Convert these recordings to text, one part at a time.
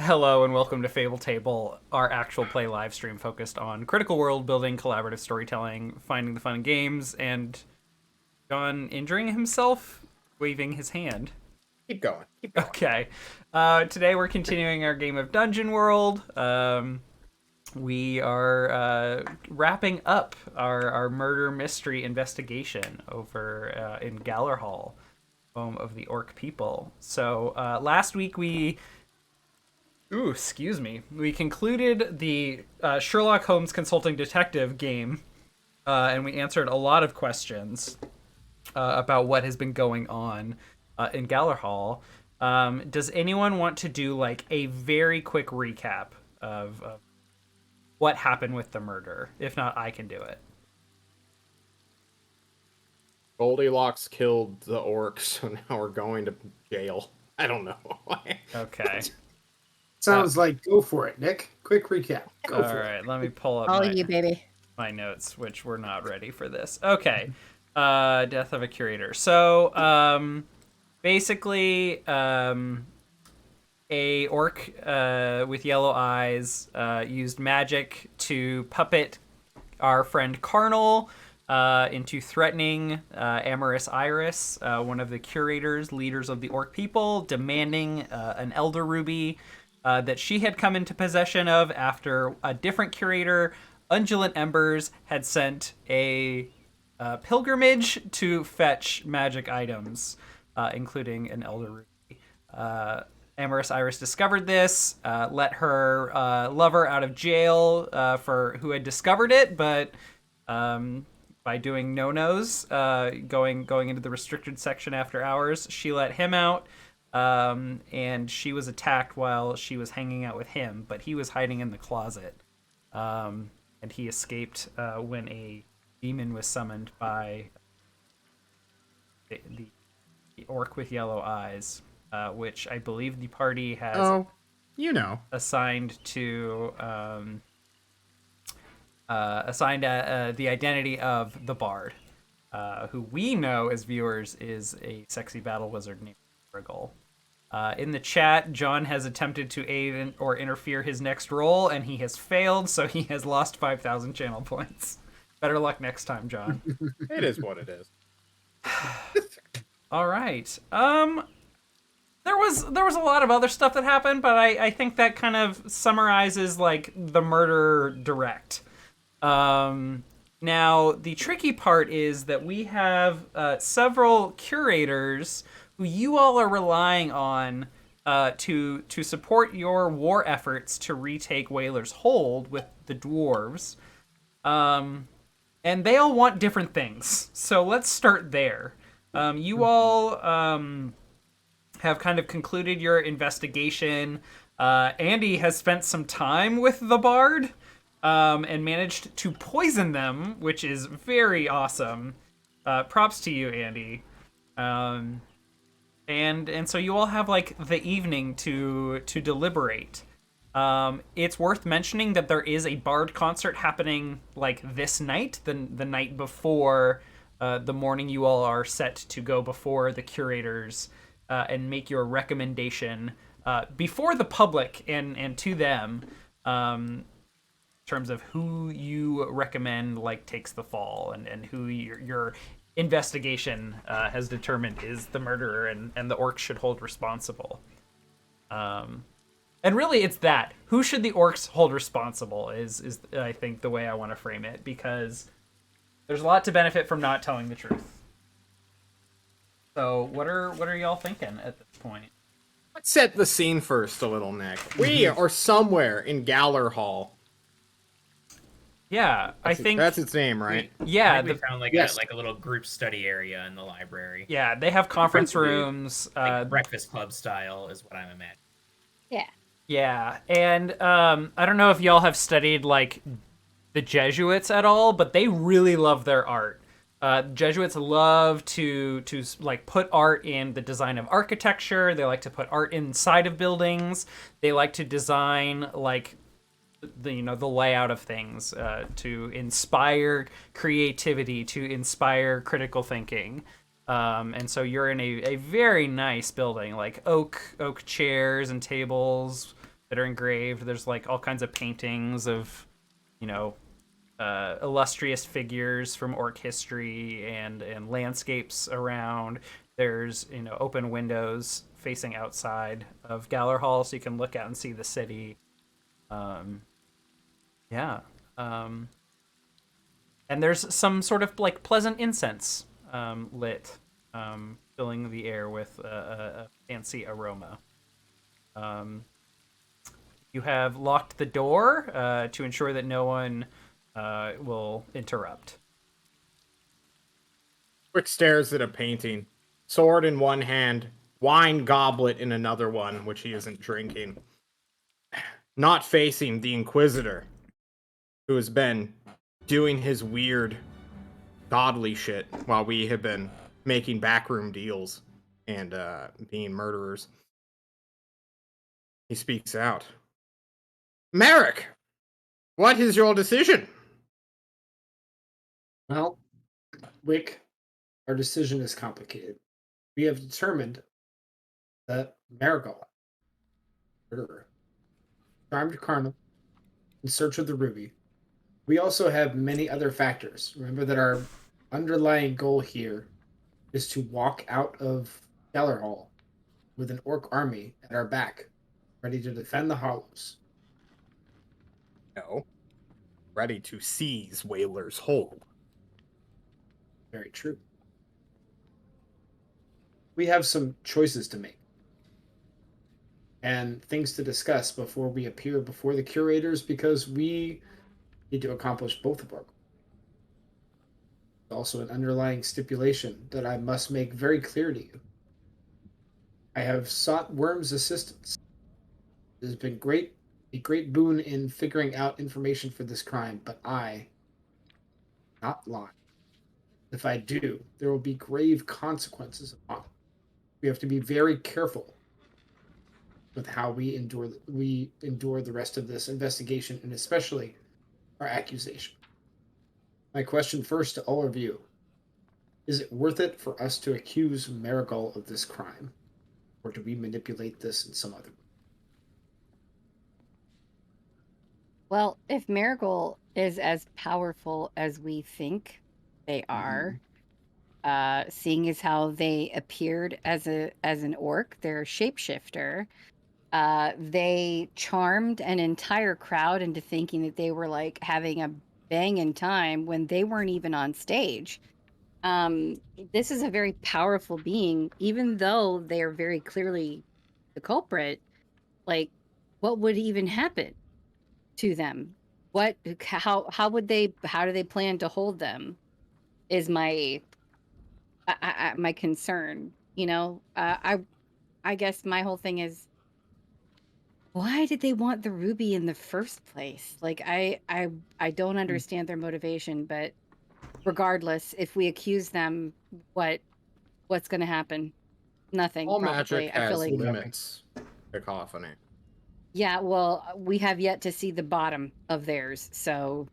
Hello and welcome to Fable Table, our actual play live stream focused on critical world building, collaborative storytelling, finding the fun in games, and John injuring himself, waving his hand. Keep going. Keep going. Okay. Today we're continuing our game of Dungeon World. We are wrapping up our murder mystery investigation over in Gallerhall, home of the Orc people. So last week we excuse me. We concluded the Sherlock Holmes Consulting Detective game, and we answered a lot of questions about what has been going on in Gallerhall. Does anyone want to do like a very quick recap of what happened with the murder? If not, I can do it. Goldilocks killed the orcs, so now we're going to jail. I don't know. Okay. Sounds like go for it, Nick. Quick recap. Go All for right, let me pull up All you, baby. my notes, which were not ready for this. Okay. Death of a curator. So, basically, a orc with yellow eyes used magic to puppet our friend Carnal into threatening Amorous Iris, one of the curators, leaders of the orc people, demanding an elder ruby that she had come into possession of after a different curator, Undulant Embers, had sent a pilgrimage to fetch magic items, including an elder ruby. Amorous Iris discovered this, let her lover out of jail for who had discovered it, but by doing no-nos, going into the restricted section after hours, she let him out, and she was attacked while she was hanging out with him, but he was hiding in the closet, and he escaped when a demon was summoned by the orc with yellow eyes, which I believe the party has assigned to the identity of the bard, who we know as viewers is a sexy battle wizard named Briggle. In the chat, John has attempted to aid or interfere his next roll, and he has failed, so he has lost 5,000 channel points. Better luck next time, John. It is what it is. All right. There was a lot of other stuff that happened, but I think that kind of summarizes like the murder direct. Now the tricky part is that we have several curators who you all are relying on to support your war efforts to retake Whaler's Hold with the dwarves. And they all want different things. So let's start there. You all have kind of concluded your investigation. Andy has spent some time with the bard and managed to poison them, which is very awesome. Props to you, Andy. And so you all have like the evening to deliberate. It's worth mentioning that there is a bard concert happening like this night, the night before the morning you all are set to go before the curators and make your recommendation before the public and to them in terms of who you recommend like takes the fall and who your investigation has determined is the murderer and the orcs should hold responsible. And really it's that. Who should the orcs hold responsible is I think the way I want to frame it, because there's a lot to benefit from not telling the truth. So what are y'all thinking at this point? Let's set the scene first a little, Nick. We are somewhere in Gallerhall. Yeah, I think that's its name, right? Yeah, we found like a little group study area in the library. Yeah, they have conference rooms, like breakfast club style is what I'm imagining. Yeah. Yeah, and I don't know if y'all have studied like the Jesuits at all, but they really love their art. Jesuits love to like put art in the design of architecture. They like to put art inside of buildings. They like to design like the layout of things to inspire creativity, to inspire critical thinking. And so you're in a very nice building, like oak chairs and tables, that are engraved. There's like all kinds of paintings of, you know, illustrious figures from orc history and landscapes around. There's, you know, open windows facing outside of Galler Hall, so you can look out and see the city. Um, yeah. Um, and there's some sort of like pleasant incense lit, filling the air with a fancy aroma. Um, you have locked the door to ensure that no one will interrupt. Quick stares at a painting, sword in one hand, wine goblet in another one, which he isn't drinking. Not facing the Inquisitor, who has been doing his weird, godly shit while we have been making backroom deals and being murderers. He speaks out. Merrick, what is your decision? Well, Wick, our decision is complicated. We have determined that Marigold, murderer, charmed Carnal in search of the ruby. We also have many other factors. Remember that our underlying goal here is to walk out of Geller Hall with an orc army at our back, ready to defend the hollows. No. Ready to seize Whaler's Hold. Very true. We have some choices to make and things to discuss before we appear before the curators because we need to accomplish both of our goals. Also, an underlying stipulation that I must make very clear to you. I have sought Worm's assistance. It has been a great boon in figuring out information for this crime, but I not lie. If I do, there will be grave consequences upon it. We have to be very careful with how we endure the rest of this investigation, and especially our accusation. My question first to all of you: is it worth it for us to accuse Marigold of this crime, or do we manipulate this in some other way? Well, if Marigold is as powerful as we think they are, seeing as how they appeared as an orc, they're a shapeshifter. They charmed an entire crowd into thinking that they were like having a banging time when they weren't even on stage. This is a very powerful being, even though they are very clearly the culprit. Like, what would even happen to them? How would they, how do they plan to hold them is my my concern, you know. I guess my whole thing is, why did they want the ruby in the first place? Like, I don't understand their motivation, but regardless, if we accuse them, what's going to happen? Nothing, All magic probably. I feel has like, limits. Cacophony. yeah, well, we have yet to see the bottom of theirs, so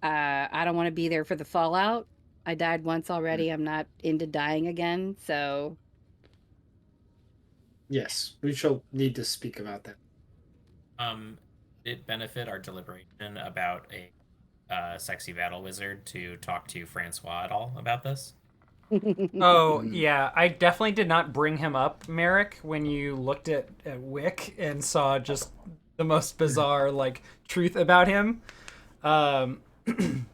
I don't want to be there for the fallout. I died once already. I'm not into dying again, so Yes, we shall need to speak about that. Did it benefit our deliberation about a sexy battle wizard to talk to Francois at all about this? Oh, yeah, I definitely did not bring him up, Merrick, when you looked at Wick and saw just the most bizarre, like, truth about him. Um, I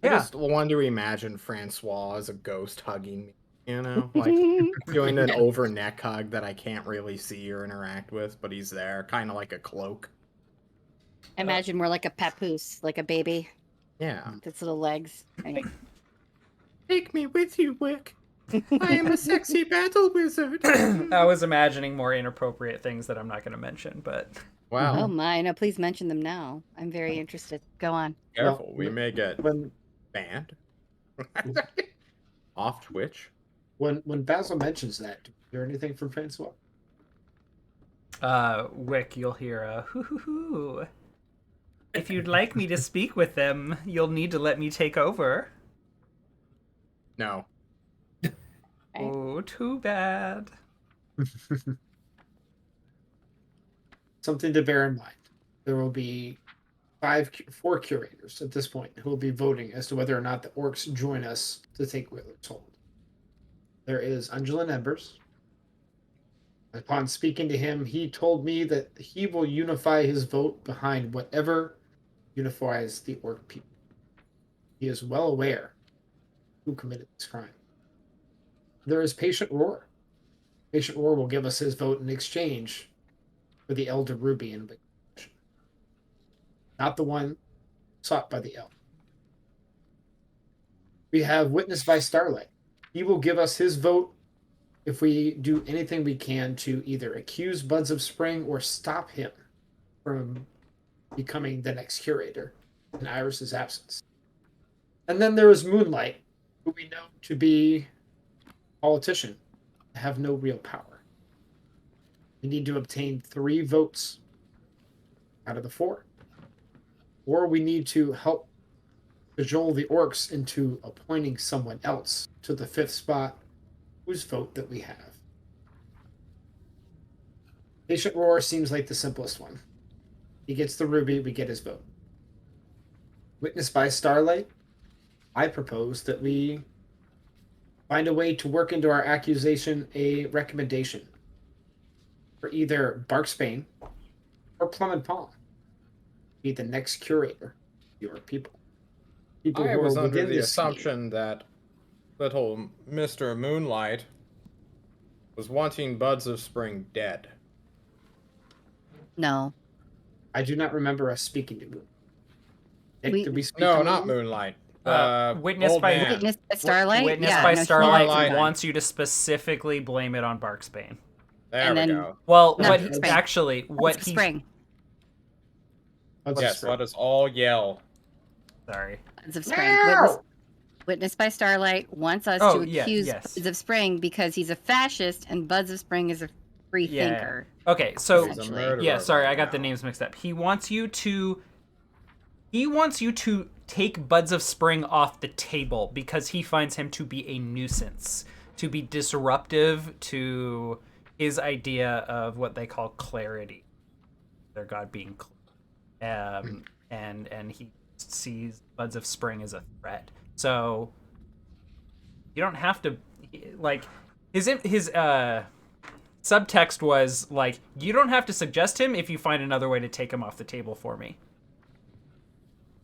yeah. just wanted to imagine Francois as a ghost hugging me, you know? Like, doing an over neck hug that I can't really see or interact with, but he's there, kind of like a cloak. imagine more like a papoose, like a baby, Yeah. with its little legs. Anyway. Take me with you, Wick. I am a sexy battle wizard. I was imagining more inappropriate things that I'm not going to mention, but Wow. Oh my, no, please mention them now. I'm very interested. Go on. Careful, Well, we may get when banned. Off Twitch. when Basil mentions that, do you hear anything from Francois? Wick, you'll hear a hoo hoo hoo. If you'd like me to speak with them, you'll need to let me take over. No. Oh, too bad. something to bear in mind. There will be 4 curators at this point who will be voting as to whether or not the orcs join us to take Whaler's Hold. There is Angelin Embers. Upon speaking to him, he told me that he will unify his vote behind whatever unifies the orc people. He is well aware who committed this crime. There is Patient Roar. Patient Roar will give us his vote in exchange for the Elder Ruby in possession. Not the one sought by the elf. We have Witness by Starlight. He will give us his vote if we do anything we can to either accuse Buds of Spring or stop him from becoming the next curator in Iris's absence. And then there is Moonlight, who we know to be a politician, have no real power. We need to obtain 3 votes out of the 4. Or we need to help cajole the orcs into appointing someone else to the 5th spot whose vote that we have. Patient Roar seems like the simplest one. He gets the ruby, we get his vote. Witness by Starlight, I propose that we find a way to work into our accusation a recommendation for either Barksbane or Plum and Palm be the next curator of your people. People I who was are under within the this scheme. assumption that little Mr. Moonlight was wanting Buds of Spring dead. No. I do not remember us speaking to Moon. Nick, did we speak No, to not Moon? Moonlight. Witness old by- man. Witness by Starlight? Witness Yeah, by no, Starlight Starlight. wants you to specifically blame it on Barksbane. There And we then- go. Well, No, what Barksbane. actually what Buds of he Spring. Buds of Yes, Spring. let us all yell. sorry. Buds of Spring. Witness by Starlight wants us Oh, to yeah, accuse yes. Buds of Spring because he's a fascist and Buds of Spring is a free Yeah. thinker. Okay, so He's a Essentially. murderer yeah, sorry, I got now. the names mixed up. He wants you to take Buds of Spring off the table because he finds him to be a nuisance, to be disruptive to his idea of what they call clarity. Their god being clear. And he sees Buds of Spring as a threat. So you don't have to like his subtext was like, you don't have to suggest him if you find another way to take him off the table for me.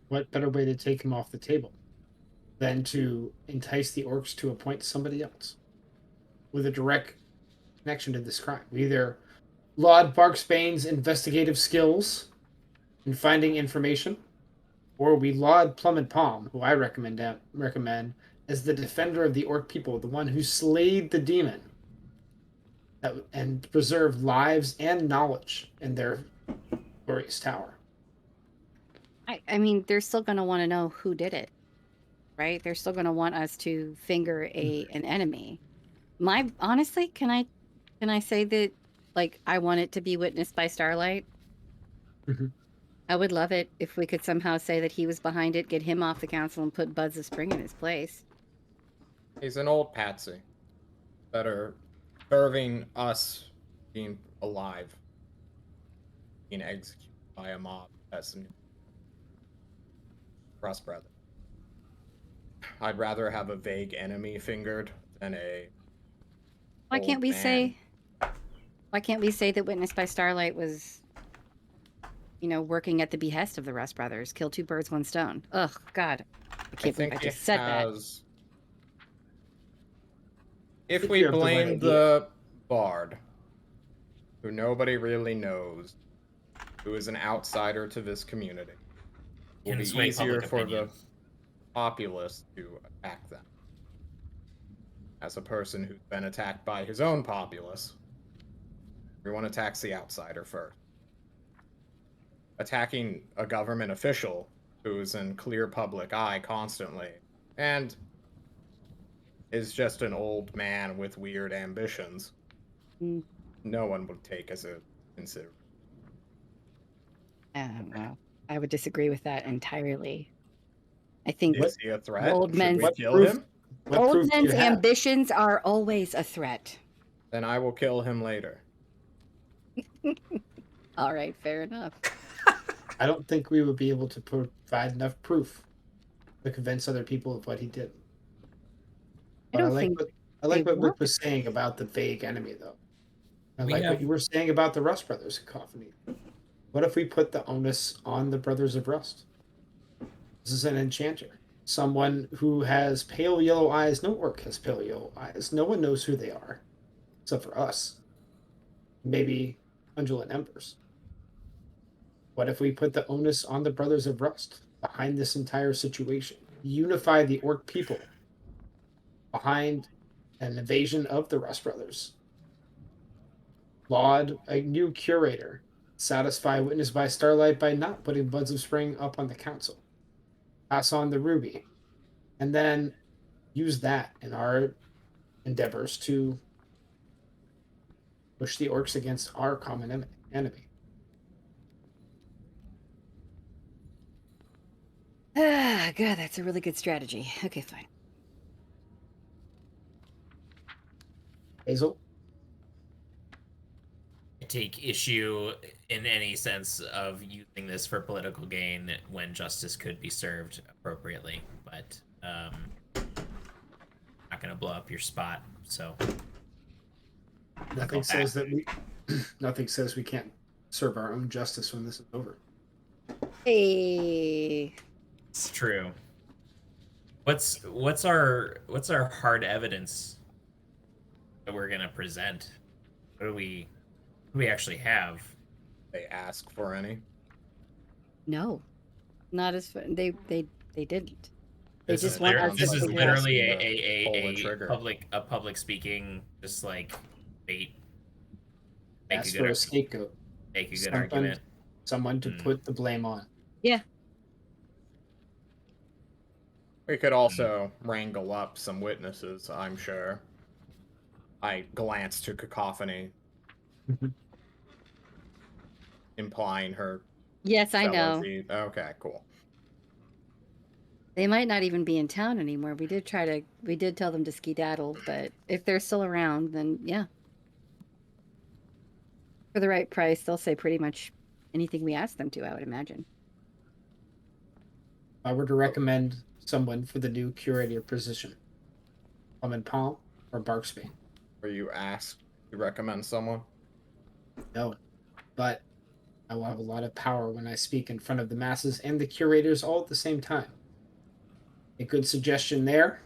What better way to take him off the table than to entice the orcs to appoint somebody else with a direct connection to this crime? We either laud Barksbane's investigative skills in finding information, or we laud Plum and Palm, who I recommend as the defender of the orc people, the one who slayed the demon and preserved lives and knowledge in their glorious tower. I mean, they're still going to want to know who did it, right? They're still going to want us to finger an enemy. Honestly, can I say that, like, I want it to be Witnessed by Starlight? Mhm. I would love it if we could somehow say that he was behind it, get him off the council, and put Buds of Spring in his place. He's an old patsy that are serving us being alive, being executed by a mob. That's Russ Brothers. I'd rather have a vague enemy fingered than a. Why old can't we man. say? Why can't we say that Witnessed by Starlight was, working at the behest of the Russ Brothers? Kill 2 birds, 1 stone. Ugh, God, I can't believe I just said that. If think we you have the right blame idea. the bard, who nobody really knows, who is an outsider to this community, it will Can be sway easier public for opinion. the populace to attack them. As a person who's been attacked by his own populace, everyone attacks the outsider first. Attacking a government official who's in clear public eye constantly and is just an old man with weird ambitions, Mm. no one would take as a consideration. I don't know. I would disagree with that entirely. I think Is he a threat? Old Should men's- we What kill proof- him? What old proof do men's you have? ambitions are always a threat. Then I will kill him later. All right, fair enough. I don't think we would be able to provide enough proof to convince other people of what he did. I But don't think I they like what Wick want. was saying about the vague enemy, though. I We like what have- you were saying about the Russ Brothers cacophony. What if we put the onus on the Brothers of Rust? This is an enchanter. Someone who has pale yellow eyes. No orc has pale yellow eyes. No one knows who they are, except for us. Maybe Undulate Embers. What if we put the onus on the Brothers of Rust behind this entire situation? Unify the orc people behind an invasion of the Rust Brothers. Laud a new curator. Satisfy witness by starlight by not putting Buds of Spring up on the council. Pass on the ruby. And then use that in our endeavors to push the orcs against our common enemy. Ah, God, that's a really good strategy. Okay, fine. Hazel? I take issue in any sense of using this for political gain when justice could be served appropriately, but not going to blow up your spot. So Nothing says that we nothing says we can't serve our own justice when this is over. Hey, it's true. What's our hard evidence that we're going to present? What do we actually have? They ask for any. no, not as they didn't. They This just is want literally, us this to is figure out. literally Pull the a trigger. public speaking, just like bait. Make Ask a for good a scapegoat. argument. Someone to Hmm. put the blame on. Yeah, We could also wrangle up some witnesses, I'm sure. I glance to Cacophony, implying her yes, I know. jealousy. Okay, cool. They might not even be in town anymore. We did tell them to skedaddle, but if they're still around, then yeah. For the right price, they'll say pretty much anything we ask them to, I would imagine. If I were to recommend someone for the new curator position, Plum Palm or Barksbane? Were you asked to recommend someone? No, but I will have a lot of power when I speak in front of the masses and the curators all at the same time. A good suggestion there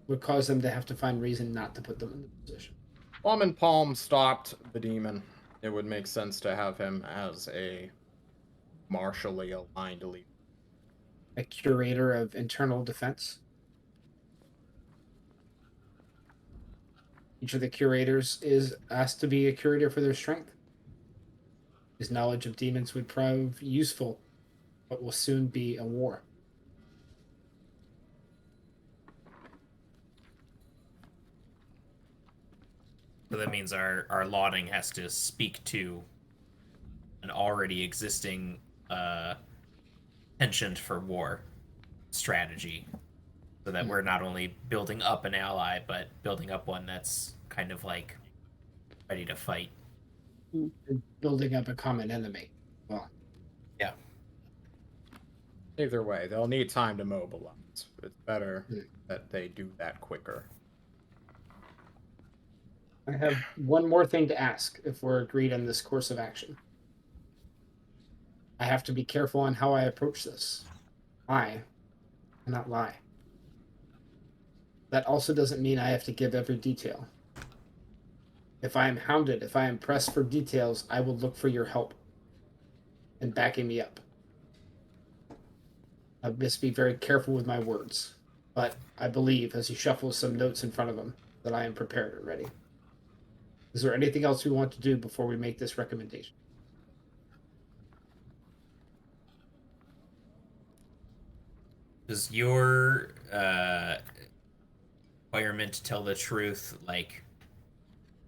would cause them to have to find reason not to put them in the position. Plum and Palm stopped the demon. It would make sense to have him as a martially aligned leader. A curator of internal defense. Each of the curators is asked to be a curator for their strength. His knowledge of demons would prove useful, but will soon be a war. So that means our lauding has to speak to an already existing penchant for war strategy, so that we're not only building up an ally, but building up one that's kind of like ready to fight. And building up a common enemy. Well, Yeah. Either way, they'll need time to mobilize. It's better that they do that quicker. I have one more thing to ask if we're agreed on this course of action. I have to be careful on how I approach this. I cannot lie. That also doesn't mean I have to give every detail. If I am hounded, if I am pressed for details, I will look for your help and backing me up. I must be very careful with my words, but I believe, as he shuffles some notes in front of him, that I am prepared and ready. Is there anything else we want to do before we make this recommendation? Does your requirement to tell the truth, like,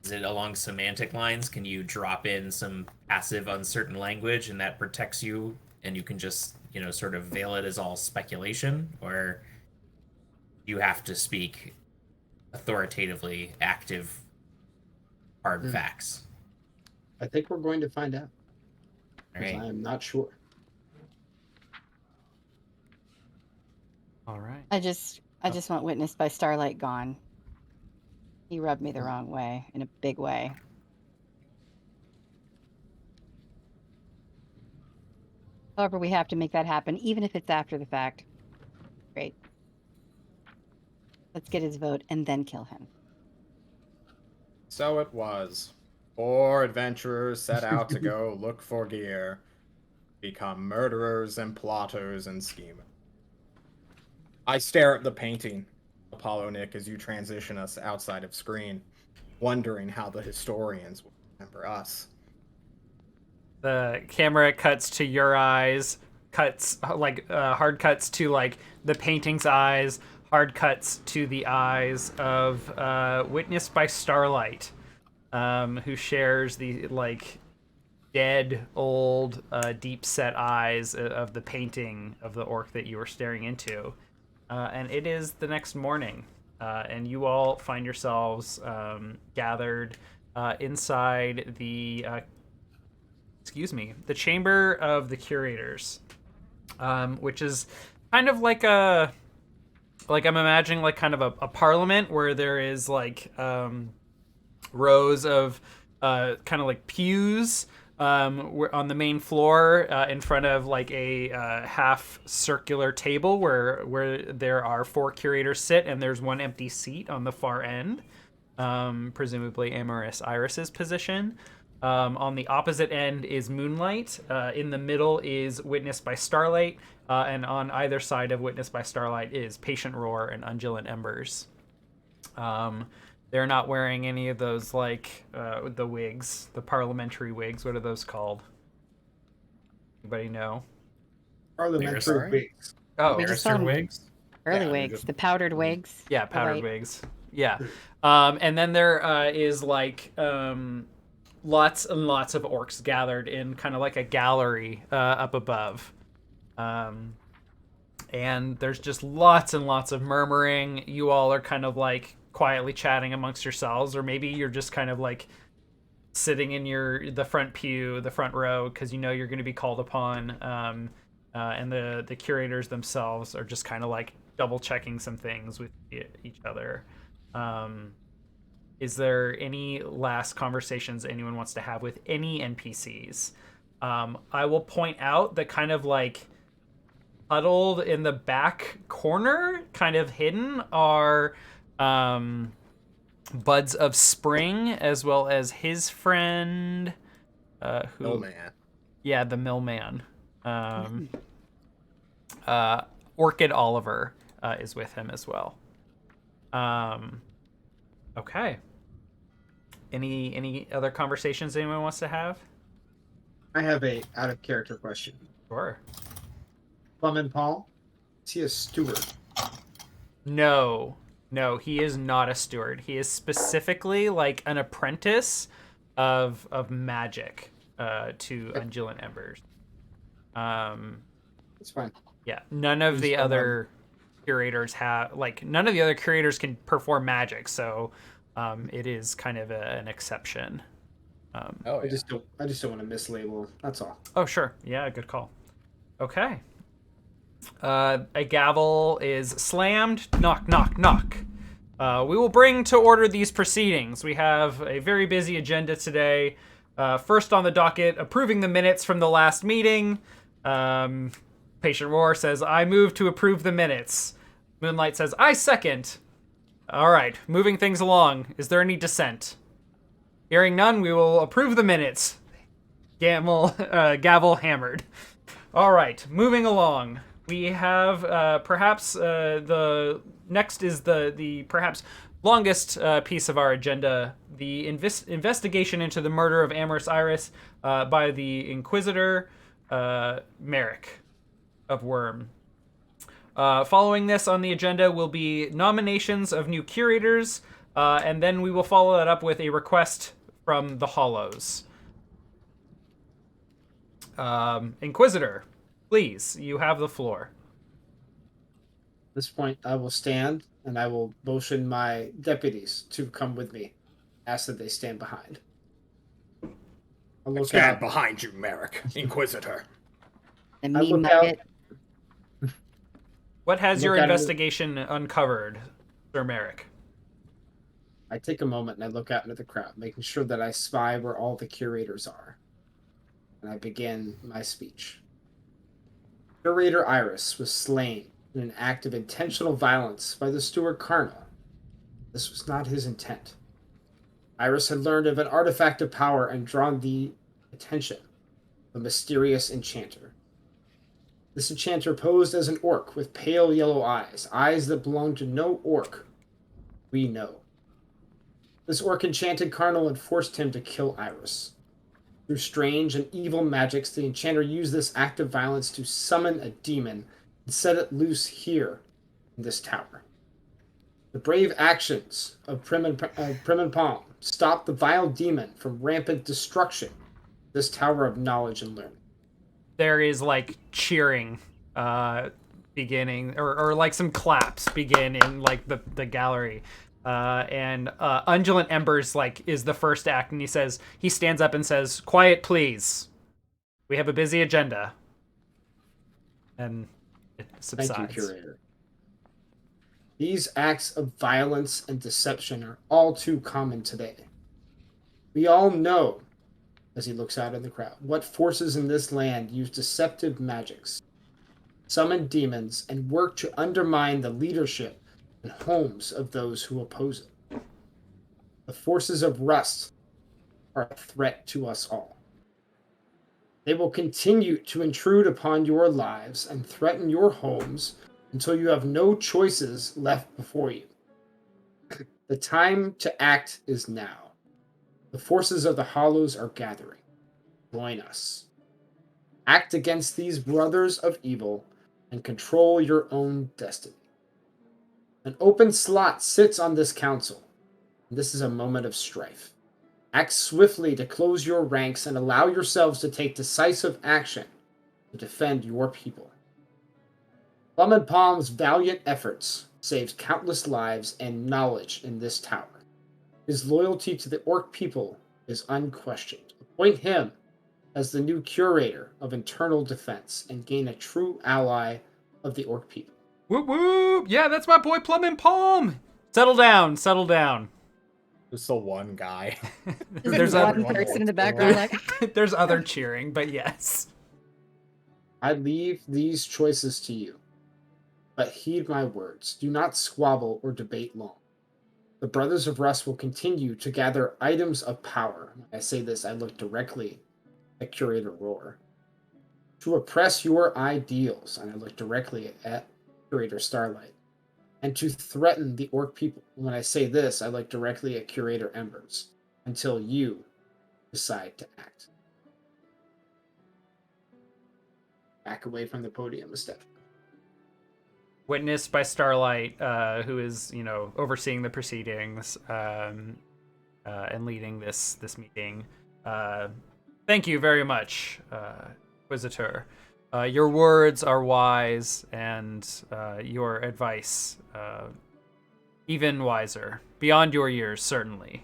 is it along semantic lines? Can you drop in some passive, uncertain language and that protects you, and you can just, sort of veil it as all speculation? Or you have to speak authoritatively, active, hard facts? I think we're going to find out. All because right. I am not sure. All right. I just want witnessed by starlight gone. He rubbed me the wrong way in a big way. However, we have to make that happen, even if it's after the fact. Great. Let's get his vote and then kill him. So it was. 4 adventurers set out to go look for gear, become murderers and plotters and schemers. I stare at the painting, ApolloNik, as you transition us outside of screen, wondering how the historians will remember us. The camera cuts to your eyes, cuts hard cuts to like the painting's eyes, hard cuts to the eyes of Witnessed by Starlight, who shares the like dead old deep set eyes of the painting of the orc that you were staring into. And it is the next morning, and you all find yourselves gathered inside the the chamber of the Curators, which is kind of like I'm imagining like kind of a parliament where there is like rows of kind of like pews on the main floor in front of like a half circular table where there are 4 curators sit, and there's one empty seat on the far end, presumably Amorous Iris's position. On the opposite end is Moonlight. In the middle is Witnessed by Starlight, and on either side of Witnessed by Starlight is Patient Roar and Undulant Embers. They're not wearing any of those like the wigs, the parliamentary wigs. What are those called? Anybody know? Parliamentary Sorry? wigs. Oh, We just saw Barrister him. wigs. Early Yeah, they're wigs, just- the powdered wigs. yeah, the powdered white. wigs. Yeah, and then there is like lots and lots of orcs gathered in kind of like a gallery up above. And there's just lots and lots of murmuring. You all are kind of like quietly chatting amongst yourselves, or maybe you're just kind of like sitting in the front pew, the front row, because you know you're going to be called upon. And the curators themselves are just kind of like double checking some things with each other. Is there any last conversations anyone wants to have with any NPCs? I will point out that kind of like huddled in the back corner, kind of hidden, are Buds of Spring, as well as his friend, who, Oh man. yeah, the millman. Orchid Oliver is with him as well. Okay. Any other conversations anyone wants to have? I have a out of character question. Sure. Plum and Paul, is he a steward? No, he is not a steward. He is specifically like an apprentice of magic to Undulant Embers. It's fine. Yeah, none of the other curators none of the other curators can perform magic, so it is kind of an exception. Oh I yeah. just don't want to mislabel. That's all. Oh, sure. Yeah, good call. Okay. A gavel is slammed. Knock, knock, knock. We will bring to order these proceedings. We have a very busy agenda today. First on the docket, approving the minutes from the last meeting. Patient Roar says, I move to approve the minutes. Moonlight says, I second. All right, moving things along. Is there any dissent? Hearing none, we will approve the minutes. Gavel hammered. All right, moving along. We have perhaps the next is the perhaps longest piece of our agenda, the investigation into the murder of Amorous Iris by the Inquisitor Merrick of Worm. Following this on the agenda will be nominations of new curators, and then we will follow that up with a request from the Hollows. Inquisitor, please, you have the floor. At this point, I will stand and I will motion my deputies to come with me. Ask that they stand behind. I look Stand out. behind you, Merrick, Inquisitor. The I mean look out. muppet. What has Look your at it- investigation uncovered, Sir Merrick? I take a moment and I look out into the crowd, making sure that I spy where all the curators are. And I begin my speech. Curator Iris was slain in an act of intentional violence by the Steward Cardinal. This was not his intent. Iris had learned of an artifact of power and drawn the attention of a mysterious enchanter. This enchanter posed as an orc with pale yellow eyes, eyes that belonged to no orc we know. This orc enchanted Cardinal and forced him to kill Iris. Through strange and evil magics, the enchanter used this act of violence to summon a demon and set it loose here in this tower. The brave actions of Prim and Palm stopped the vile demon from rampant destruction of this tower of knowledge and learning. There is like cheering beginning, or like some claps begin in like the gallery. And Undulant Embers like is the first act, and he stands up and says, "Quiet, please. We have a busy agenda." And it subsides. Thank you, Curator. These acts of violence and deception are all too common today. We all know, as he looks out in the crowd, what forces in this land use deceptive magics, summon demons, and work to undermine the leadership and homes of those who oppose it. The forces of Rust are a threat to us all. They will continue to intrude upon your lives and threaten your homes until you have no choices left before you. The time to act is now. The forces of the Hollows are gathering. Join us. Act against these brothers of evil and control your own destiny. An open slot sits on this council, and this is a moment of strife. Act swiftly to close your ranks and allow yourselves to take decisive action to defend your people. Plum and Palm's valiant efforts saved countless lives and knowledge in this tower. His loyalty to the Orc people is unquestioned. Appoint him as the new curator of internal defense and gain a true ally of the Orc people. Whoop whoop! Yeah, that's my boy Plum and Palm. Settle down, settle down. Just the one guy. There's one other person in the background like, there's other cheering, but yes. I leave these choices to you, but heed my words. Do not squabble or debate long. The Brothers of Rust will continue to gather items of power. When I say this, I look directly at Curator Roar. To oppress your ideals, and I look directly at Curator Starlight. And to threaten the Orc people. When I say this, I look directly at Curator Embers. Until you decide to act. Back away from the podium a step. Witnessed by Starlight, who is, overseeing the proceedings and leading this meeting. Thank you very much, Inquisitor. Your words are wise, and your advice even wiser. Beyond your years, certainly.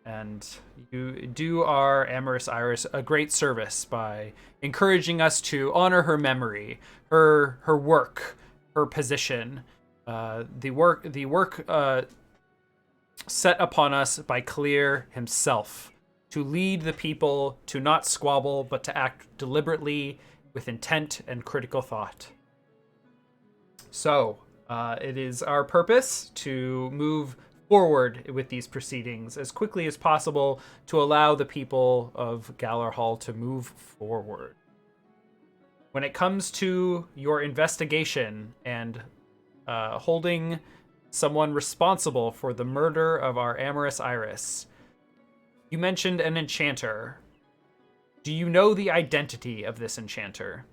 And you do our Amorous Iris a great service by encouraging us to honor her memory, her work, her position, the work set upon us by Clear himself, to lead the people, to not squabble, but to act deliberately with intent and critical thought. So, it is our purpose to move forward with these proceedings as quickly as possible to allow the people of Galar Hall to move forward. When it comes to your investigation and holding someone responsible for the murder of our Amorous Iris, you mentioned an enchanter. Do you know the identity of this enchanter?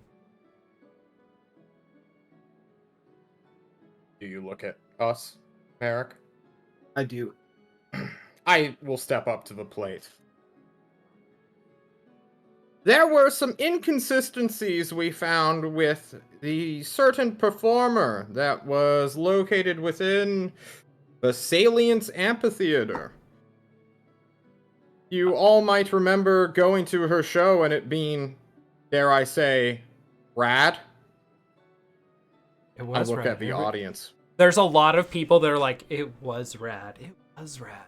Do you look at us, Merrick? I do. I will step up to the plate. There were some inconsistencies we found with the certain performer that was located within the Salience Amphitheater. You all might remember going to her show and it being, dare I say, rad. It I was look rad. at the audience. There's a lot of people that are like, it was rad. It was rad.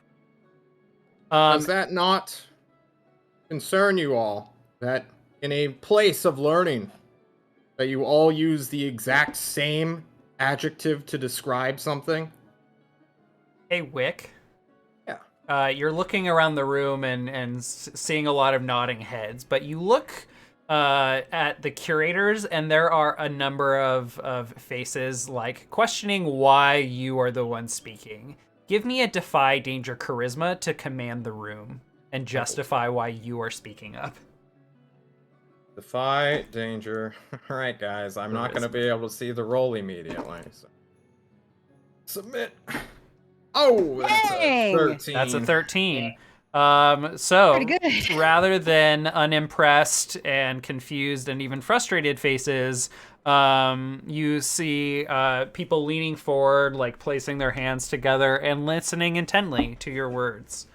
Does that not concern you all? That in a place of learning, that you all use the exact same adjective to describe something? Hey, Wick. Yeah. You're looking around the room and seeing a lot of nodding heads, but you look at the curators, and there are a number of faces like questioning why you are the one speaking. Give me a defy danger charisma to command the room and justify why you are speaking up. Defy danger. All right, guys. I'm not going to be able to see the roll immediately. So. Submit. Oh, that's a Dang! 13. That's a 13. So Pretty good. rather than unimpressed and confused and even frustrated faces, you see people leaning forward, like placing their hands together and listening intently to your words.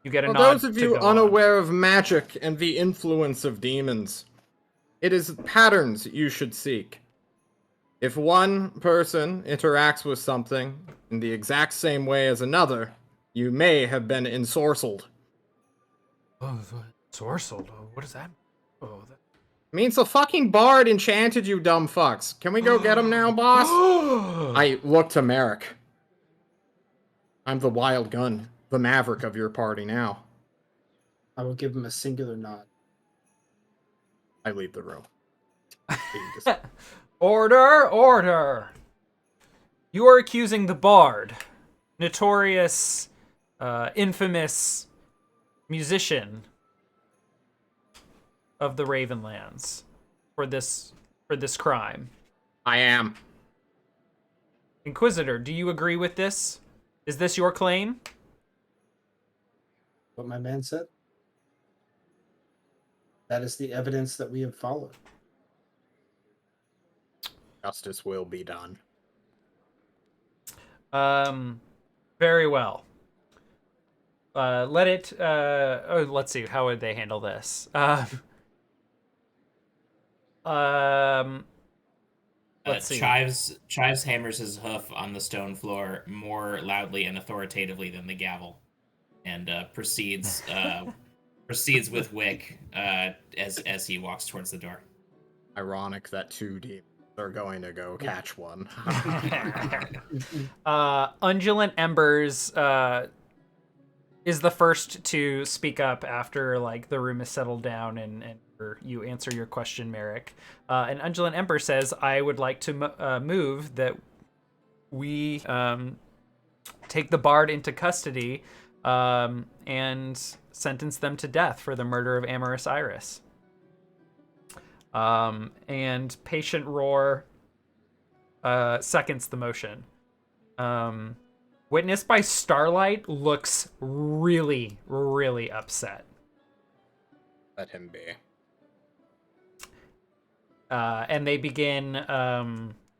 You get a For nod those of to you go on. unaware of magic and the influence of demons, it is patterns you should seek. If one person interacts with something in the exact same way as another, you may have been ensorcelled. Oh, sorcelled. What does that mean? Oh, Means the fucking bard enchanted you, dumb fucks. Can we go get him now, boss? I look to Merrick. I'm the wild gun, the maverick of your party now. I will give him a singular nod. I leave the room. Order! You are accusing the bard, notorious, infamous musician of the Ravenlands, for this crime. I am. Inquisitor, do you agree with this? Is this your claim? What my man said? That is the evidence that we have followed. Justice will be done. Very well. Let's see. How would they handle this? Let's see. Chives hammers his hoof on the stone floor more loudly and authoritatively than the gavel, and proceeds with Wick as he walks towards the door. Ironic that 2 demons are going to go catch one. Undulant Embers is the first to speak up after like the room is settled down and you answer your question, Merrick. And Undulant Ember says, "I would like to move that we take the bard into custody and sentence them to death for the murder of Amorous Iris." And Patient Roar seconds the motion. Witnessed by Starlight looks really, really upset. Let him be. And they begin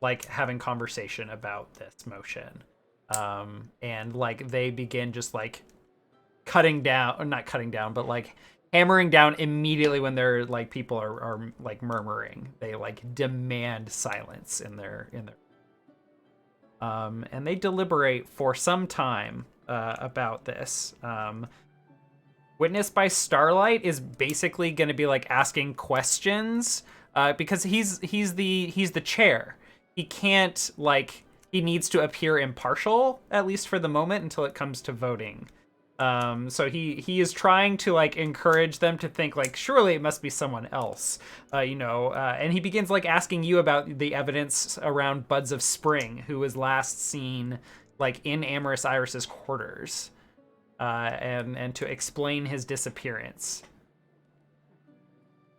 like having conversation about this motion. And like they begin just like cutting down, or not cutting down, but like hammering down immediately when they're like people are like murmuring. They like demand silence in their and they deliberate for some time about this. Witnessed by Starlight is basically going to be like asking questions because he's the chair. He can't like, he needs to appear impartial, at least for the moment, until it comes to voting. So he is trying to like encourage them to think like, surely it must be someone else, and he begins like asking you about the evidence around Buds of Spring, who was last seen like in Amorous Iris's quarters, and to explain his disappearance.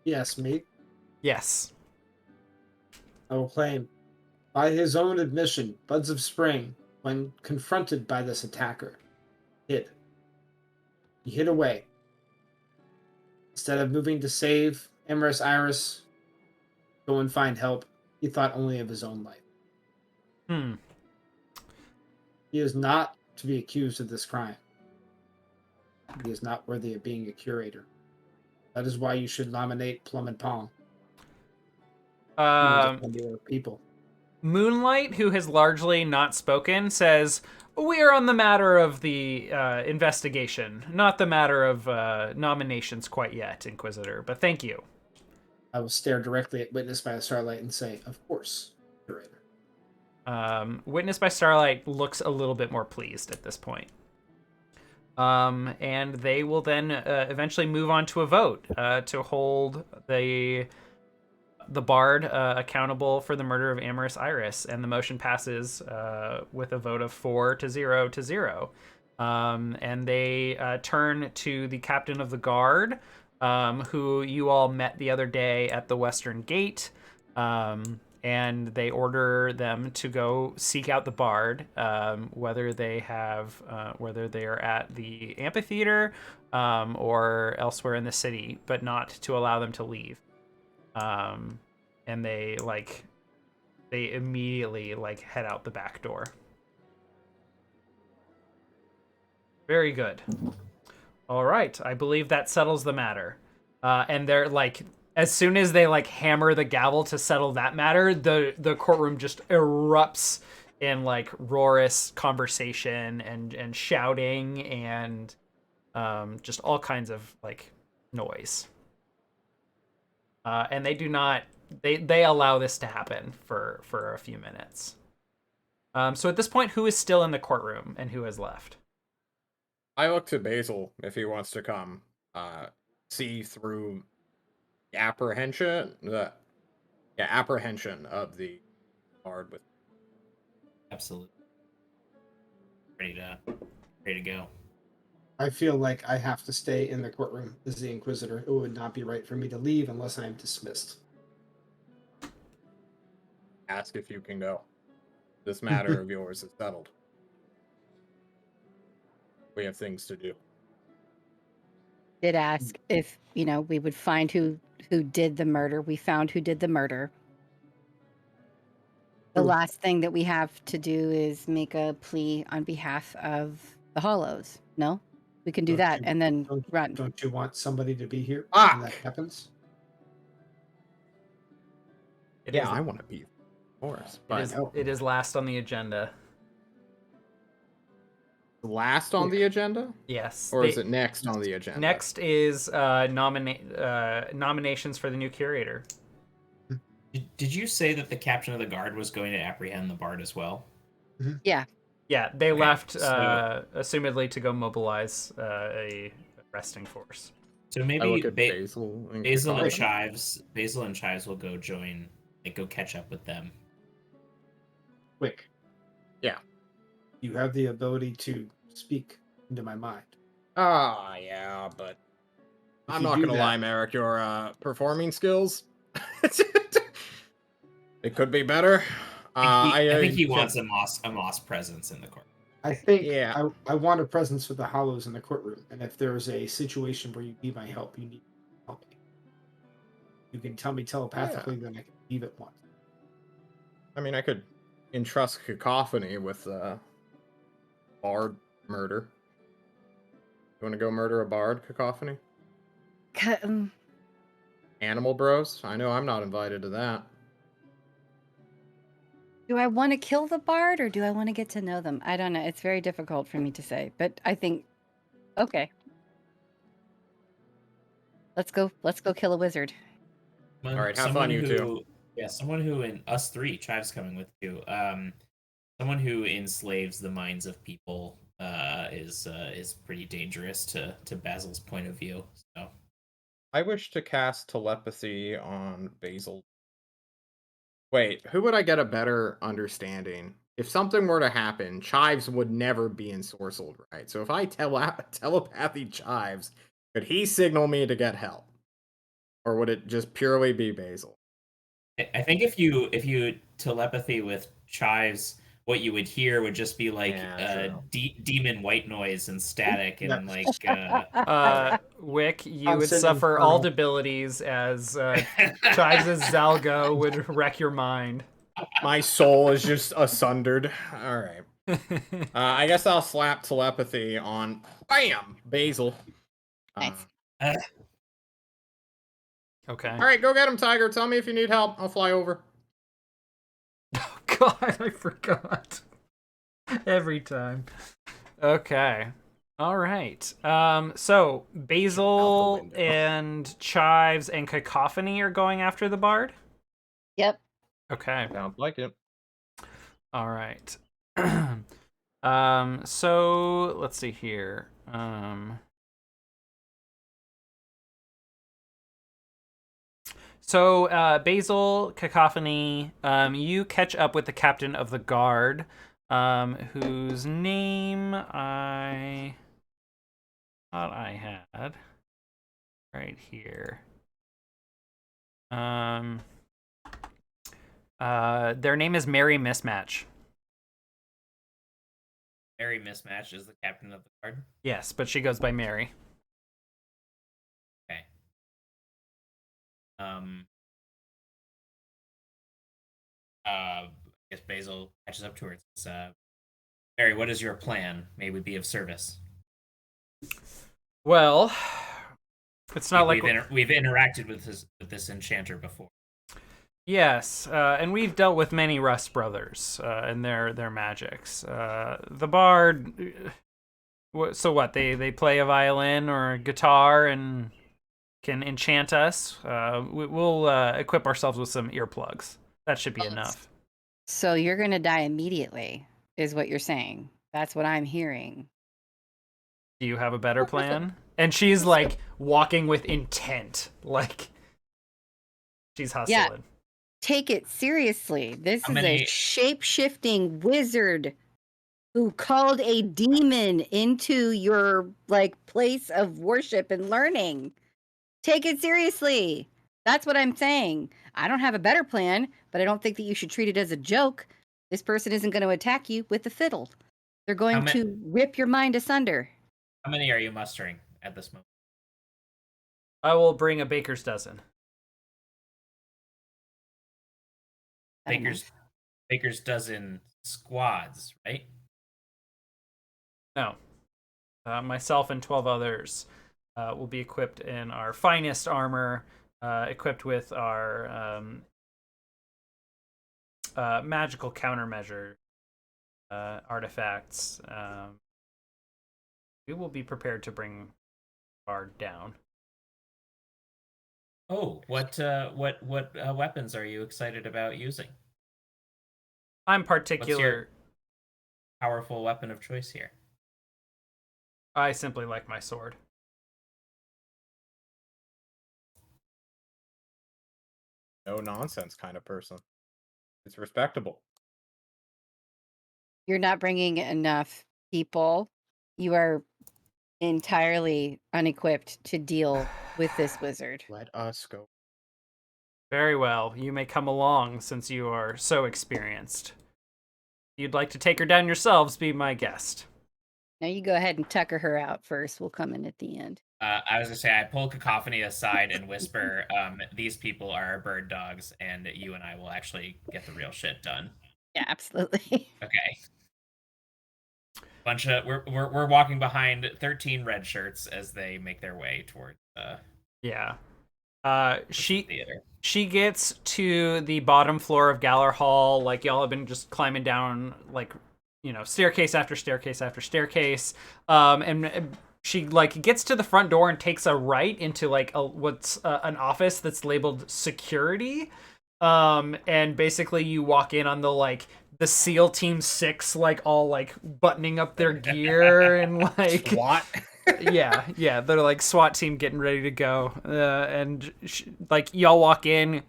Yes, mate. Yes. I will claim, by his own admission, Buds of Spring, when confronted by this attacker, hid. He hid away. Instead of moving to save Amorous Iris, go and find help, he thought only of his own life. He is not to be accused of this crime. He is not worthy of being a curator. That is why you should nominate Plum and Pong. You will defend your people. Moonlight, who has largely not spoken, says, "We are on the matter of the investigation, not the matter of nominations quite yet, Inquisitor, but thank you." I will stare directly at Witness by Starlight and say, "Of course, curator." Witness by Starlight looks a little bit more pleased at this point. And they will then eventually move on to a vote to hold the bard accountable for the murder of Amorous Iris, and the motion passes with a vote of 4-0 to 0. And they turn to the captain of the guard, who you all met the other day at the Western Gate, and they order them to go seek out the bard, whether they are at the amphitheater or elsewhere in the city, but not to allow them to leave. And they immediately head out the back door. Very good. All right, I believe that settles the matter. And they're as soon as they hammer the gavel to settle that matter, the courtroom just erupts in roarous conversation and shouting and just all kinds of noise. And they do not. They allow this to happen for a few minutes. So at this point, who is still in the courtroom and who has left? I look to Basil if he wants to come see through the apprehension of the bard with. Absolutely. Ready to go. I feel like I have to stay in the courtroom as the Inquisitor. It would not be right for me to leave unless I am dismissed. Ask if you can go. This matter of yours is settled. We have things to do. Did ask if we would find who did the murder. We found who did the murder. The last thing that we have to do is make a plea on behalf of the Hollows. No, we can do that and then run. Don't you want somebody to be here Ah! when that happens? I want to be, of course. But It is last on the agenda. last on the agenda? Yes. Or is it next on the agenda? Next is nominations for the new curator. Did you say that the captain of the guard was going to apprehend the bard as well? Yeah. Yeah, they left, so- assumedly, to go mobilize a resting force. So I maybe look at Basil and Basil and Chives will go join, go catch up with them. Quick. Yeah. You have the ability to speak into my mind. Yeah, but I'm you not do gonna that- lie, Merrick. Your performing skills, it could be better. I think he wants a Moss presence in the court. I think Yeah. I want a presence with the Hollows in the courtroom, and if there's a situation where you need my help, you need help me. You can tell me telepathically, then I can leave at once. I mean, I could entrust Cacophony with bard murder. You want to go murder a bard, Cacophony? Animal Bros? I know I'm not invited to that. Do I want to kill the bard or do I want to get to know them? I don't know. It's very difficult for me to say, but I think, okay. Let's go kill a wizard. All right, have fun, you two. Yeah, someone who us three, Chives coming with you. Someone who enslaves the minds of people is pretty dangerous to Basil's point of view. So I wish to cast telepathy on Basil. Wait, who would I get a better understanding? If something were to happen, Chives would never be ensorcelled, right? So if I telepathy Chives, could he signal me to get help? Or would it just purely be Basil? I think if you telepathy with Chives, what you would hear would just be demon white noise and static and Wick, you I'm would sitting suffer in all front of- debilities as Chives' Zalgo would wreck your mind. My soul is just asundered. All right. I guess I'll slap telepathy on, bam, Basil. Nice. Okay. All right, go get him, Tiger. Tell me if you need help. I'll fly over. Oh God, I forgot. Every time. Okay. All right. So Basil window. and Chives and Cacophony are going after the bard. Yep. Okay. Sounds like it. All right. So let's see here. So Basil, Cacophony, you catch up with the captain of the guard, whose name I thought I had right here. Their name is Mary Mismatch. Mary Mismatch is the captain of the guard. Yes, but she goes by Mary. Okay. I guess Basil catches up to her and says, Mary, what is your plan? May we be of service? Well, it's not like we've interacted with this enchanter before. yes, and we've dealt with many Russ Brothers and their magics. The bard. So what? They play a violin or a guitar and can enchant us. We'll equip ourselves with some earplugs. That should be enough. So you're gonna die immediately, is what you're saying. That's what I'm hearing. Do you have a better plan? And she's like walking with intent, like she's hustling. Yeah. Take it seriously. This is a shape-shifting wizard who called a demon into your place of worship and learning. Take it seriously. That's what I'm saying. I don't have a better plan, but I don't think that you should treat it as a joke. This person isn't going to attack you with the fiddle. They're going to rip your mind asunder. How many are you mustering at this moment? I will bring a baker's dozen. Baker's dozen squads, right? No. Myself and 12 others will be equipped in our finest armor, equipped with our magical countermeasure artifacts. We will be prepared to bring Bard down. Oh, what weapons are you excited about using? I'm particular. What's your powerful weapon of choice here? I simply like my sword. No nonsense kind of person. It's respectable. You're not bringing enough people. You are entirely unequipped to deal with this wizard. Let us go. Very well. You may come along since you are so experienced. If you'd like to take her down yourselves, be my guest. Now you go ahead and tucker her out first. We'll come in at the end. I was gonna say I pull Cacophony aside and whisper, "These people are our bird dogs, and you and I will actually get the real shit done." Yeah, absolutely. Okay. We're walking behind 13 red shirts as they make their way towards Yeah. the theater. She gets to the bottom floor of Galler Hall, like y'all have been just climbing down, like, you know, staircase after staircase after staircase. And she like gets to the front door and takes a right into like an office that's labeled security. And basically you walk in on the SEAL Team 6, like all like buttoning up their gear and like SWAT. yeah, they're like SWAT team getting ready to go. And like y'all walk in,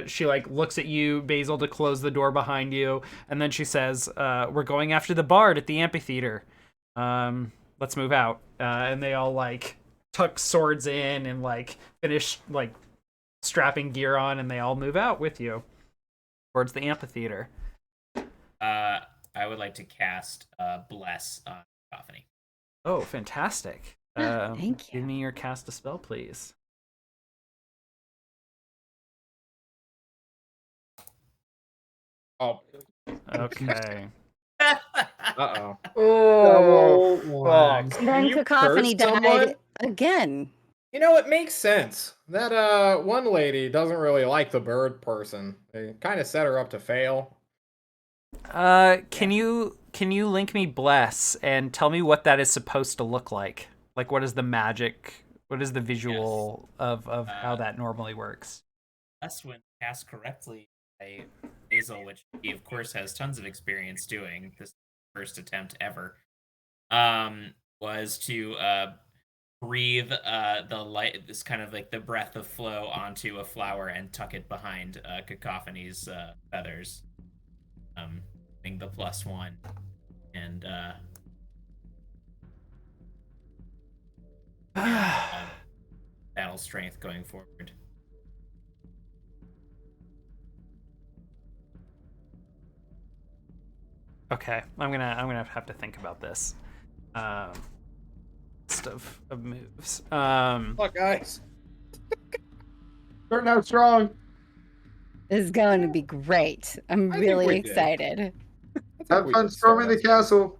she like looks at you, Basil, to close the door behind you, and then she says, "We're going after the bard at the amphitheater. Let's move out." And they all like tuck swords in and like finish like strapping gear on, and they all move out with you towards the amphitheater. I would like to cast Bless on Cacophony. Oh, fantastic. Thank you. Give me your cast a spell, please. Oh, Okay. Uh-oh. Double Oh, one. fuck. And Can then you Cacophony curse died someone? again. You know, it makes sense. That one lady doesn't really like the bird person. They kind of set her up to fail. Can you link me bless and tell me what that is supposed to look like? Like, what is the magic? What is the visual of how that normally works? That's when cast correctly by Basil, which he of course has tons of experience doing. This first attempt ever. Was to breathe the light, this kind of like the breath of flow onto a flower and tuck it behind Cacophony's feathers. Being the +1 and battle strength going forward. Okay, I'm gonna have to think about this. List of moves. Look, guys. Starting out strong. This is going to be great. I'm I think really we did. excited. Have fun storming the castle.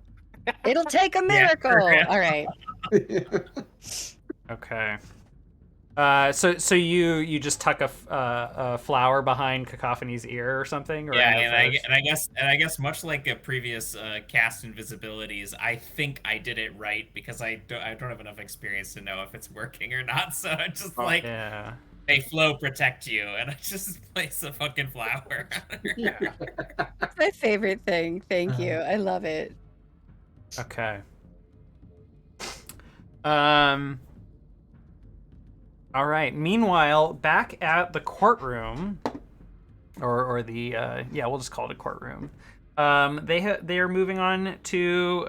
It'll take a Yeah, miracle. for All right. Okay. So you just tuck a flower behind Cacophony's ear or something? Or Yeah, any of those? and I guess much like a previous cast invisibilities, I think I did it right because I don't have enough experience to know if it's working or not. So I just like Yeah. they flow protect you, and I just place a fucking flower. Yeah. It's my favorite thing. Thank you. I love it. Okay. All right. Meanwhile, back at the courtroom, or the we'll just call it a courtroom. They are moving on to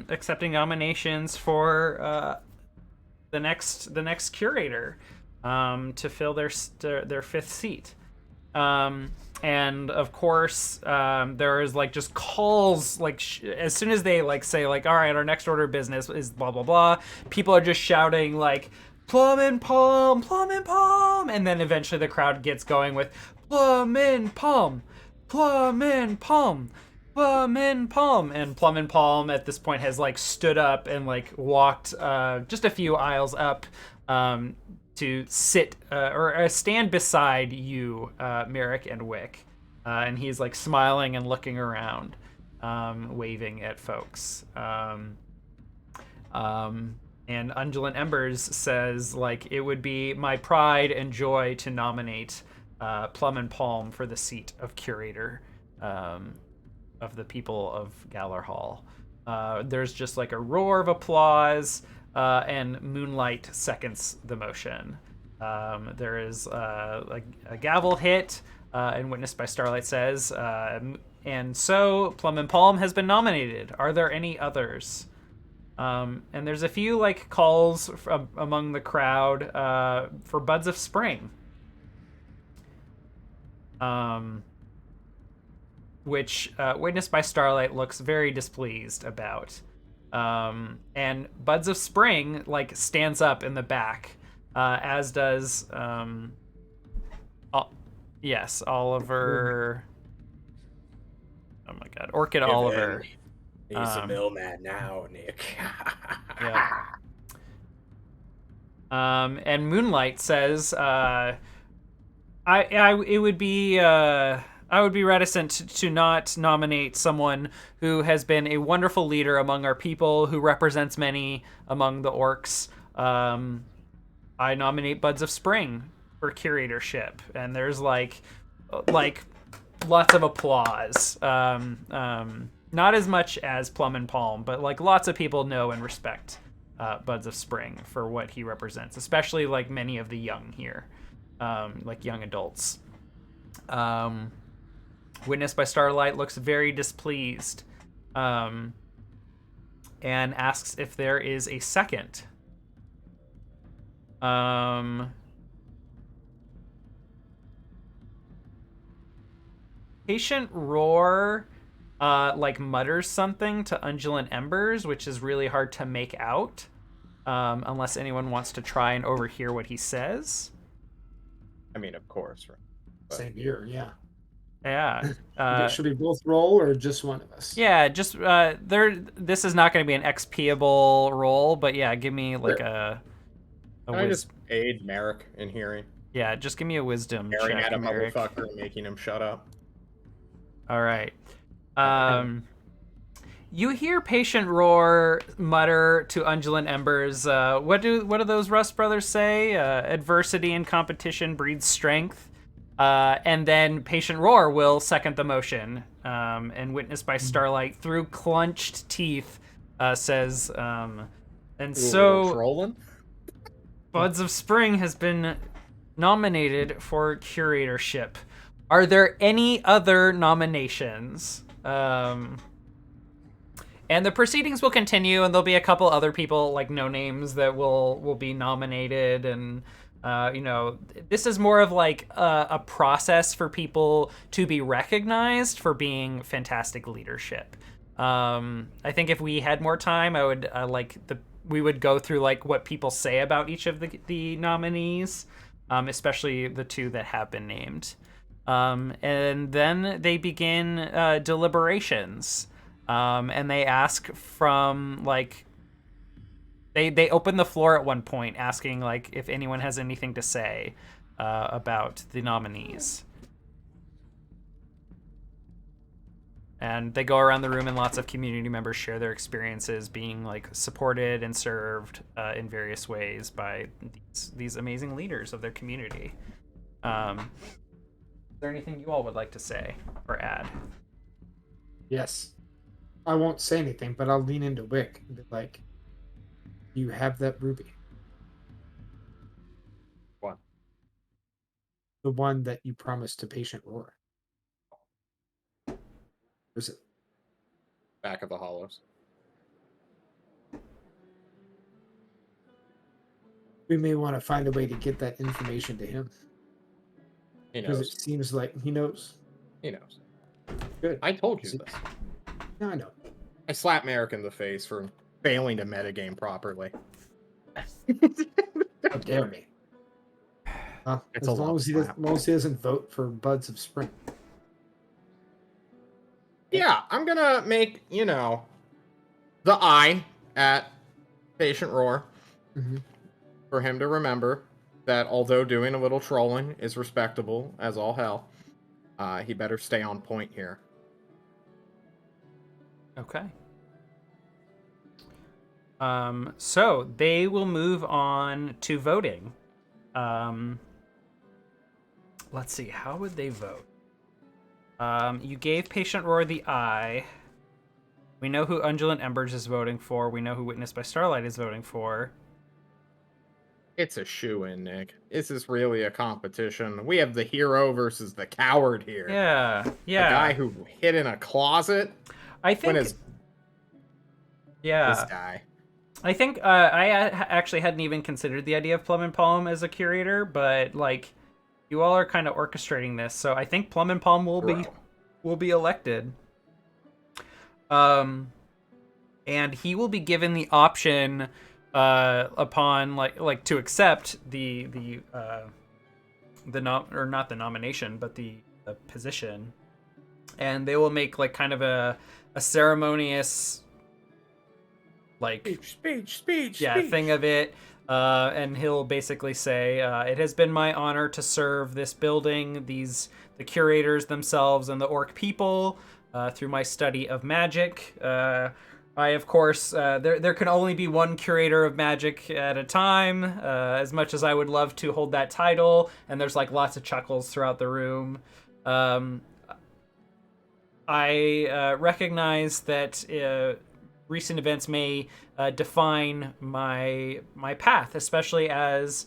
accepting nominations for the next curator to fill their fifth seat. And of course, there is like just calls like as soon as they like say like, all right, our next order of business is blah blah blah. People are just shouting like, plum and palm, and then eventually the crowd gets going with plum and palm, plum and palm. Plum and Palm, and Plum and Palm at this point has like stood up and like walked just a few aisles up to sit or stand beside you, Merrick and Wick, and he's like smiling and looking around, waving at folks. And Undulant Embers says like it would be my pride and joy to nominate Plum and Palm for the seat of curator. Of the people of Galar Hall. There's just like a roar of applause, and Moonlight seconds the motion. There is like a gavel hit, and Witnessed by Starlight says, and so Plum and Palm has been nominated. Are there any others? And there's a few like calls from among the crowd for Buds of Spring. Which Witnessed by Starlight looks very displeased about. And Buds of Spring like stands up in the back, as does yes, Oliver. Oh my God, Orchid Oliver. He's a millman now, Nick. Yeah. And Moonlight says, I would be reticent to not nominate someone who has been a wonderful leader among our people, who represents many among the orcs. I nominate Buds of Spring for curatorship, and there's like lots of applause. Not as much as Plum and Palm, but like lots of people know and respect Buds of Spring for what he represents, especially like many of the young here, like young adults. Witnessed by Starlight looks very displeased, and asks if there is a second. Patient Roar like mutters something to Undulant Embers, which is really hard to make out, unless anyone wants to try and overhear what he says. I mean, of course, right? Same here, yeah. Yeah. Should we both roll or just one of us? Yeah, just this is not going to be an XPable roll, but yeah, give me like Sure. a Can I wisdom. just aid Merrick in hearing? Yeah, just give me a wisdom Staring check, at a Merrick. motherfucker and making him shut up. All right. You hear Patient Roar mutter to Undulant Embers. What do those Russ Brothers say? Adversity and competition breeds strength. And then Patient Roar will second the motion. And witnessed by Starlight through clenched teeth, says, and so trolling. Buds of Spring has been nominated for curatorship. Are there any other nominations? And the proceedings will continue, and there'll be a couple other people, like no names, that will be nominated. And this is more of like a process for people to be recognized for being fantastic leadership. I think if we had more time, I would we would go through like what people say about each of the nominees, especially the two that have been named. And then they begin deliberations. And they ask from like they open the floor at one point, asking like if anyone has anything to say about the nominees. And they go around the room, and lots of community members share their experiences being like supported and served in various ways by these amazing leaders of their community. Is there anything you all would like to say or add? Yes. I won't say anything, but I'll lean into Wick and be like, "You have that ruby." What? The one that you promised to Patient Roar. Where's it? Back of the hollows. We may want to find a way to get that information to him. He Because knows. it seems like he knows. He knows. Good. I told you See- this. No, I know. I slapped Merrick in the face for failing to metagame properly. How dare me? Well, It's as a long love as he slap. doesn't vote for Buds of Spring. Yeah, I'm gonna make, the eye at Patient Roar Mm-hmm. for him to remember that although doing a little trolling is respectable as all hell, he better stay on point here. Okay. So they will move on to voting. Let's see, how would they vote? You gave Patient Roar the eye. We know who Undulant Embers is voting for. We know who Witnessed by Starlight is voting for. It's a shoo-in, Nick. This is really a competition. We have the hero versus the coward here. Yeah. The guy who hid in a closet. I think. This guy. I think I actually hadn't even considered the idea of Plum and Palm as a curator, but like, you all are kind of orchestrating this, so I think Plum and Palm will be elected. And he will be given the option upon like to accept not the nomination, but the position, and they will make like kind of a ceremonious speech thing of it, and he'll basically say, it has been my honor to serve this building, the curators themselves, and the orc people through my study of magic. I, of course, there can only be one curator of magic at a time, as much as I would love to hold that title, and there's like lots of chuckles throughout the room. I recognize that recent events may define my path, especially as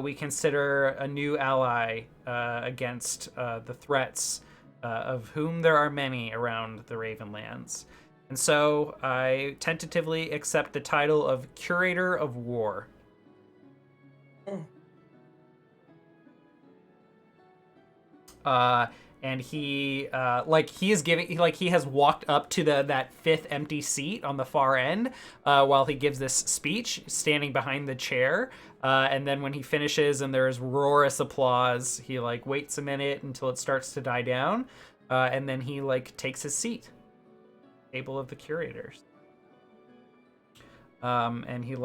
we consider a new ally against the threats of whom there are many around the Ravenlands. And so I tentatively accept the title of Curator of War. and he he is giving he has walked up to that fifth empty seat on the far end while he gives this speech, standing behind the chair. And then when he finishes and there's roarous applause, he waits a minute until it starts to die down, and then he takes his seat, table of the curators. And he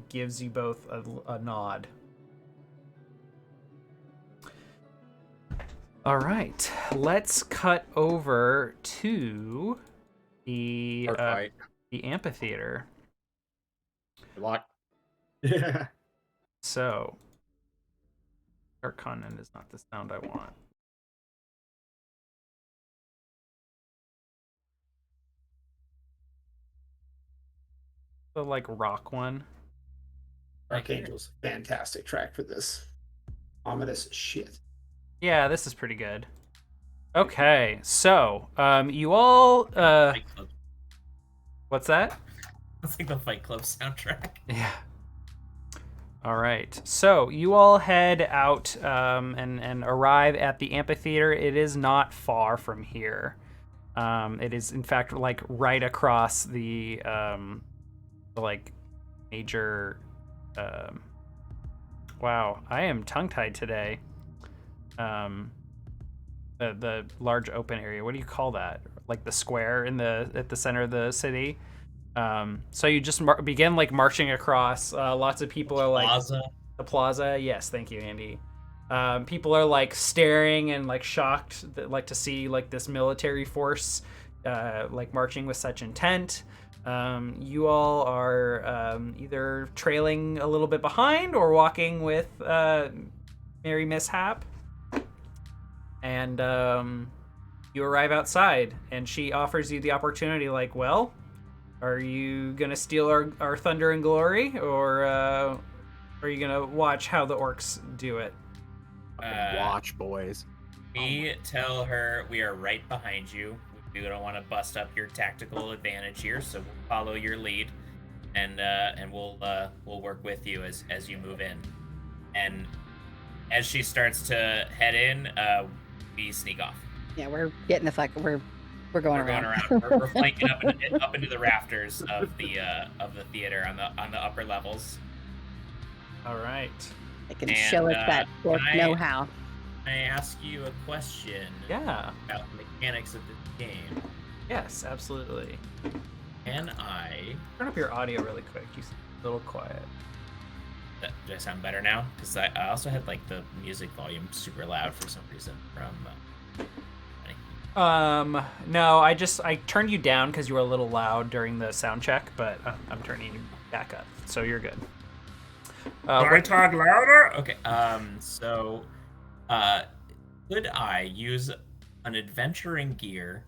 gives you both a nod. All right, let's cut over to the amphitheater. Good luck. Yeah. So, Dark Continent is not the sound I want. The rock one. Archangel's fantastic track for this. Ominous shit. Yeah, this is pretty good. Okay, so you all Fight Club. what's that? It's like the Fight Club soundtrack. Yeah. All right, so you all head out and arrive at the amphitheater. It is not far from here. It is in fact right across the major. Wow, I am tongue-tied today. The large open area. What do you call that? The square at the center of the city. So you just begin marching across. Lots of people are Plaza. the plaza. Yes, thank you, Andy. People are staring and shocked that, to see this military force marching with such intent. You all are either trailing a little bit behind or walking with Mary Mishap. And you arrive outside, and she offers you the opportunity, well, are you gonna steal our thunder and glory, or are you gonna watch how the orcs do it? Watch, boys. We tell her we are right behind you. We don't want to bust up your tactical advantage here, so we'll follow your lead, and we'll work with you as you move in. And as she starts to head in, we sneak off. Yeah, we're getting the flag. We're going around. We're flanking up into the rafters of the theater on the upper levels. All right. They can show us that orc know-how. I ask you a question. Yeah. About the mechanics of this game. Yes, absolutely. Can I Turn up your audio really quick. You sound a little quiet. Do I sound better now? Because I also had the music volume super loud for some reason from. No, I turned you down because you were a little loud during the sound check, but I'm turning you back up, so you're good. Do I talk louder? Okay. So, could I use an adventuring gear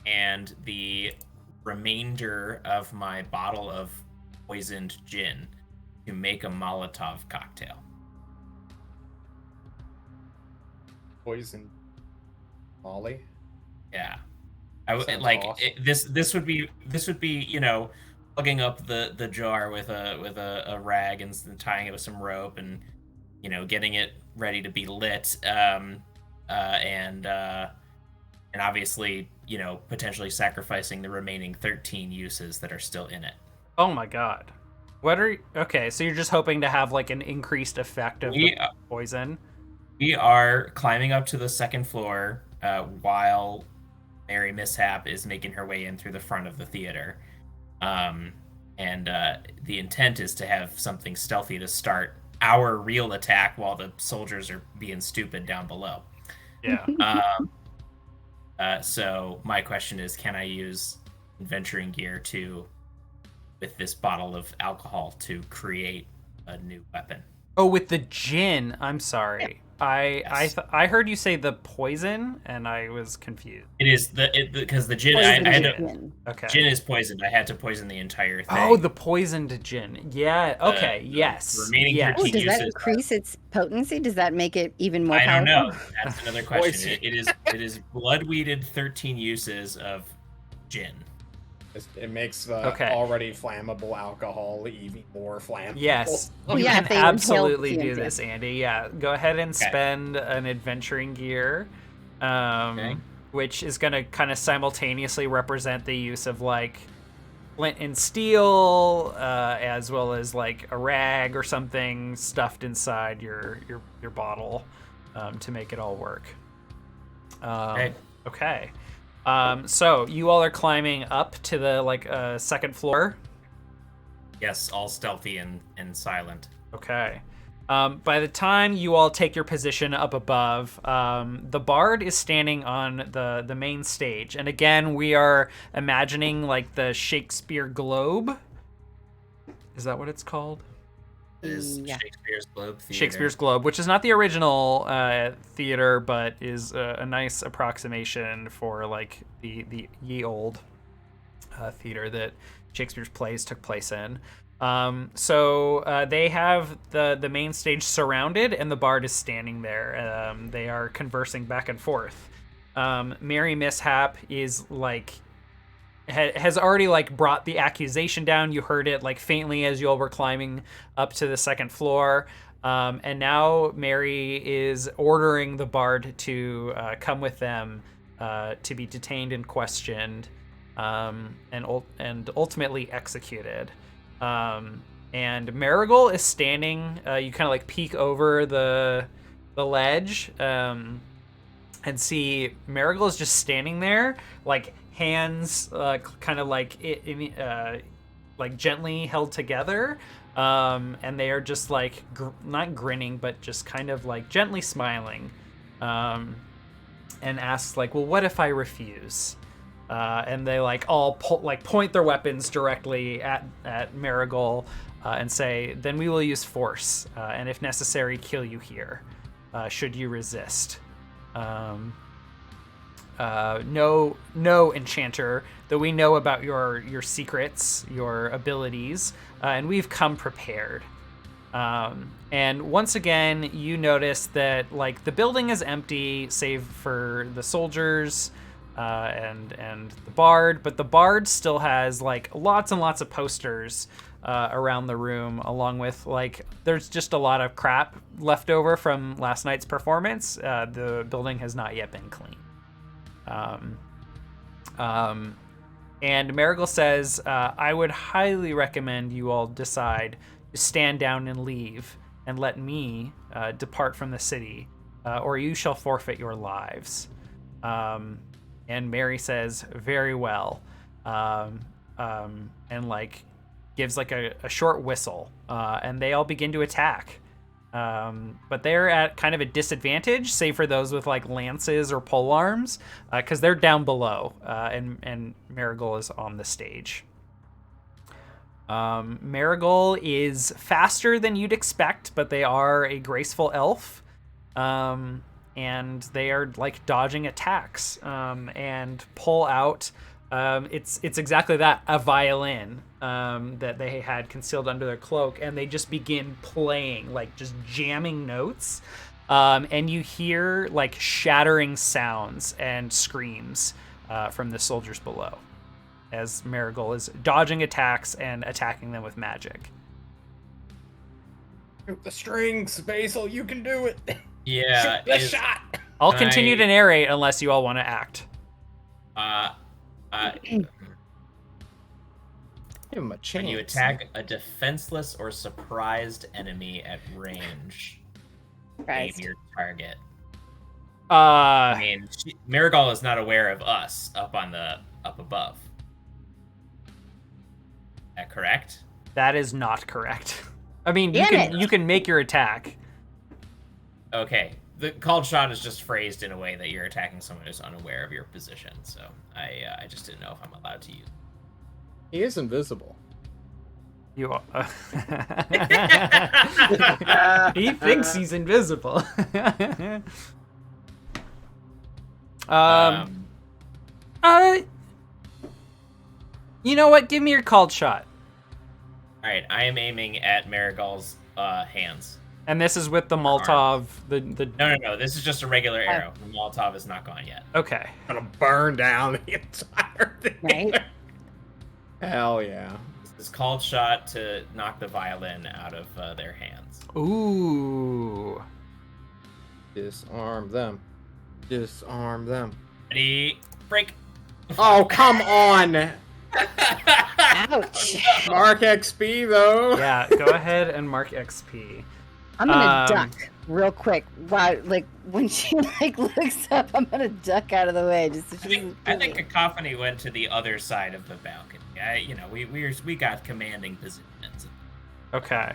and the remainder of my bottle of poisoned gin to make a Molotov cocktail? Poison Molly. Yeah, I would Sounds like awesome. this would be plugging up the jar with a rag and tying it with some rope and getting it ready to be lit, and obviously potentially sacrificing the remaining 13 uses that are still in it. Oh my god. Okay, so you're just hoping to have an increased effect of the poison? We are climbing up to the second floor while Mary Mishap is making her way in through the front of the theater. And the intent is to have something stealthy to start our real attack while the soldiers are being stupid down below. Yeah. So my question is, can I use adventuring gear with this bottle of alcohol to create a new weapon? Oh, with the gin. I'm sorry. Yes. I heard you say the poison, and I was confused. It is because the gin. Poison I had to, gin. Okay. Gin is poisoned. I had to poison the entire thing. Oh, the poisoned gin. Yeah. Okay. Yes. remaining Yes. 13 Does that uses increase its potency? Does that make it even more I don't powerful? know. That's another question. It is blood-weeded 13 uses of gin. It makes the Okay. already flammable alcohol even more flammable. Yes. Oh, You yeah, can if they inhale absolutely do TNT. this, Andy. Yeah. Go ahead and Okay. spend an adventuring gear Okay. which is going to kind of simultaneously represent the use of like flint and steel, as well as like a rag or something stuffed inside your bottle, to make it all work. Okay. Okay. So you all are climbing up to the second floor. Yes, all stealthy and silent. Okay. By the time you all take your position up above, the bard is standing on the main stage. And again, we are imagining like the Shakespeare Globe. Is that what it's called? Is Yeah. Shakespeare's Globe Theater. Shakespeare's Globe, which is not the original theater, but is a nice approximation for like the ye old theater that Shakespeare's plays took place in. So they have the main stage surrounded, and the bard is standing there. They are conversing back and forth. Mary Mishap is like has already like brought the accusation down. You heard it like faintly as you all were climbing up to the second floor. And now Mary is ordering the bard to come with them to be detained and questioned, and ultimately executed. And Marigold is standing. You kind of like peek over the ledge, and see Marigold is just standing there, like hands kind of like like gently held together, and they are just like not grinning, but just kind of like gently smiling, and asks like, well, what if I refuse? And they like all point their weapons directly at Marigold, and say, then we will use force, and if necessary, kill you here, should you resist. No, enchanter, though we know about your secrets, your abilities, and we've come prepared. And once again, you notice that like the building is empty, save for the soldiers, and the bard, but the bard still has like lots and lots of posters around the room, along with like there's just a lot of crap left over from last night's performance. The building has not yet been cleaned. And Marigold says, I would highly recommend you all decide to stand down and leave and let me depart from the city, or you shall forfeit your lives. And Mary says, very well, and like gives like a short whistle, and they all begin to attack. But they're at kind of a disadvantage, save for those with like lances or pole arms, because they're down below, and Marigold is on the stage. Marigold is faster than you'd expect, but they are a graceful elf, and they are like dodging attacks, and pull out. It's exactly that, a violin that they had concealed under their cloak, and they just begin playing, like just jamming notes, and you hear like shattering sounds and screams from the soldiers below, as Marigold is dodging attacks and attacking them with magic. The strings, Basil, you can do it. Yeah. Shoot the shot. I'll continue to narrate unless you all want to act. Give him a chance. When you attack a defenseless or surprised enemy at range, aim your target. I mean, Marigold is not aware of us up above. Is that correct? That is not correct. I mean, you can make your attack. Okay. The called shot is just phrased in a way that you're attacking someone who's unaware of your position, so I just didn't know if I'm allowed to use. He is invisible. You are. He thinks he's invisible. You know what? Give me your called shot. All right, I am aiming at Marigold's hands. And this is with the Molotov. No. This is just a regular arrow. The Molotov is not gone yet. Okay. Gonna burn down the entire thing. Right? Hell yeah. This is called shot to knock the violin out of their hands. Ooh. Disarm them. Disarm them. Ready, break. Oh, come on! Ouch. Mark XP, though. Yeah, go ahead and mark XP. I'm gonna Um, duck real quick. Wow, like when she like looks up, I'm gonna duck out of the way. Just so she doesn't I see think me. Cacophony went to the other side of the balcony. We got commanding positions. Okay.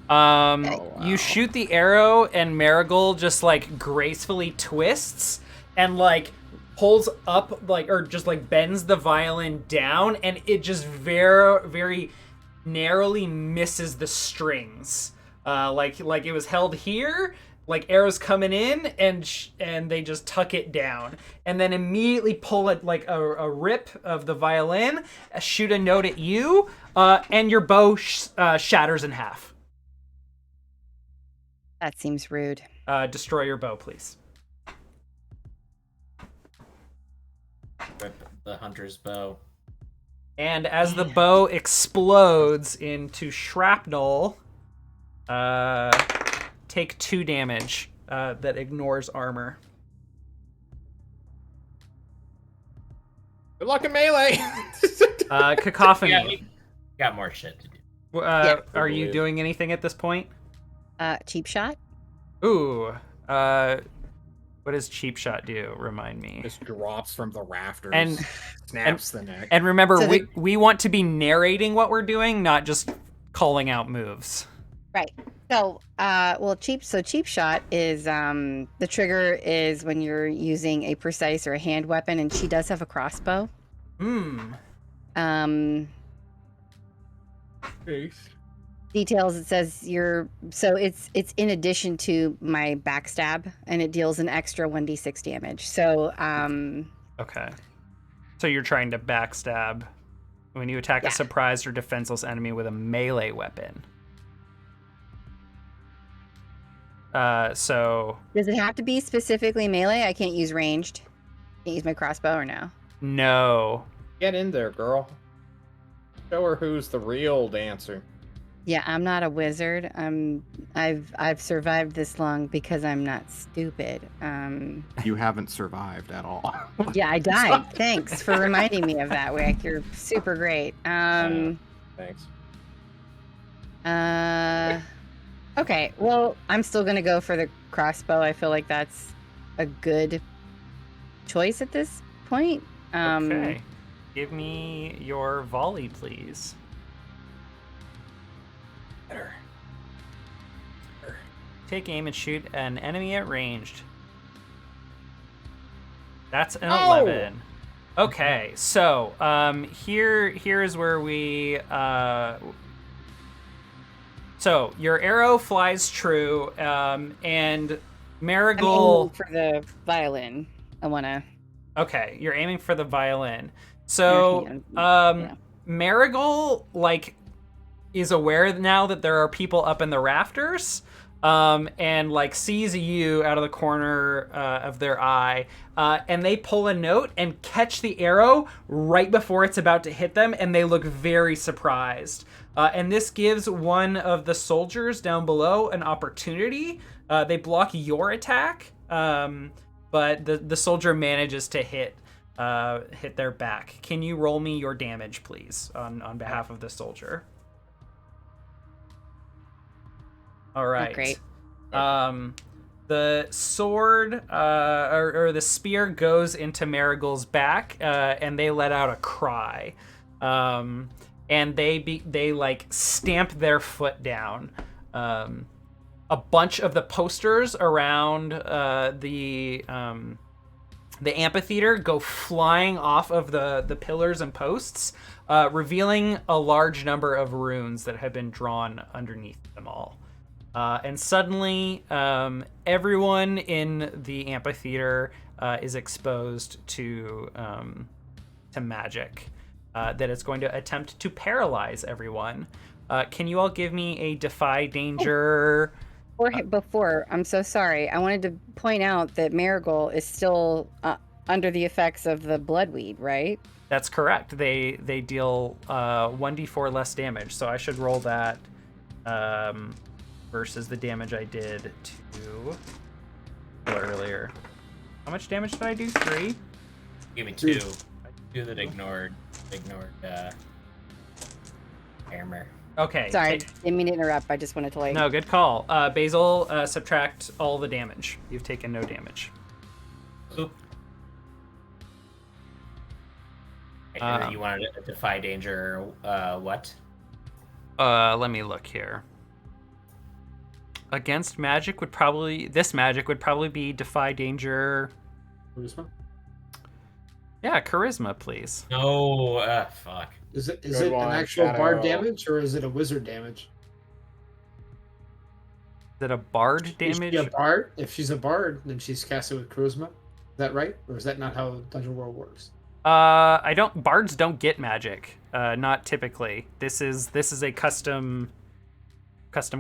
Oh, You wow. shoot the arrow, and Marigold just like gracefully twists and like pulls up, like, or just like bends the violin down, and it just very, very narrowly misses the strings. Like it was held here, like arrows coming in, and they just tuck it down, and then immediately pull it like a rip of the violin, shoot a note at you, and your bow shatters in half. That seems rude. Destroy your bow, please. Rip the hunter's bow. And as the bow explodes into shrapnel, take 2 damage that ignores armor. Good luck in melee. Cacophony. Yeah, we got more shit to do. Are you doing anything at this point? Cheap shot. Ooh. What does cheap shot do? Remind me. Just drops from the rafters And snaps the neck. And remember, So we want to be narrating what we're doing, not just calling out moves. Right. So, cheap shot is the trigger is when you're using a precise or a hand weapon, and she does have a crossbow. Details, it says it's in addition to my backstab, and it deals an extra 1d6 damage. So Okay. So you're trying to backstab when you attack a surprised or defenseless enemy with a melee weapon. So does it have to be specifically melee? I can't use ranged. Can't use my crossbow, or no? no. Get in there, girl. Show her who's the real dancer. Yeah, I'm not a wizard. I've survived this long because I'm not stupid. You haven't survived at all. Yeah, I died. Thanks for reminding me of that, Wick. You're super great. Thanks. Okay, well, I'm still gonna go for the crossbow. I feel like that's a good choice at this point. Okay. Give me your volley, please. Better. Take aim and shoot an enemy at ranged. That's an Oh! 11. Okay, so here is where we so your arrow flies true, and Marigold. I'm aiming for the violin. I wanna. Okay, you're aiming for the violin. So Yeah. Marigold is aware now that there are people up in the rafters, and sees you out of the corner of their eye, and they pull a note and catch the arrow right before it's about to hit them, and they look very surprised. And this gives one of the soldiers down below an opportunity. They block your attack, but the soldier manages to hit their back. Can you roll me your damage, please, on behalf of the soldier? All right. Not great. The sword or the spear goes into Marigold's back, and they let out a cry, and they stamp their foot down. A bunch of the posters around the amphitheater go flying off of the pillars and posts, revealing a large number of runes that have been drawn underneath them all. And suddenly, everyone in the amphitheater is exposed to magic that is going to attempt to paralyze everyone. Can you all give me a defy danger? Before, I'm so sorry. I wanted to point out that Marigold is still under the effects of the bloodweed, right? That's correct. They deal 1d4 less damage, so I should roll that versus the damage I did to earlier. How much damage did I do? 3? Give me 2. 2 that ignored hammer. Okay. Sorry, didn't mean to interrupt. I just wanted to like. No, good call. Basil, subtract all the damage. You've taken no damage. Oop. And then you wanted to defy danger, what? Let me look here. Against magic would probably... This magic would probably be defy danger... Charisma? Yeah, charisma, please. No, fuck. Is it Good an one, actual Shadow. bard damage or is it a wizard damage? Is it a bard Is damage? she a bard? If she's a bard, then she's casted with charisma. Is that right? Or is that not how Dungeon World works? Bards don't get magic. Not typically. This is a custom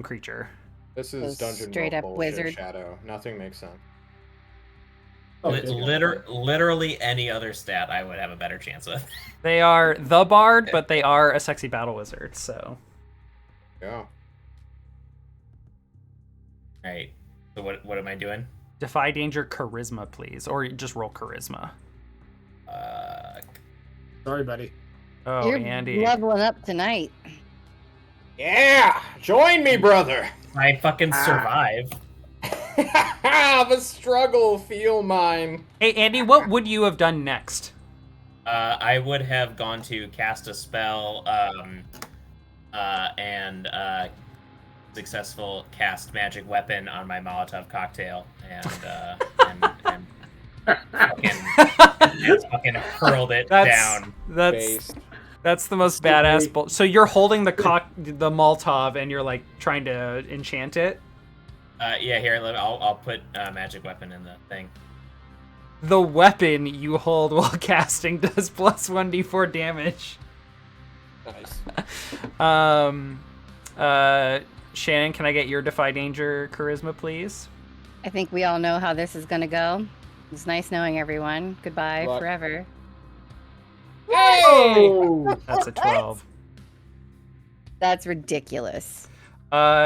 creature. This is So dungeon straight world up bullshit, wizard. Shadow. Nothing makes sense. Literally any other stat I would have a better chance with. They are the bard, but they are a sexy battle wizard, so. Yeah. Alright. So what am I doing? Defy danger charisma, please. Or just roll charisma. Sorry, buddy. Oh, You're Andy. leveling up tonight. Yeah! Join me, brother! I fucking survive. The struggle, feel mine. Hey, Andy, what would you have done next? I would have gone to cast a spell, and successful cast magic weapon on my Molotov cocktail, and fucking hurled it down. That's the most badass bull. So you're holding the Molotov and you're like trying to enchant it? Yeah, here, I'll put magic weapon in the thing. The weapon you hold while casting does plus 1d4 damage. Nice. Shannon, can I get your Defy Danger charisma, please? I think we all know how this is gonna go. It's nice knowing everyone. Goodbye Luck. forever. Hey! That's a 12. That's ridiculous.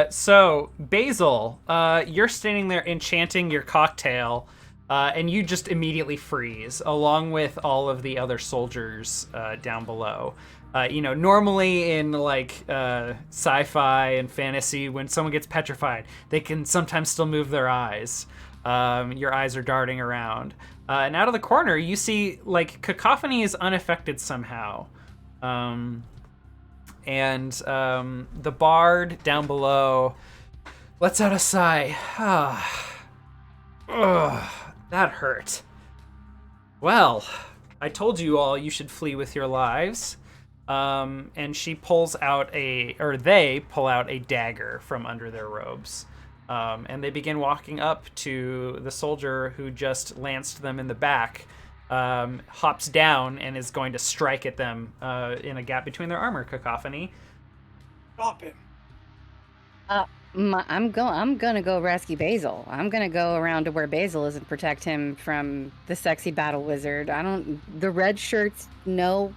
So, Basil, you're standing there enchanting your cocktail, and you just immediately freeze, along with all of the other soldiers down below. Normally in like sci-fi and fantasy, when someone gets petrified, they can sometimes still move their eyes. Your eyes are darting around. And out of the corner, you see like Cacophony is unaffected somehow. And the bard down below lets out a sigh. That hurt. Well, I told you all you should flee with your lives. And they pull out a dagger from under their robes. And they begin walking up to the soldier who just lanced them in the back. Hops down and is going to strike at them in a gap between their armor. Cacophony. Stop him. I'm gonna go rescue Basil. I'm gonna go around to where Basil is and protect him from the sexy battle wizard. The red shirts know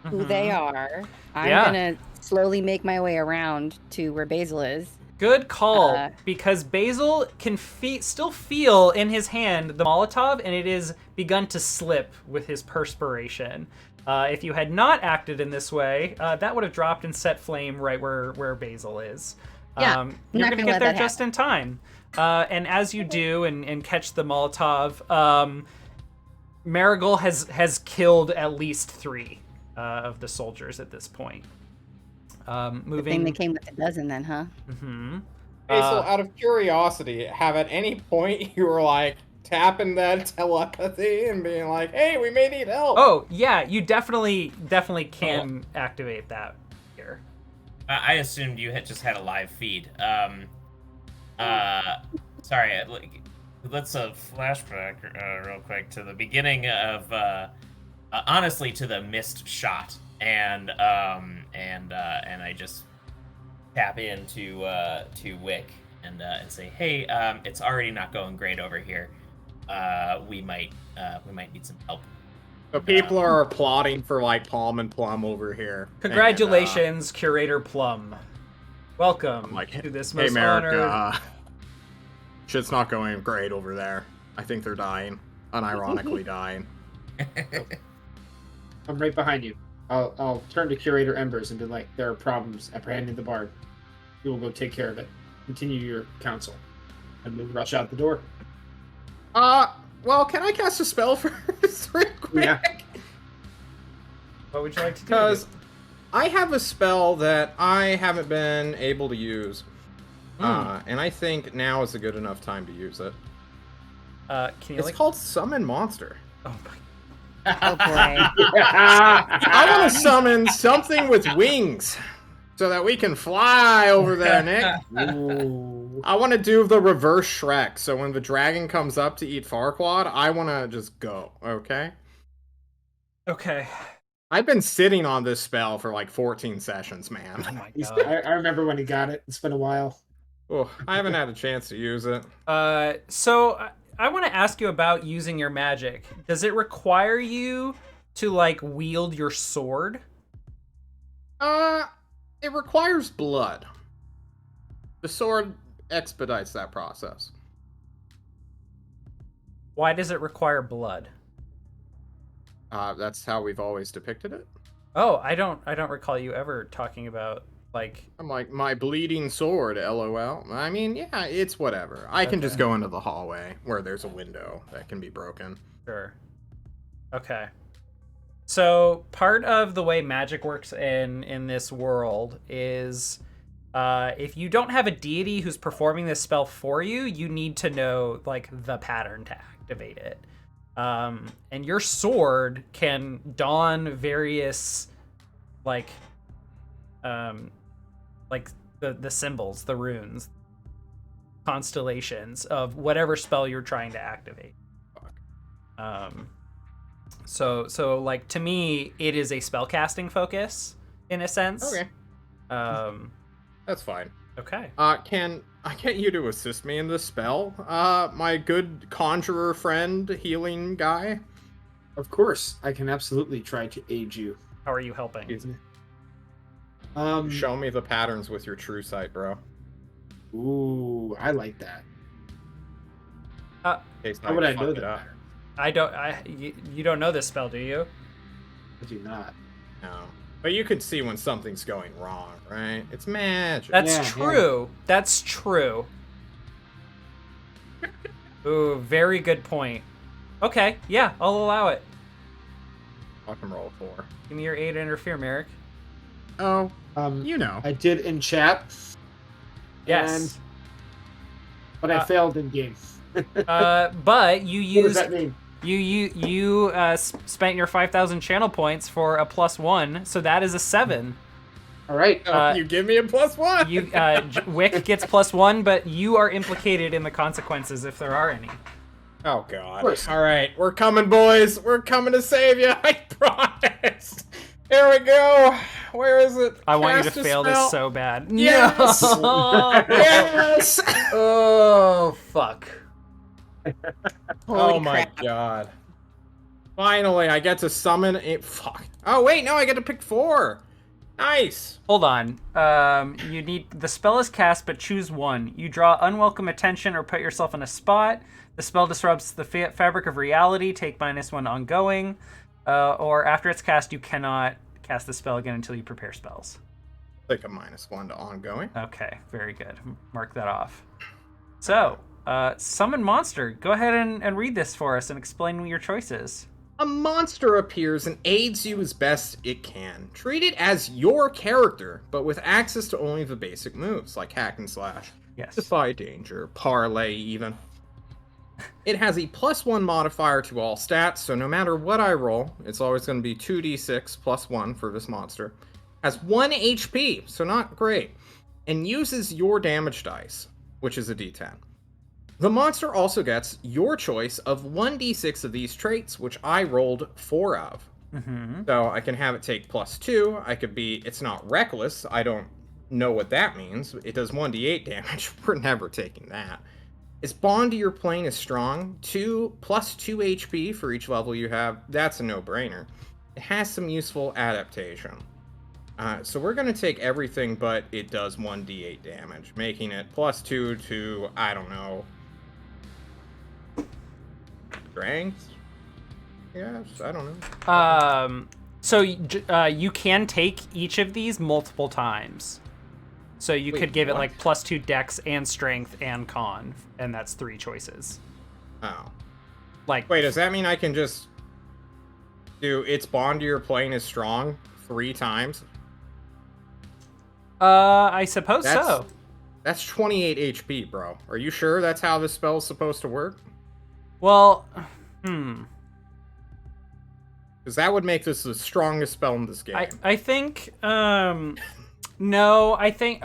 who they are. I'm gonna slowly make my way around to where Basil is. Good call, because Basil can still feel in his hand the Molotov, and it is begun to slip with his perspiration. If you had not acted in this way, that would have dropped and set flame right where Basil is. Yeah, you're going to get there just in time. And as you do and catch the Molotov, Marigold has killed at least 3 of the soldiers at this point. The thing that came with a dozen then, huh? Mm-hmm. Basil, out of curiosity, have at any point you were like tapping that telepathy and being like, "Hey, we may need help." Oh yeah, you definitely can activate that here. I assumed you had just had a live feed. Sorry, let's flashback real quick to the beginning of honestly to the missed shot, and I just tap into to Wick and say, hey, it's already not going great over here. We might need some help. So people are applauding for like Palm and Plum over here. Congratulations, Curator Plum. Welcome to this most Merrick, honored. shit's not going great over there. I think they're dying. unironically dying. I'm right behind you. I'll turn to Curator Embers and be like, there are problems apprehending the bard. We will go take care of it. Continue your counsel. And we'll rush out the door. Well, can I cast a spell first real quick? Yeah. What would you like to do? Because I have a spell that I haven't been able to use. And I think now is a good enough time to use it. Can you It's called Summon Monster. Oh my. Oh boy. I want to summon something with wings so that we can fly over there, Nick. Ooh. I want to do the reverse Shrek. So when the dragon comes up to eat Farquaad, I want to just go, okay? Okay. I've been sitting on this spell for like 14 sessions, man. Oh my He's- god. I remember when he got it. It's been a while. Oh, I haven't had a chance to use it. So I want to ask you about using your magic. Does it require you to like wield your sword? It requires blood. The sword expedites that process. Why does it require blood? That's how we've always depicted it. Oh, I don't recall you ever talking about like. I'm like, my bleeding sword, LOL. I mean, yeah, it's whatever. I can just go into the hallway where there's a window that can be broken. Sure. Okay. So part of the way magic works in this world is if you don't have a deity who's performing this spell for you, you need to know like the pattern to activate it. And your sword can don various like the symbols, the runes, constellations of whatever spell you're trying to activate. So like to me, it is a spellcasting focus in a sense. Okay. That's fine. Okay. Can I get you to assist me in this spell? My good conjurer friend, healing guy? Of course, I can absolutely try to aid you. How are you helping? Show me the patterns with your true sight, bro. Ooh, I like that. In case How would I fuck know it that? up. You don't know this spell, do you? I do not. No. But you could see when something's going wrong, right? It's magic. That's Yeah, true. That's true. Ooh, very good point. Okay, yeah, I'll allow it. Fucking roll 4. Give me your 8 interfere, Merrick. Oh, You know. I did in chat, Yes. but I failed in game. But you What does used that mean? you spent your 5,000 channel points for a +1, so that is a 7. All right. You give me a +1. You Wick gets +1, but you are implicated in the consequences if there are any. Oh, God. course. All right, we're coming, boys. We're coming to save you. I promise. Here we go. Where is it? I want you Cast to a fail spell. this so bad. Yes! No! Yes! Oh, fuck. Oh my God. Finally, I get to summon it. Fuck. Oh, wait, no, I get to pick 4. Nice. Hold on. You need the spell is cast, but choose one. You draw unwelcome attention or put yourself in a spot. The spell disrupts the fabric of reality. Take -1 ongoing. Or after it's cast, you cannot cast the spell again until you prepare spells. Take a -1 to ongoing. Okay, very good. Mark that off. So, summon monster. Go ahead and read this for us and explain your choices. A monster appears and aids you as best it can. Treat it as your character, but with access to only the basic moves, like hack and slash. Yes. Defy danger, parlay even. It has a +1 modifier to all stats, so no matter what I roll, it's always going to be 2d6 +1 for this monster. Has 1 HP, so not great. And uses your damage dice, which is a d10. The monster also gets your choice of 1d6 of these traits, which I rolled 4 of. Mm-hmm. So I can have it take +2. I could be, it's not reckless. I don't know what that means. It does 1d8 damage. We're never taking that. Its bond to your plane is strong. 2 + 2 HP for each level you have. That's a no-brainer. It has some useful adaptation. So we're going to take everything, but it does 1d8 damage, making it +2 to, I don't know, Strength? Yes, I don't know. So you can take each of these multiple times. So you Wait, could give it what? like +2 dex and strength and con, and that's 3 choices. Oh. Like, Wait, does that mean I can just do its bond to your plane is strong 3 times? I suppose That's- so. That's 28 HP, bro. Are you sure that's how this spell's supposed to work? Well, Because that would make this the strongest spell in this game. I think, no, I think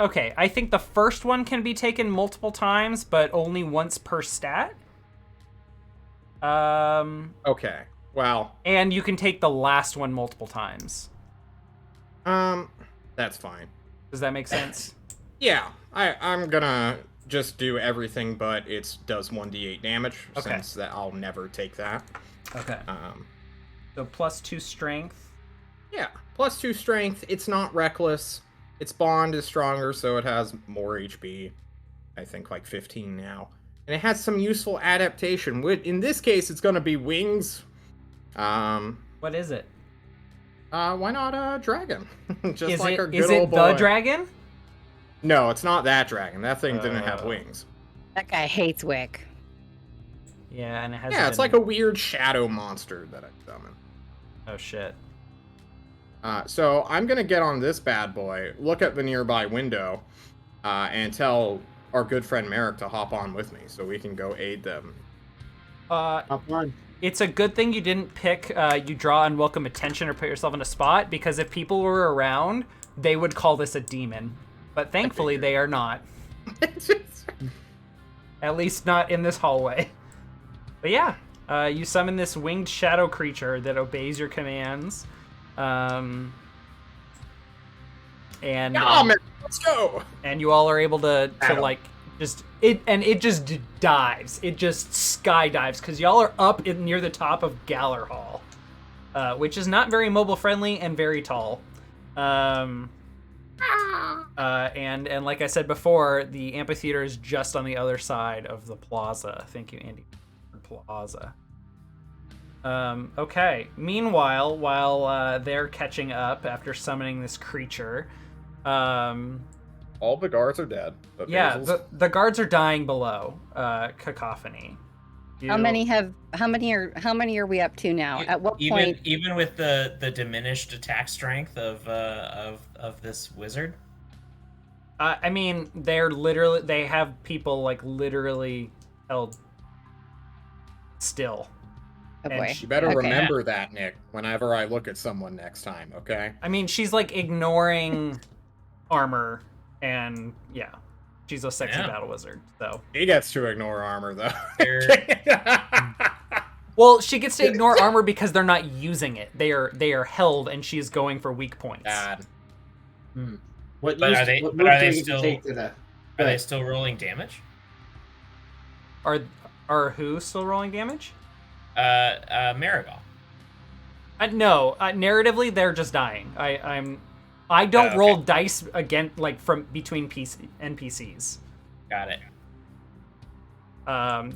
the first one can be taken multiple times, but only once per stat. Okay. Well, And you can take the last one multiple times. that's fine. Does that make sense? Yeah, I'm gonna just do everything, but it does 1d8 damage, Okay. since that I'll never take that. Okay. Um, So +2 strength. yeah, +2 strength. It's not reckless. Its bond is stronger, so it has more HP. I think like 15 now. And it has some useful adaptation. In this case, it's gonna be wings. What is it? Why not a dragon? Just Is like it our good is it old the boy. dragon? No, it's not that dragon. That thing didn't have wings. That guy hates Wick. Yeah, and it has. Yeah, it's like a weird shadow monster that I summon. Oh shit. So I'm gonna get on this bad boy, look at the nearby window, and tell our good friend Merrick to hop on with me so we can go aid them. Hop on. It's a good thing you didn't pick you draw unwelcome attention or put yourself in a spot, because if people were around, they would call this a demon. But thankfully they are not. At least not in this hallway. But yeah, you summon this winged shadow creature that obeys your commands. And Oh man, let's go! and you all are able to Battle. like just it just dives. It just skydives because y'all are up near the top of Galler Hall, which is not very mobile friendly and very tall. And like I said before, the amphitheater is just on the other side of the plaza. Thank you, Andy. Plaza. Okay. Meanwhile, while they're catching up after summoning this creature, All the guards are dead. But yeah, Basil's- the guards are dying below. Cacophony. How many are we up to now? At what point? Even with the diminished attack strength of this wizard. I mean, they have people like literally held still. Oh boy. You better Okay. remember that, Nick, whenever I look at someone next time, okay? I mean, she's like ignoring armor, and yeah, she's a sexy Yeah. battle wizard. So, He gets to ignore armor, though. well, she gets to ignore armor because they're not using it. They are held, and she's going for weak points. Bad. What But use- are they- what but move are do they I get to still- take to that? Are they still rolling damage? Are who still rolling damage? Marigal. No, narratively they're just dying. I don't Okay. roll dice again like from between NPCs. Got it.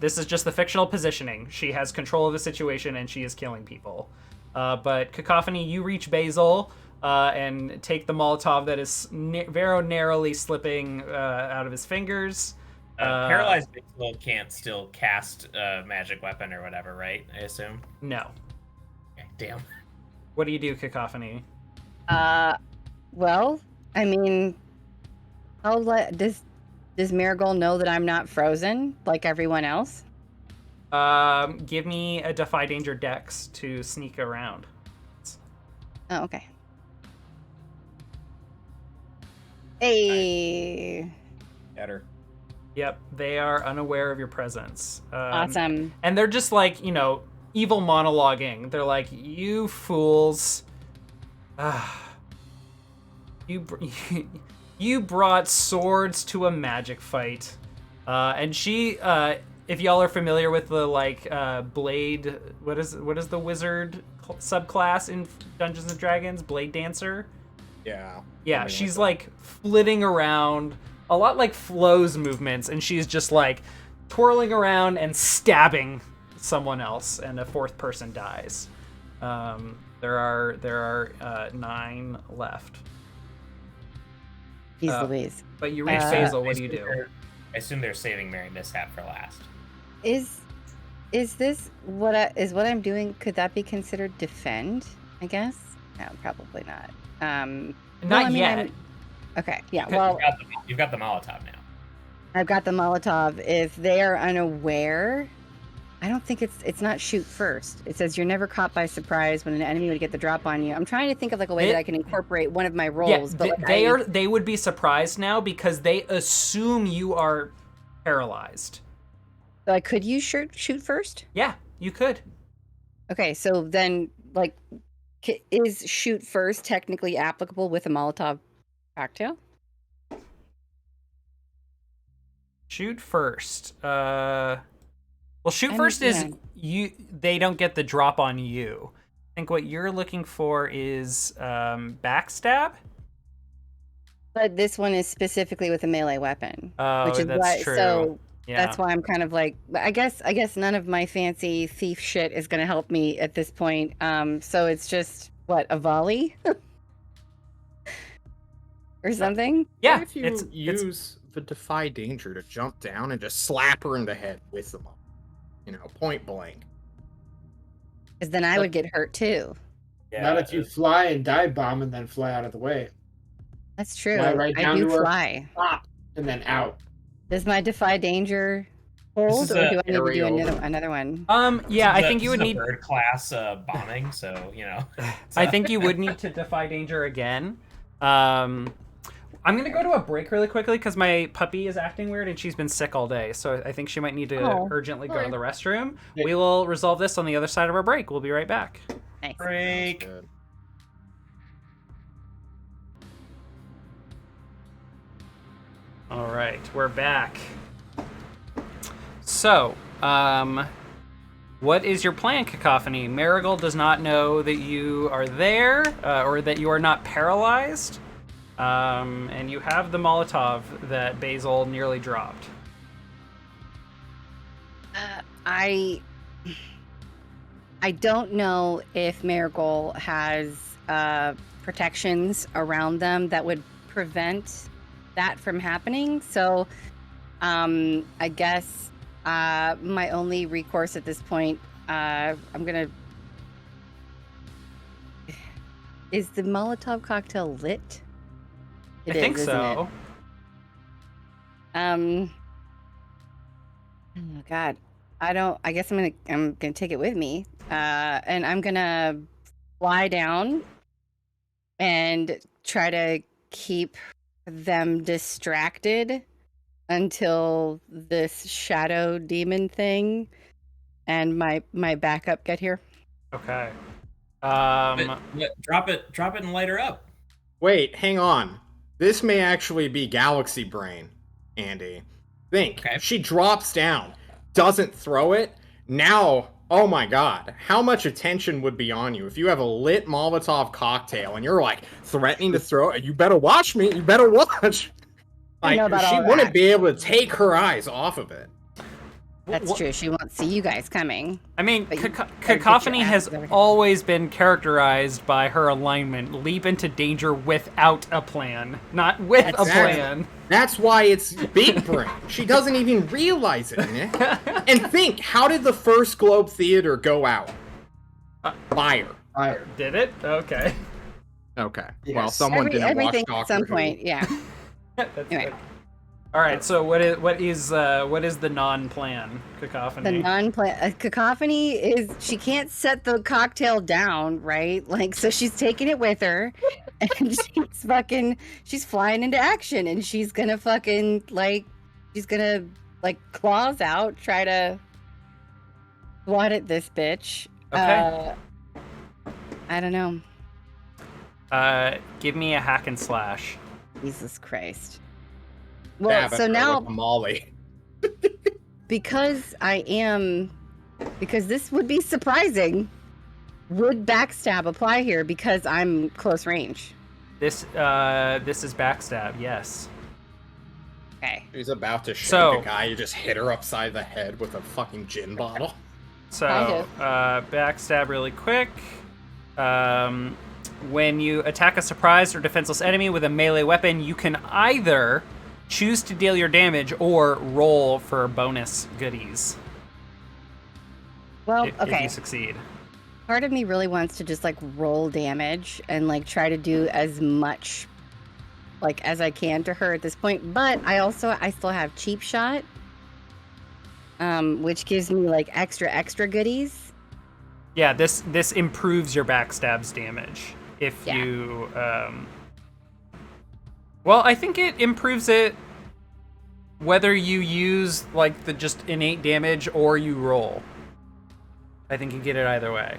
This is just the fictional positioning. She has control of the situation and she is killing people. But Cacophony, you reach Basil and take the Molotov that is very narrowly slipping out of his fingers. Paralyzed Basil can't still cast a magic weapon or whatever, right? I assume. No. Okay, damn. What do you do, Cacophony? Well, I mean, does Marigold know that I'm not frozen like everyone else? Give me a Defy Danger Dex to sneak around. Oh, okay. Hey, Get her. Yep, they are unaware of your presence. awesome. And they're just like, evil monologuing. They're like, you fools. You brought swords to a magic fight. And she, if y'all are familiar with the, blade, what is the wizard subclass in Dungeons & Dragons? Blade Dancer? Yeah. Yeah, Something she's that. like flitting around, a lot like Flo's movements, and she's just like twirling around and stabbing someone else, and a fourth person dies. There are 9 left. Jeez Louise. But you reach Uh, Basil. What do you do? I assume they're saving Mary Mishap for last. Is this what I'm doing? Could that be considered defend? I guess. No, probably not. Not yet. Okay. Yeah. Because- Well, You've got the Molotov now. I've got the Molotov. If they are unaware, I don't think it's not shoot first. It says you're never caught by surprise when an enemy would get the drop on you. I'm trying to think of like a way that I can incorporate one of my roles. Yeah, but like they would be surprised now because they assume you are paralyzed. could you shoot first? Yeah, you could. Okay, so then like is shoot first technically applicable with a Molotov cocktail? Shoot first. Well, shoot I first is understand. they don't get the drop on you. I think what you're looking for is backstab. But this one is specifically with a melee weapon. Oh, which is that's why, true. So Yeah. that's why I'm kind of like, I guess none of my fancy thief shit is going to help me at this point. So it's just what, a volley or something? Yeah, What if you it's use the defy danger to jump down and just slap her in the head with them, point blank? Because then I would get hurt too. Not if you fly and dive bomb and then fly out of the way. That's true. Fly right I down do to her. fly. Pop, and then out. Does my defy danger hold, is or do I need to do aerial. another one? Yeah, I This think you is would a need. bird class bombing, so I think you would need to defy danger again. I'm gonna go to a break really quickly because my puppy is acting weird and she's been sick all day, so I think she might need to Oh, urgently go to the restroom. Yeah. We will resolve this on the other side of our break. We'll be right back. Nice. break. Good. All right, we're back. So, what is your plan, Cacophony? Marigold does not know that you are there, or that you are not paralyzed, and you have the Molotov that Basil nearly dropped. I don't know if Marigold has protections around them that would prevent that from happening. So I guess my only recourse at this point, I'm gonna. Is the Molotov cocktail lit? I think isn't so. it? Oh God, I guess I'm gonna take it with me, and I'm gonna fly down and try to keep them distracted until this shadow demon thing and my backup get here. Okay. Drop it and light her up. Wait, hang on. This may actually be Galaxy Brain, Andy. Think. Okay. She drops down, doesn't throw it. Now, oh my god, how much attention would be on you if you have a lit Molotov cocktail and you're like threatening to throw it? You better watch me. You better watch. I know Like, about she all wouldn't that. be able to take her eyes off of it. That's true. She won't see you guys coming. I mean, But you better get Cacophony your has asses over here. always been characterized by her alignment: leap into danger without a plan, not with a Exactly. plan. That's why it's big brain. She doesn't even realize it, Nick. And think, how did the first Globe Theater go out? Fire. Fire. Did it? Okay. Okay. Yes. Well, someone didn't Everything watch at some Doctor Who. point, yeah. That's Anyway. good. All right. So what is the non-plan, Cacophony? The non-plan cacophony is she can't set the cocktail down, right? Like, so she's taking it with her, and she's flying into action, and she's gonna claws out, try to swat at this bitch. Okay. I don't know. Give me a hack and slash. Jesus Christ. Well, Stab at so her now with a Molly. because this would be surprising. Would backstab apply here because I'm close range? This is backstab. Yes. Okay. She's about to shake So- a guy. You just hit her upside the head with a fucking gin bottle. So, Kind backstab really quick. When you attack a surprised or defenseless enemy with a melee weapon, you can either choose to deal your damage or roll for bonus goodies. Well, If okay. you succeed. Part of me really wants to just like roll damage and like try to do as much like as I can to her at this point, but I still have cheap shot, which gives me like extra goodies. Yeah, this improves your backstab's damage if Yeah. you. Well, I think it improves it whether you use like the just innate damage or you roll. I think you get it either way.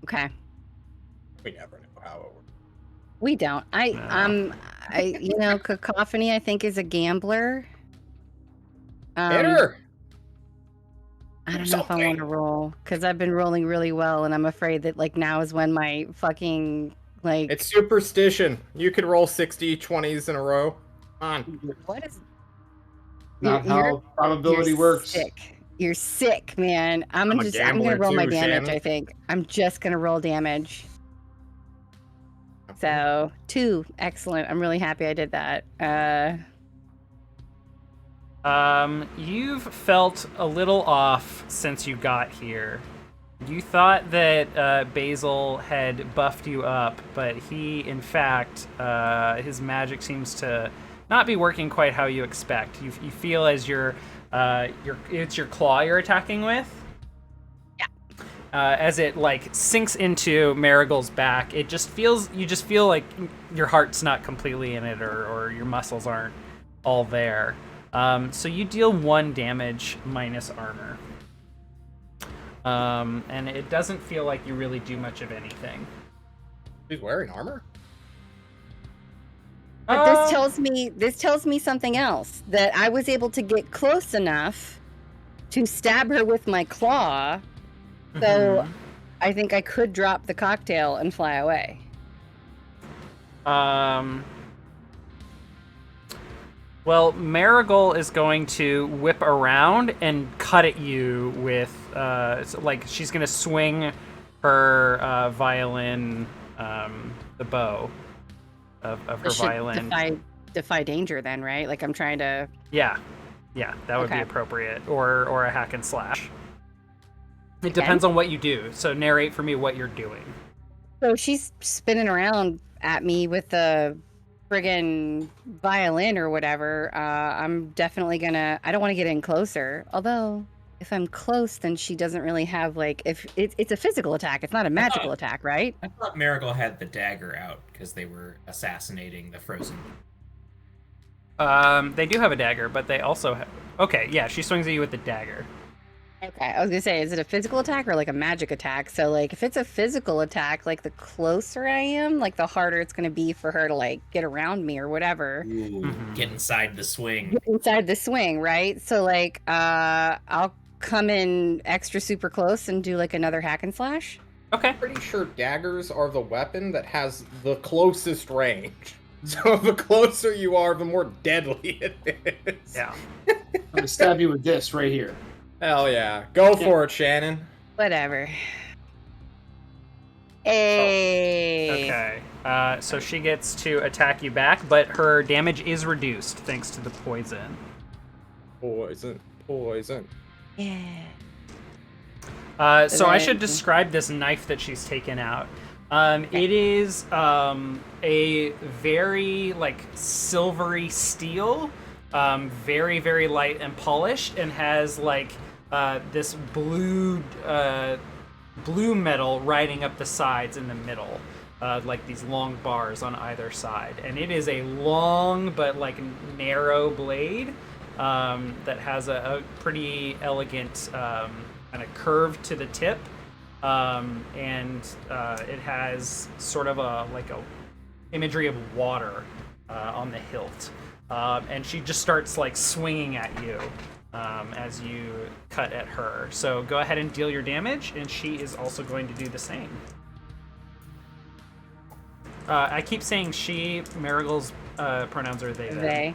Okay. We never know how it works. We don't. Cacophony I think is a gambler. Hit her! I don't know if I want to roll because I've been rolling really well, and I'm afraid that like now is when my fucking like. It's superstition. You could roll 60 20s in a row. Come on. What is? Not how probability works. Sick. You're sick, man. I'm I'm a gonna gambler roll my too, damage. Shannon. I think I'm just gonna roll damage. So 2, excellent. I'm really happy I did that. You've felt a little off since you got here. You thought that Basil had buffed you up, but he, in fact, his magic seems to not be working quite how you expect. You feel as it's your claw you're attacking with. Yeah. As it like sinks into Marigold's back, you just feel like your heart's not completely in it, or your muscles aren't all there. So you deal 1 damage minus armor. And it doesn't feel like you really do much of anything. She's wearing armor? But this tells me something else, that I was able to get close enough to stab her with my claw. So I think I could drop the cocktail and fly away. Well, Marigold is going to whip around and cut at you with, she's going to swing her violin, the bow of her violin. Defy danger then, right? Like I'm trying to... Yeah, that would be appropriate. Or a hack and slash. It depends on what you do, so narrate for me what you're doing. So she's spinning around at me with the friggin' violin or whatever. I'm definitely gonna... I don't want to get in closer. Although, if I'm close, then she doesn't really have, like... If it's a physical attack, it's not a magical attack, right? I thought Marigold had the dagger out because they were assassinating the frozen. They do have a dagger, but they also have... Okay, yeah, she swings at you with the dagger. Okay, I was gonna say, is it a physical attack or like a magic attack? So like, if it's a physical attack, like the closer I am, like the harder it's gonna be for her to like get around me or whatever. Ooh, get inside the swing. Get inside the swing, right? So like, I'll come in extra super close and do like another hack and slash. Okay. Pretty sure daggers are the weapon that has the closest range. So the closer you are, the more deadly it is. Yeah. I'm gonna stab you with this right here. Hell yeah. Go for it, Shannon. Whatever. Hey. Okay. So she gets to attack you back, but her damage is reduced thanks to the poison. Poison. Yeah. So I should describe this knife that she's taken out. It is a very like silvery steel, very, very light and polished, and has like this blue metal riding up the sides in the middle, like these long bars on either side. And it is a long but like narrow blade that has a pretty elegant kind of curve to the tip. And it has sort of a imagery of water on the hilt, and she just starts like swinging at you as you cut at her. So go ahead and deal your damage, and she is also going to do the same. I keep saying she. Marigold's pronouns are they. They.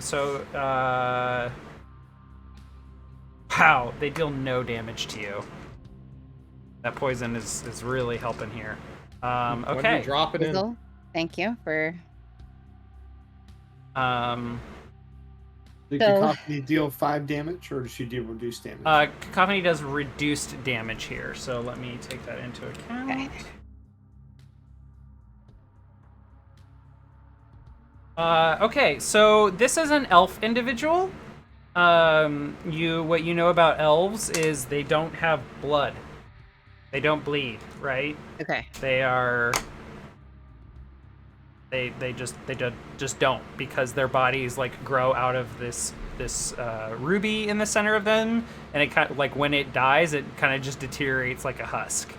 So Pow! They deal no damage to you. That poison is really helping here. When you Okay. drop it in. Basil, thank you for. Did So- Cacophony deal 5 damage, or does she deal reduced damage? Cacophony does reduced damage here, so let me take that into account. Okay. Okay, so this is an elf individual. What you know about elves is they don't have blood. They don't bleed, right? Okay. They are. They just don't, because their bodies like grow out of this ruby in the center of them, and it kind of like when it dies, it kind of just deteriorates like a husk.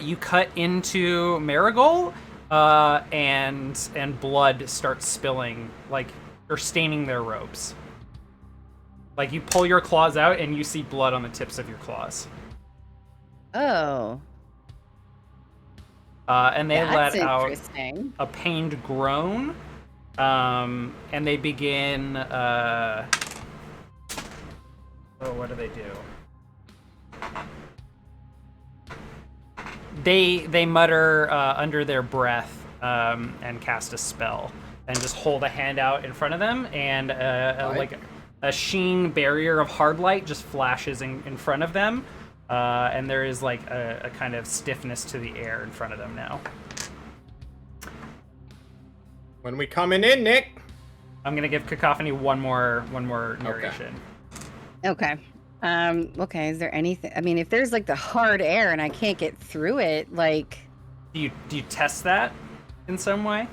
You cut into Marigold, and blood starts spilling, like, or staining their robes. Like, you pull your claws out and you see blood on the tips of your claws. Oh. And they That's let out interesting. a pained groan, and they begin. What do? They mutter under their breath and cast a spell and just hold a hand out in front of them, and like a sheen barrier of hard light just flashes in front of them. And there is like a kind of stiffness to the air in front of them now. When we coming in, Nick? I'm gonna give Cacophony one more narration. Okay. Okay, is there anything? I mean, if there's like the hard air and I can't get through it, like. Do you test that in some way?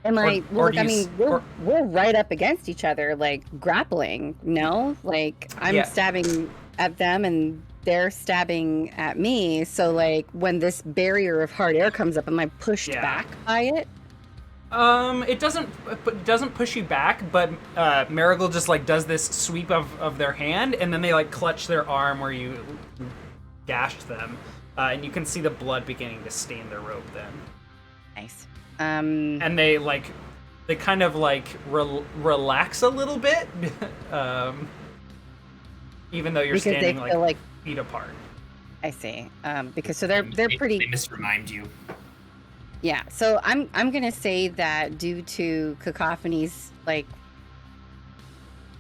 Am I? or Well, do I you mean, we're right up against each other, like grappling. No, like I'm Yeah. stabbing at them and they're stabbing at me. So, like, when this barrier of hard air comes up, am I pushed Yeah. back by it? It doesn't push you back, but Marigold just like does this sweep of their hand, and then they like clutch their arm where you gashed them, and you can see the blood beginning to stain their robe then. Nice. And they kind of like relax a little bit, even though you're because standing they feel like feet apart. I see. Because so they're pretty. They misremind you. Yeah, so I'm gonna say that due to Cacophony's like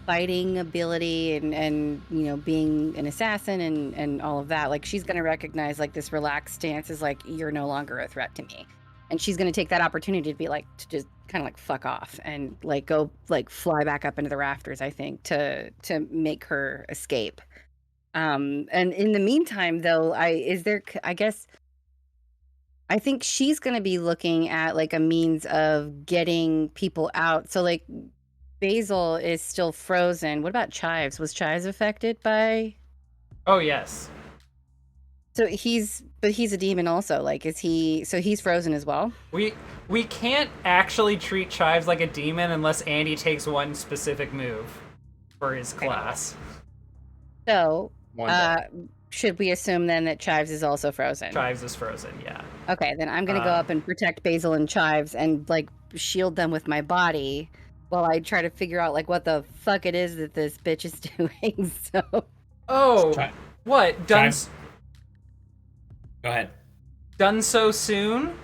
fighting ability and you know being an assassin and all of that, like she's gonna recognize like this relaxed stance is like you're no longer a threat to me, and she's gonna take that opportunity to be like to just kind of like fuck off and like go like fly back up into the rafters. I think to make her escape. And in the meantime, though, I think she's going to be looking at like a means of getting people out. So like Basil is still frozen. What about Chives? Was Chives affected by? Oh yes. So he's a demon also. Like is he? So he's frozen as well. We can't actually treat Chives like a demon unless Andy takes one specific move for his class. So One day. should we assume then that Chives is also frozen? Chives is frozen, yeah. Okay, then I'm gonna go up and protect Basil and Chives and like shield them with my body while I try to figure out like what the fuck it is that this bitch is doing. So. Oh, Chi- what? Done Chives. Go ahead. done so soon?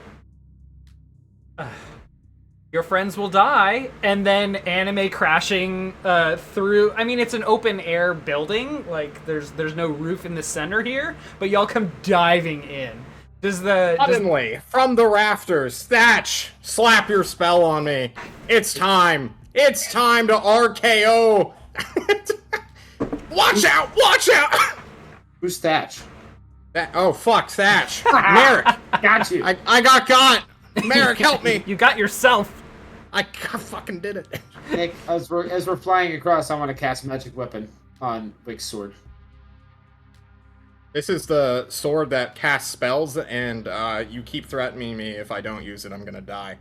Your friends will die, and then anime crashing through. I mean, it's an open air building. Like, there's no roof in the center here, but y'all come diving in. Suddenly, from the rafters, Thatch, slap your spell on me. It's time. It's time to RKO. Watch out! Watch out! Who's Thatch? Oh, fuck, Thatch. Merrick, Got you. I got. Merrick, help me. You got yourself. I fucking did it. Nick, as we're flying across, I want to cast Magic Weapon on Wick's sword. This is the sword that casts spells, and you keep threatening me. If I don't use it, I'm gonna die.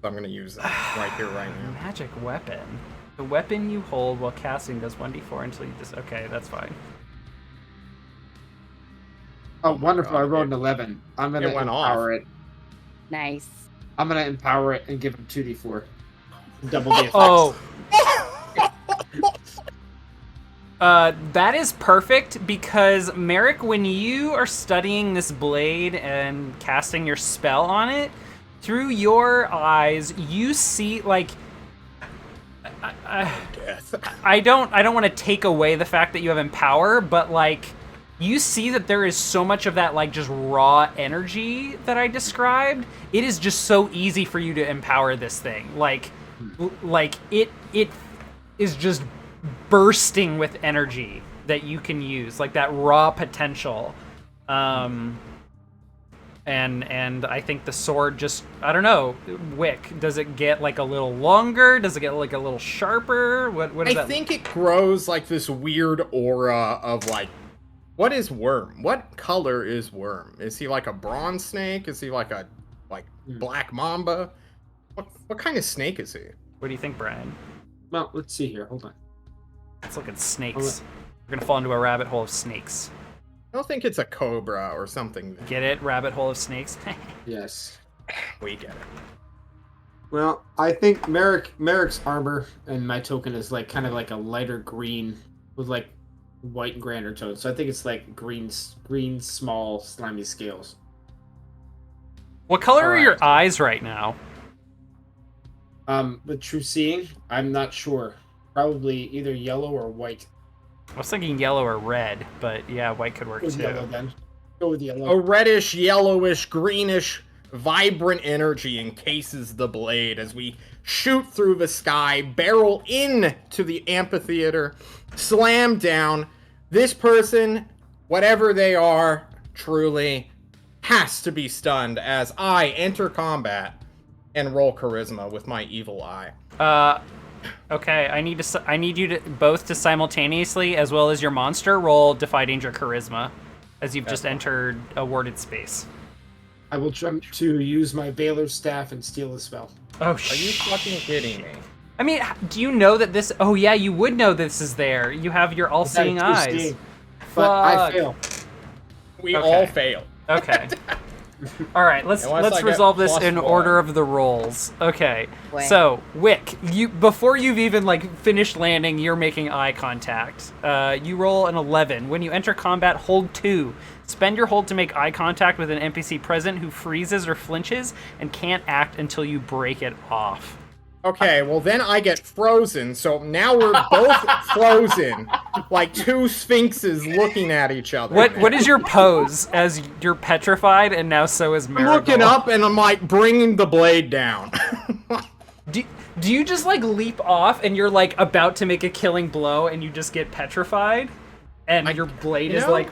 So I'm gonna use it right here, right now. Magic weapon. The weapon you hold while casting does 1d4 until you just. Okay, that's fine. Oh, wonderful! God, I rolled an 11. I'm gonna it went empower it. Nice. I'm gonna empower it and give him 2d4. Double the effects. Oh, That is perfect because, Merrick, when you are studying this blade and casting your spell on it, through your eyes, you see, like... I don't want to take away the fact that you have Empower, but, like, you see that there is so much of that, like, just raw energy that I described. It is just so easy for you to empower this thing. Like it is just bursting with energy that you can use, like that raw potential. And I think the sword just, I don't know, Wick, does it get like a little longer? Does it get like a little sharper? What is that? I think it grows like this weird aura of like, what is Worm? What color is Worm? Is he like a bronze snake? Is he like a black mamba? What kind of snake is he? What do you think, Brian? Well, let's see here. Hold on. Let's look at snakes. We're gonna fall into a rabbit hole of snakes. I don't think it's a cobra or something. Get it? Rabbit hole of snakes? Yes. We get it. Well, I think Merrick's armor and my token is like kind of like a lighter green with like white and grander tones. So I think it's like green, small, slimy scales. What color are Alright. your eyes right now? With true seeing, I'm not sure. Probably either yellow or white. I was thinking yellow or red, but yeah, white could work Go with too. yellow then. Go with yellow. A reddish, yellowish, greenish, vibrant energy encases the blade as we shoot through the sky, barrel into the amphitheater, slam down. This person, whatever they are, truly has to be stunned as I enter combat and roll charisma with my evil eye. Okay, I need you to both to simultaneously, as well as your monster, roll Defy Danger Charisma, as you've just entered a warded space. I will jump to use my Baylor's staff and steal the spell. Oh, Are you fucking kidding me? I mean, do you know that this... Oh, yeah, you would know this is there. You have your all-seeing That's eyes. seeing. But I Fuck. fail. We Okay. all fail. Okay. All right, let's Unless I get resolve this plus in one. order of the rolls. Okay. Wait. So, Wick, you before you've even like finished landing, you're making eye contact. You roll an 11. When you enter combat, hold 2. Spend your hold to make eye contact with an NPC present who freezes or flinches and can't act until you break it off. Okay, well then I get frozen, so now we're both frozen, like two sphinxes looking at each other. What is your pose as you're petrified and now so is I'm Marigold? looking up and I'm like bringing the blade down. Do you just like leap off and you're like about to make a killing blow and you just get petrified? And your blade you is know, like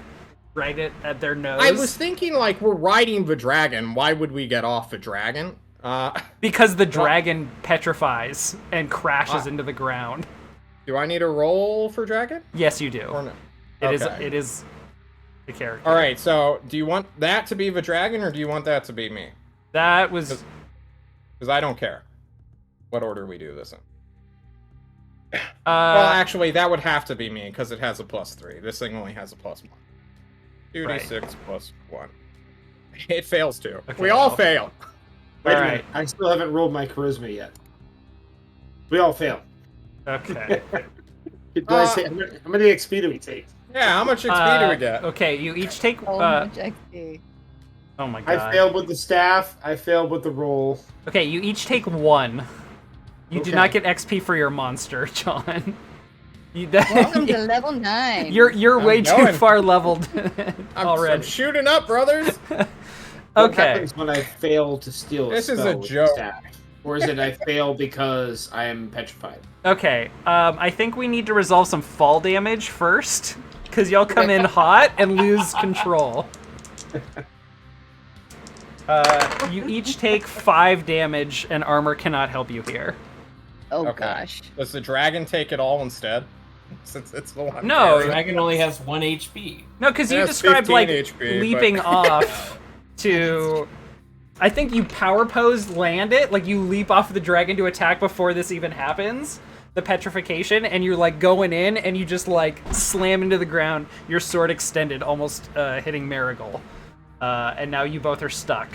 right at their nose? I was thinking like we're riding the dragon. Why would we get off the dragon? Because the dragon petrifies and crashes into the ground. Do I need a roll for dragon? Yes, you do. Or no? It is the character. All right, so do you want that to be the dragon or do you want that to be me? That was Because I don't care what order we do this in. uh Well, actually, that would have to be me because it has a +3. This thing only has a +1. 2d6 plus 1. It fails too. Okay, We all well. fail. Wait a All minute. I still haven't rolled my charisma yet. We all fail. okay. Do I say, how many XP do we take? Yeah, how much XP do we get? Okay, you each take So much XP. oh my god. I failed with the staff. I failed with the roll. Okay, you each take 1. You do Okay. not get XP for your monster, John. You, Welcome to level 9. you're I'm way too going. far leveled I'm already. shooting up, brothers. What Okay. happens when I fail to steal a This is spell a with the joke. staff? Or is it I fail because I am petrified? Okay, I think we need to resolve some fall damage first, because y'all come in hot and lose control. You each take 5 damage, and armor cannot help you here. Oh Okay. gosh. Does the dragon take it all instead? Since it's the one. No, The dragon only has 1 HP. No, because you It has described 15 like HP, leaping but- off to. I think you power pose land it, like you leap off the dragon to attack before this even happens. The petrification, and you're like going in, and you just like slam into the ground. Your sword extended, almost hitting Marigold, and now you both are stuck.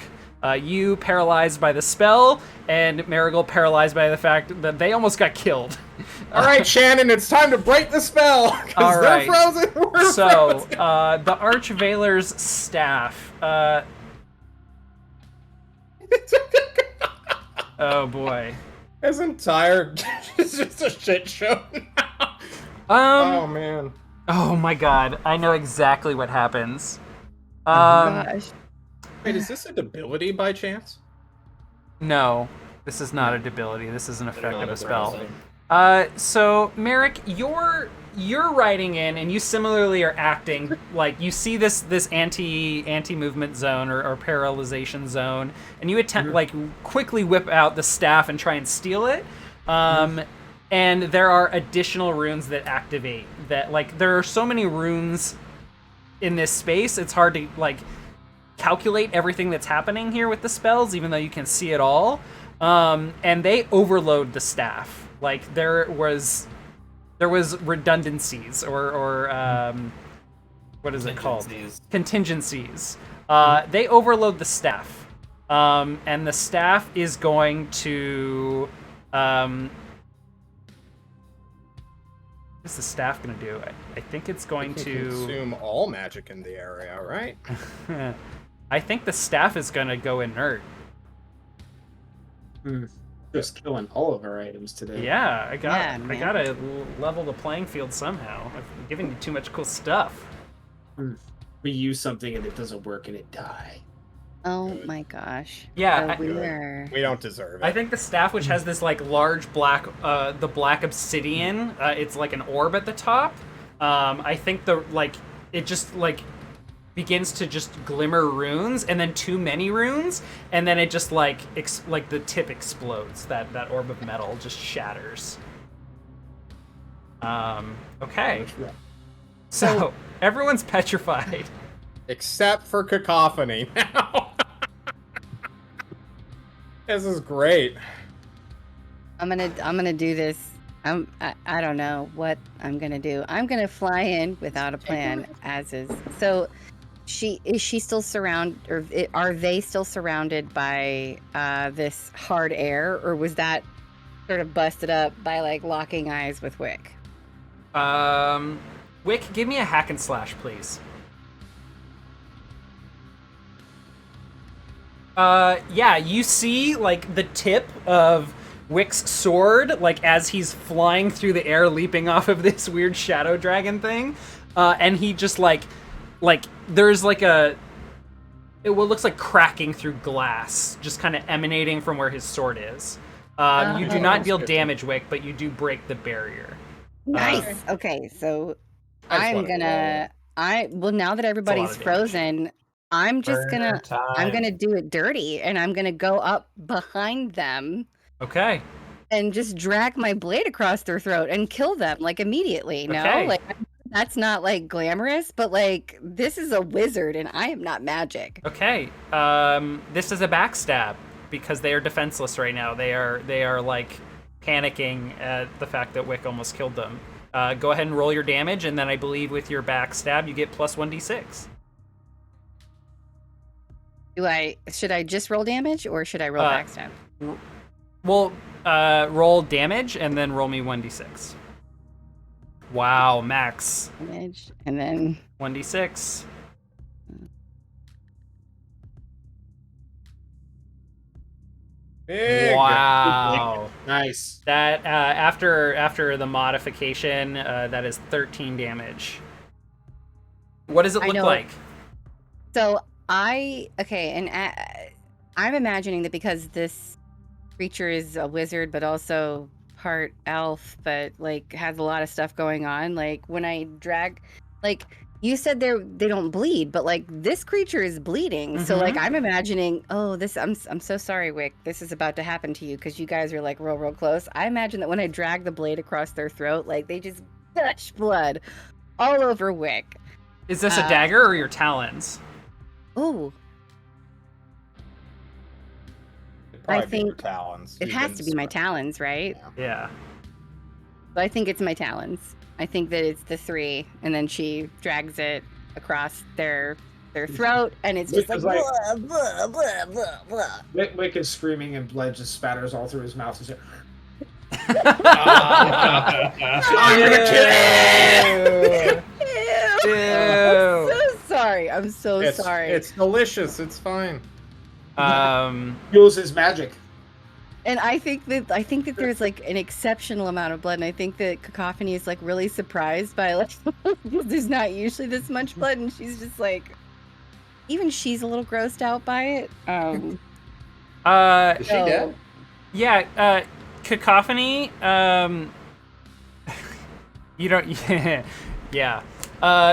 You paralyzed by the spell, and Marigold paralyzed by the fact that they almost got killed. All right, Shannon, it's time to break the spell. 'Cause All they're right. frozen. We're So, frozen. the Archvailer's staff. Oh boy. His entire it's just a shit show now. Oh man. Oh my god, I know exactly what happens. Gosh. Wait, is this a debility by chance? No, this is not a debility. This is an effect of a spell. Browsing. So Merrick, you're riding in, and you similarly are acting like you see this anti movement zone or paralyzation zone, and you attempt like quickly whip out the staff and try and steal it. And there are additional runes that activate. That like there are so many runes in this space, it's hard to like calculate everything that's happening here with the spells, even though you can see it all. And they overload the staff. Like there was redundancies or what is it called? Contingencies. They overload the staff. And the staff is going to what is the staff going to do? I think it's going You to consume all magic in the area, right? I think the staff is going to go inert. Just killing all of our items today. Yeah, I man. gotta level the playing field somehow. I've given you too much cool stuff. We use something and it doesn't work and it dies. Oh my gosh. Yeah, So weird. We don't deserve it. I think the staff, which has this like large black, the black obsidian, it's like an orb at the top. I think it just like begins to just glimmer runes, and then too many runes, and then it just like the tip explodes. That orb of metal just shatters. Okay. So everyone's petrified. Except for Cacophony now. This is great. I'm gonna do this. I don't know what I'm gonna do. I'm gonna fly in without a plan, as is. So, is she still surrounded, or are they still surrounded by this hard air, or was that sort of busted up by like locking eyes with Wick? Wick, give me a hack and slash, please. Yeah, you see like the tip of Wick's sword, like as he's flying through the air, leaping off of this weird shadow dragon thing, and he just like there's like what looks like cracking through glass, just kind of emanating from where his sword is. You do not deal damage, Wick, but you do break the barrier. Nice. Okay, so I just I'm wanna gonna. Now that everybody's damage. frozen, I'm just Burner I'm time. gonna do it dirty, and I'm gonna go up behind them Okay. and just drag my blade across their throat and kill them like immediately. No, Okay. like that's not like glamorous, but like this is a wizard, and I am not magic. Okay. This is a backstab because they are defenseless right now. They are like panicking at the fact that Wick almost killed them. Go ahead and roll your damage, and then I believe with your backstab you get plus 1d6. Should I just roll damage, or should I roll backstab? Well, roll damage and then roll me 1d6. Wow, max Damage, and then 1d6. Big. Wow. Nice. That after the modification, that is 13 damage. What does it I look know. like? So I'm imagining that because this creature is a wizard, but also part elf, but like has a lot of stuff going on. Like when I drag, like you said, they don't bleed, but like this creature is bleeding. So like I'm imagining, I'm so sorry, Wick. This is about to happen to you because you guys are like real close. I imagine that when I drag the blade across their throat, like they just gush blood all over Wick. Is this a dagger or your talons? Oh. It'd probably I be think your talons. It You've has been to be my spread. talons, right? Yeah. But I think it's my talons. I think that it's the 3, and then she drags it across their their throat, and it's just Wick like, is blah, blah, blah, blah, blah. Wick is screaming and blood just spatters all through his mouth. He's like, I'm gonna kill Ew. I'm so sorry. I'm so sorry. It's delicious. It's fine. fuels his magic. And I think that there's like an exceptional amount of blood, and I think that Cacophony is like really surprised by like there's not usually this much blood, and she's just like, even she's a little grossed out by it. Is she dead? Yeah, Cacophony, you don't, yeah.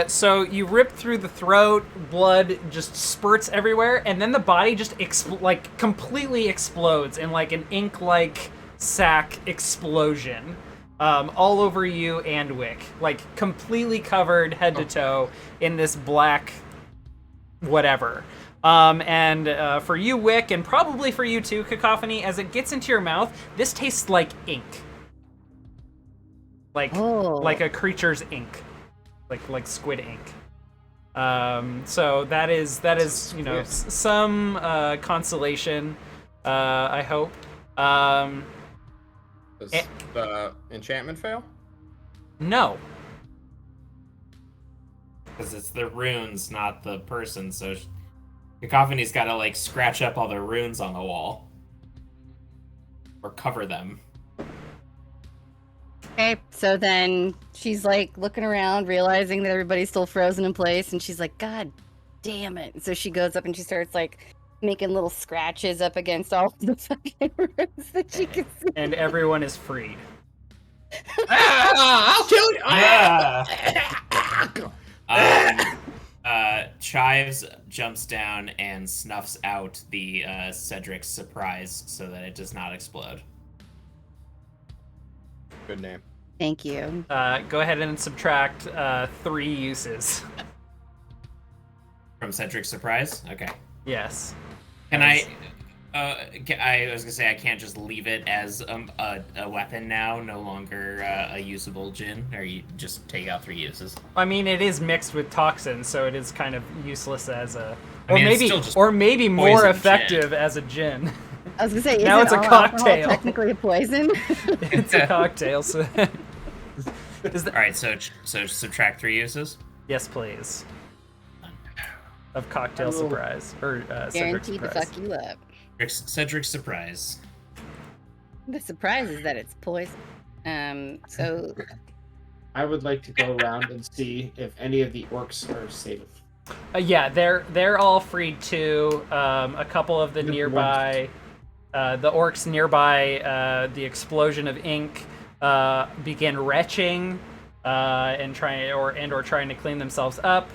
So you rip through the throat, blood just spurts everywhere, and then the body just completely explodes in like an ink-like sack explosion, all over you and Wick, like completely covered head to toe in this black whatever. And for you, Wick, and probably for you too, Cacophony, as it gets into your mouth, this tastes like ink, like a creature's ink. Like squid ink. So that is some consolation. I hope. Does the enchantment fail? No. Because it's the runes, not the person. So Cacophony's got to like scratch up all the runes on the wall or cover them. Okay, so then she's like looking around, realizing that everybody's still frozen in place, and she's like, God damn it. So she goes up and she starts like making little scratches up against all the fucking rooms that she can see. And everyone is freed. I'll kill you! Chives jumps down and snuffs out the Cedric's surprise so that it does not explode. Good name. Thank you. Go ahead and subtract 3 uses. From Cedric's surprise? Okay. Yes. Can I was gonna say I can't just leave it as a weapon now, no longer a usable djinn, or you just take out 3 uses. I mean, it is mixed with toxins, so it is kind of useless as a, it's maybe more poison effective as a djinn. I was gonna say, Now isn't it's a all alcohol cocktail. technically a poison? It's a cocktail. So, All right, so subtract 3 uses. yes, please. Of cocktail I will- surprise or Cedric's Guaranteed to surprise. fuck you up. Cedric's surprise. The surprise is that it's poison. So I would like to go around and see if any of the orcs are safe. Yeah, they're all freed too. A couple of the Yep, nearby, the orcs nearby, the explosion of ink begin retching and trying to clean themselves up.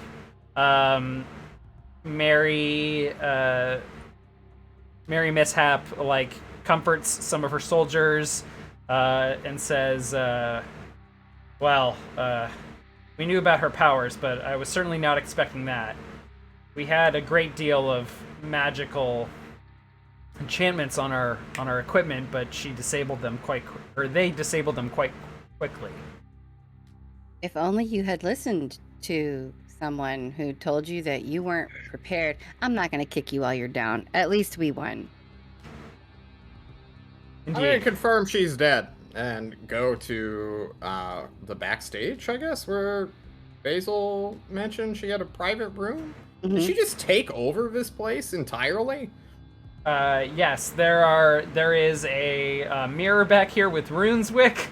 Mary Mishap like comforts some of her soldiers and says, "Well, we knew about her powers, but I was certainly not expecting that. We had a great deal of magical enchantments on our equipment, but they disabled them quite quickly." if only you had listened to someone who told you that you weren't prepared. I'm not gonna kick you while you're down. At least we won. I'm gonna Indeed. confirm she's dead and go to the backstage, I guess, where Basil mentioned she had a private room. Did Mhm. she just take over this place entirely? Yes, there is a mirror back here with runes, Wick.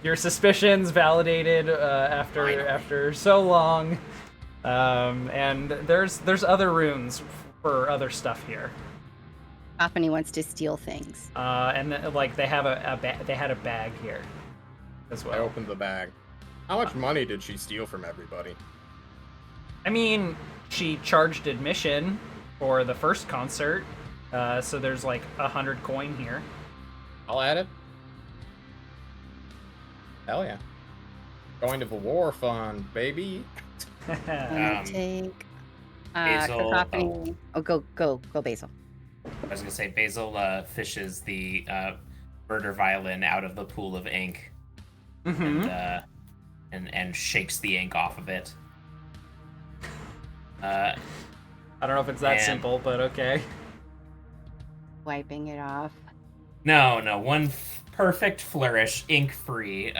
Your suspicions validated after so long, and there's other runes for other stuff here. Company wants to steal things. And like they had a bag here as I well. opened the bag. How much money did she steal from everybody? I mean, she charged admission for the first concert, so there's like 100 coin here. I'll add it. Hell yeah. Going to the war fund, baby. I'm gonna take Basil- Cacophony. Oh, go, Basil. I was gonna say Basil fishes the murder violin out of the pool of ink Mm-hmm. and shakes the ink off of it. I don't know if it's that Man. simple, but okay. Wiping it off. No, one perfect flourish, ink free. We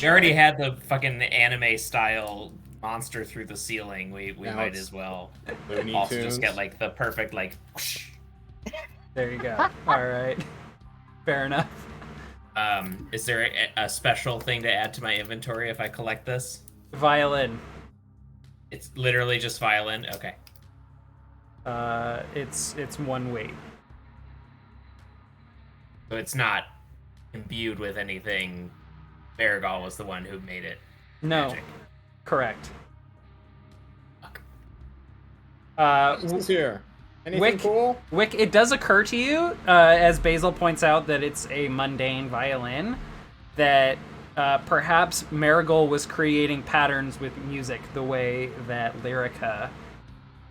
already had the fucking anime style monster through the ceiling. We Now might it's as well Looney also Tunes. just get like the perfect like. Whoosh. There you go. All right. Fair enough. Is there a special thing to add to my inventory if I collect this? Violin. It's literally just violin. Okay. It's one weight. So it's not imbued with anything. Marigal was the one who made it. No. Magic. Correct. Fuck. This is here. Anything Wick, cool? Wick, it does occur to you, as Basil points out, that it's a mundane violin, that perhaps Marigold was creating patterns with music the way that Lyrica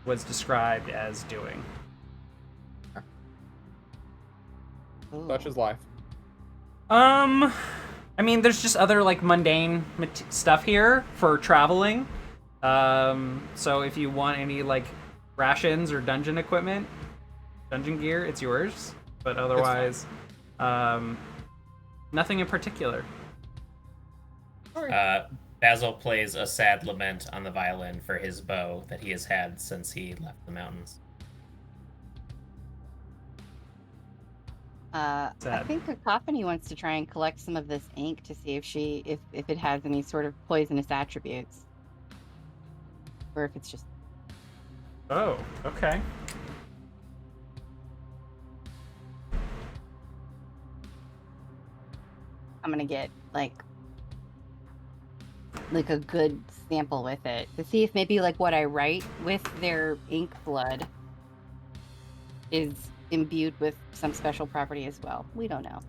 was described as doing. Such is life. I mean, there's just other, like, mundane stuff here for traveling. So if you want any, like, rations or dungeon equipment, dungeon gear, it's yours. But otherwise, nothing in particular. Basil plays a sad lament on the violin for his bow that he has had since he left the mountains. I Sad. think Cacophony wants to try and collect some of this ink to see if it has any sort of poisonous attributes, or if it's just. Oh, okay. I'm gonna get like a good sample with it to see if maybe like what I write with their ink blood is imbued with some special property as well. We don't know.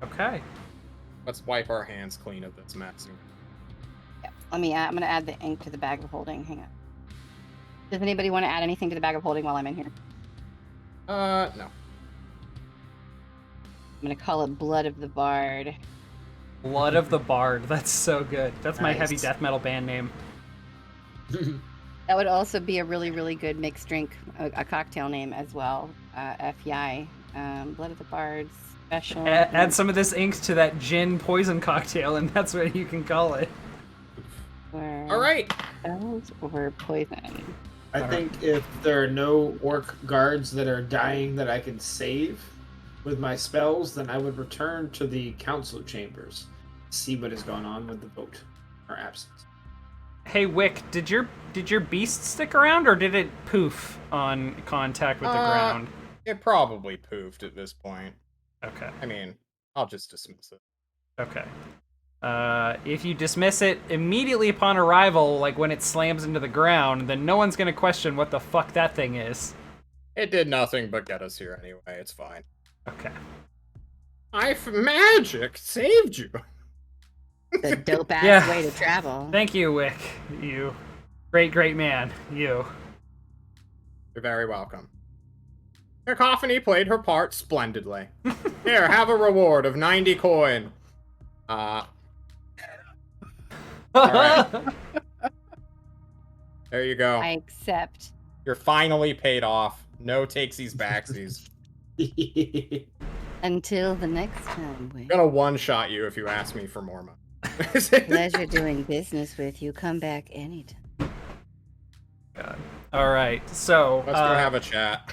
Okay. Let's wipe our hands clean of this mess. Yeah. I'm gonna add the ink to the bag of holding. Hang on. Does anybody want to add anything to the bag of holding while I'm in here? No. I'm gonna call it Blood of the Bard. Blood of the Bard. That's so good. That's my Nice. heavy death metal band name. That would also be a really, really good mixed drink, a cocktail name as well. FYI. Blood of the Bard special. Add some of this ink to that gin poison cocktail, and that's what you can call it. All right. Spells or poison. I think if there are no orc guards that are dying that I can save with my spells, then I would return to the council chambers, see what has gone on with the vote or absence. Hey Wick, did your beast stick around, or did it poof on contact with the ground? It probably poofed at this point. Okay. I mean, I'll just dismiss it. Okay. If you dismiss it immediately upon arrival, like when it slams into the ground, then no one's gonna question what the fuck that thing is. It did nothing but get us here anyway. It's fine. Okay. Magic saved you. The dope ass Yeah. way to travel. Thank you, Wick. You great man. You. You're very welcome. Cacophony played her part splendidly. Here, have a reward of 90 coin. Alright. There you go. I accept. You're finally paid off. No takesies backsies. Until the next time, Wick. I'm gonna one-shot you if you ask me for more money. Pleasure doing business with you. Come back anytime. God. All right. So Let's go have a chat.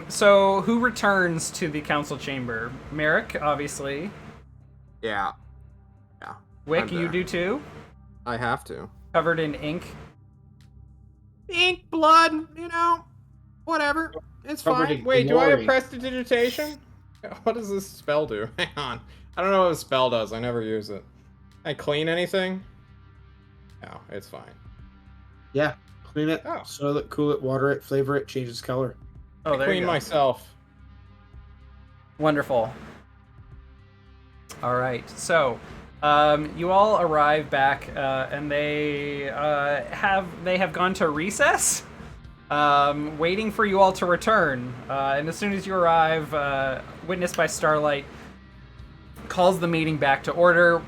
So who returns to the council chamber? Merrick, obviously. Yeah. Wick, I'm you there. do too. I have to. Covered in ink. Ink, blood, whatever. It's Covered fine. in Wait, do I have glory. prestidigitation? What does this spell do? Hang on. I don't know what a spell does. I never use it. Can I clean anything? No, it's fine. Yeah, clean it, Oh. soil it, cool it, water it, flavor it, change its color. Oh, I there you clean go. myself. Wonderful. All right. So, you all arrive back, and they have gone to recess, waiting for you all to return. And as soon as you arrive, witnessed by Starlight, calls the meeting back to order.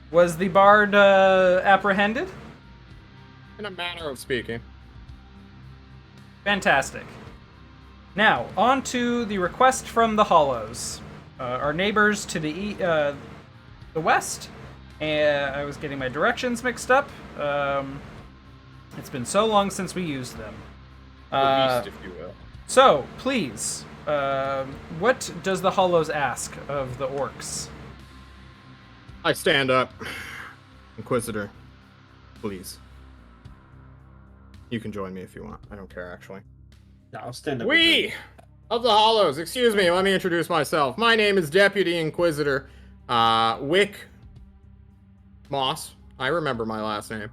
Was the bard apprehended? In a manner of speaking. Fantastic. Now, on to the request from the Hollows. Our neighbors to the west. And I was getting my directions mixed up. It's been so long since we used them. At least, if you will. So, please, what does the Hollows ask of the orcs? I stand up. Inquisitor, please. You can join me if you want. I don't care, actually. No, I'll stand up. We of the Hollows, excuse me, let me introduce myself. My name is Deputy Inquisitor Wick Moss. I remember my last name.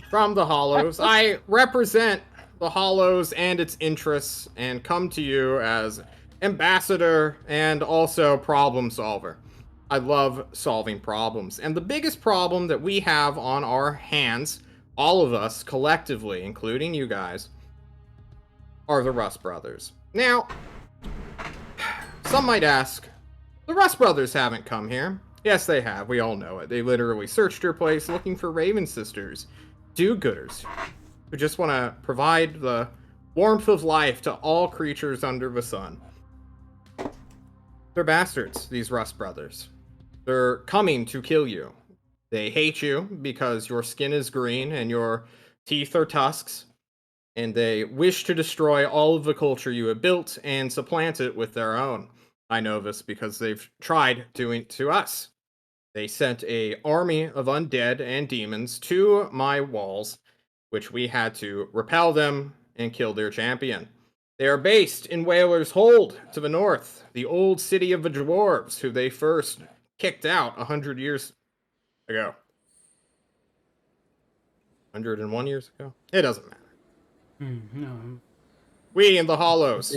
From the Hollows. I represent the Hollows and its interests and come to you as ambassador and also problem solver. I love solving problems. And the biggest problem that we have on our hands, all of us collectively, including you guys, are the Russ Brothers. Now, some might ask, the Russ Brothers haven't come here. Yes, they have. We all know it. They literally searched your place looking for Raven Sisters, do-gooders, who just want to provide the warmth of life to all creatures under the sun. They're bastards, these Russ Brothers. They're coming to kill you. They hate you because your skin is green and your teeth are tusks, and they wish to destroy all of the culture you have built and supplant it with their own. I know this because they've tried doing it to us. They sent an army of undead and demons to my walls, which we had to repel them and kill their champion. They are based in Whaler's Hold to the north, the old city of the dwarves, who they first kicked out 100 years ago. 101 years ago? It doesn't matter. No. We in the Hollows,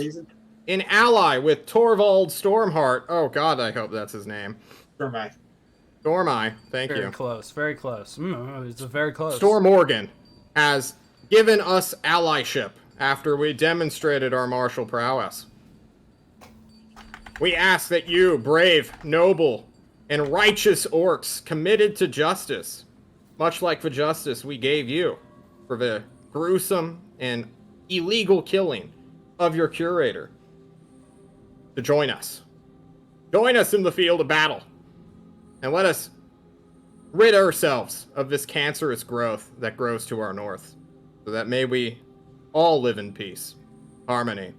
an ally with Torvald Stormheart. Oh god, I hope that's his name. Stormeye, thank you. Very close. Very close. It's very close. Storm Morgan has given us allyship after we demonstrated our martial prowess. We ask that you, brave, noble, and righteous orcs committed to justice, much like the justice we gave you for the gruesome and illegal killing of your curator, to join us. Join us in the field of battle, and let us rid ourselves of this cancerous growth that grows to our north, so that may we all live in peace, harmony,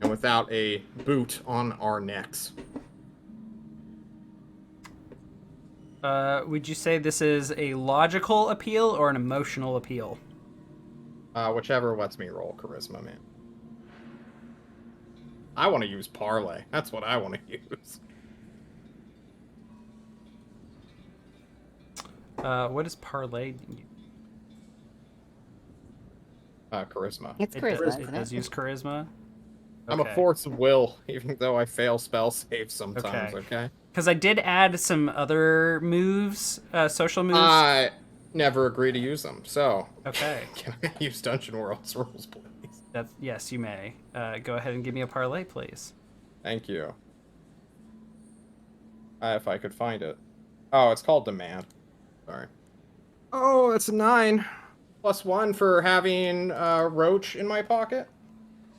and without a boot on our necks. Would you say this is a logical appeal or an emotional appeal? Whichever lets me roll charisma, man. I want to use parlay. That's what I want to use. What is parlay? Charisma. It's It charisma. does, isn't it does it? use charisma. I'm a force of will, even though I fail spell saves sometimes, okay? Because I did add some other moves, social moves. I never agree to use them, so... Okay. Can I use Dungeon World's rules, please? Yes, you may. Go ahead and give me a parlay, please. Thank you. If I could find it. Oh, it's called Demand. Sorry. Oh, it's a 9. +1 for having Roach in my pocket.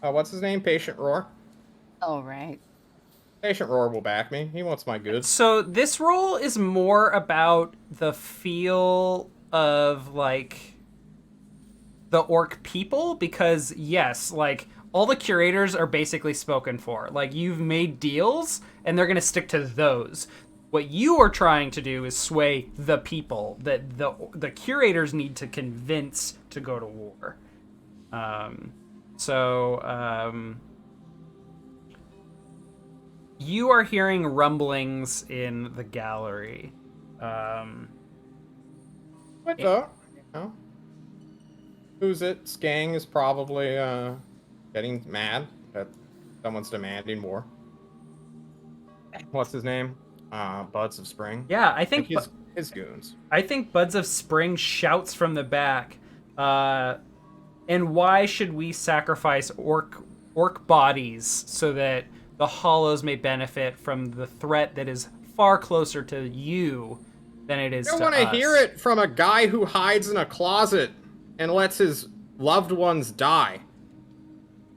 What's his name? Patient Roar. Oh, right. Patient Roar will back me. He wants my goods. So this role is more about the feel of, like, the orc people, because, yes, like, all the curators are basically spoken for. Like, you've made deals, and they're going to stick to those. What you are trying to do is sway the people that the curators need to convince to go to war. You are hearing rumblings in the gallery. What the? No. Who's it? Skang is probably getting mad that someone's demanding more. What's his name? Buds of Spring. Yeah, I think Like his goons. I think Buds of Spring shouts from the back. And why should we sacrifice orc bodies so that the hollows may benefit from the threat that is far closer to you than it is I to don't want to hear it from a guy who hides in a closet and lets his loved ones die.